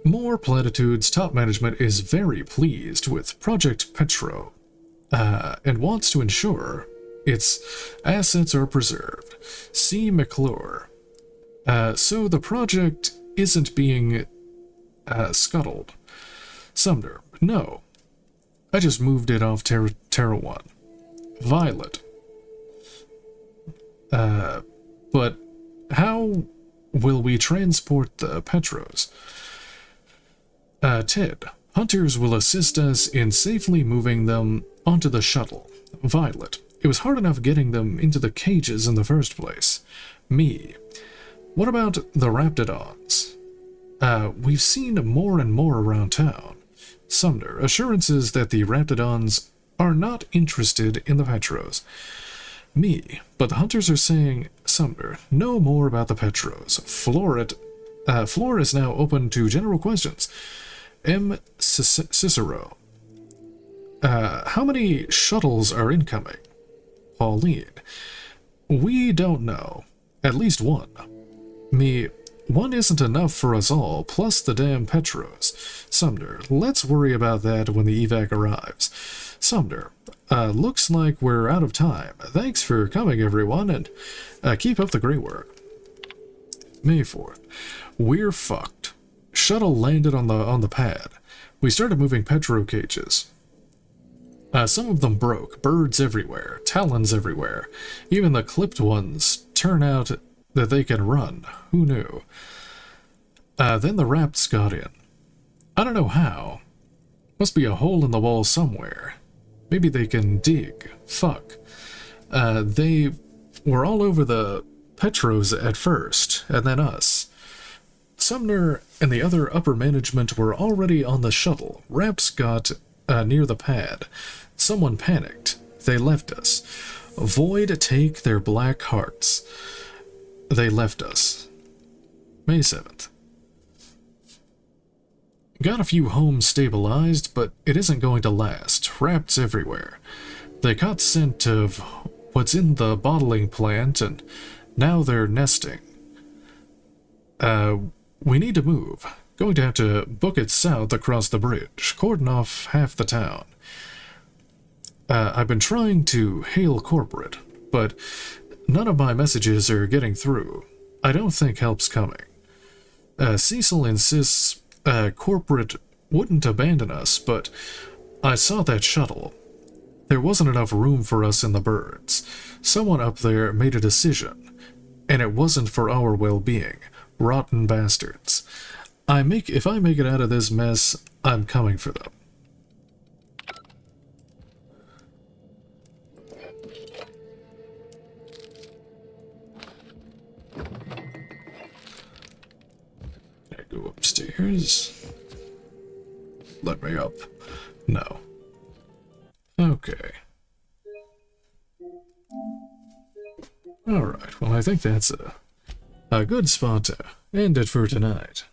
S1: more platitudes. Top management is very pleased with Project Petro. And wants to ensure its assets are preserved. C. McClure. So the project isn't being scuttled. Sumner. No. I just moved it off Terra 1. Violet. But how will we transport the Petros? Ted. Hunters will assist us in safely moving them onto the shuttle. Violet, it was hard enough getting them into the cages in the first place. Me, what about the Raptidons? We've seen more and more around town. Sumner, assurances that the Raptidons are not interested in the Petros. Me, but the hunters are saying, Sumner, know more about the Petros. Floor is now open to general questions. M. Cicero. How many shuttles are incoming? Pauline. We don't know. At least one. Me. One isn't enough for us all, plus the damn Petros. Sumner. Let's worry about that when the evac arrives. Sumner. Looks like we're out of time. Thanks for coming, everyone, and keep up the great work. May 4th. We're fucked. Shuttle landed on the pad. We started moving Petro cages. Some of them broke. Birds everywhere. Talons everywhere. Even the clipped ones turn out that they can run. Who knew? Then the Raps got in. I don't know how. Must be a hole in the wall somewhere. Maybe they can dig. Fuck. They were all over the Petros at first, and then us. Sumner and the other upper management were already on the shuttle. Raps got near the pad. Someone panicked. They left us. Void take their black hearts. They left us. May 7th. Got a few homes stabilized, but it isn't going to last. Rats everywhere. They caught scent of what's in the bottling plant, and now they're nesting. We need to move. Going to have to book it south across the bridge, cordon off half the town. I've been trying to hail corporate, but none of my messages are getting through. I don't think help's coming. Cecil insists corporate wouldn't abandon us, but I saw that shuttle. There wasn't enough room for us in the birds. Someone up there made a decision, and it wasn't for our well-being. Rotten bastards. If I make it out of this mess, I'm coming for them. I go upstairs. Let me up. No. Okay. Alright, well, I think that's a good spot to end it for tonight.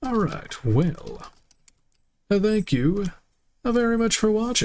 S1: Alright, well, thank you very much for watching.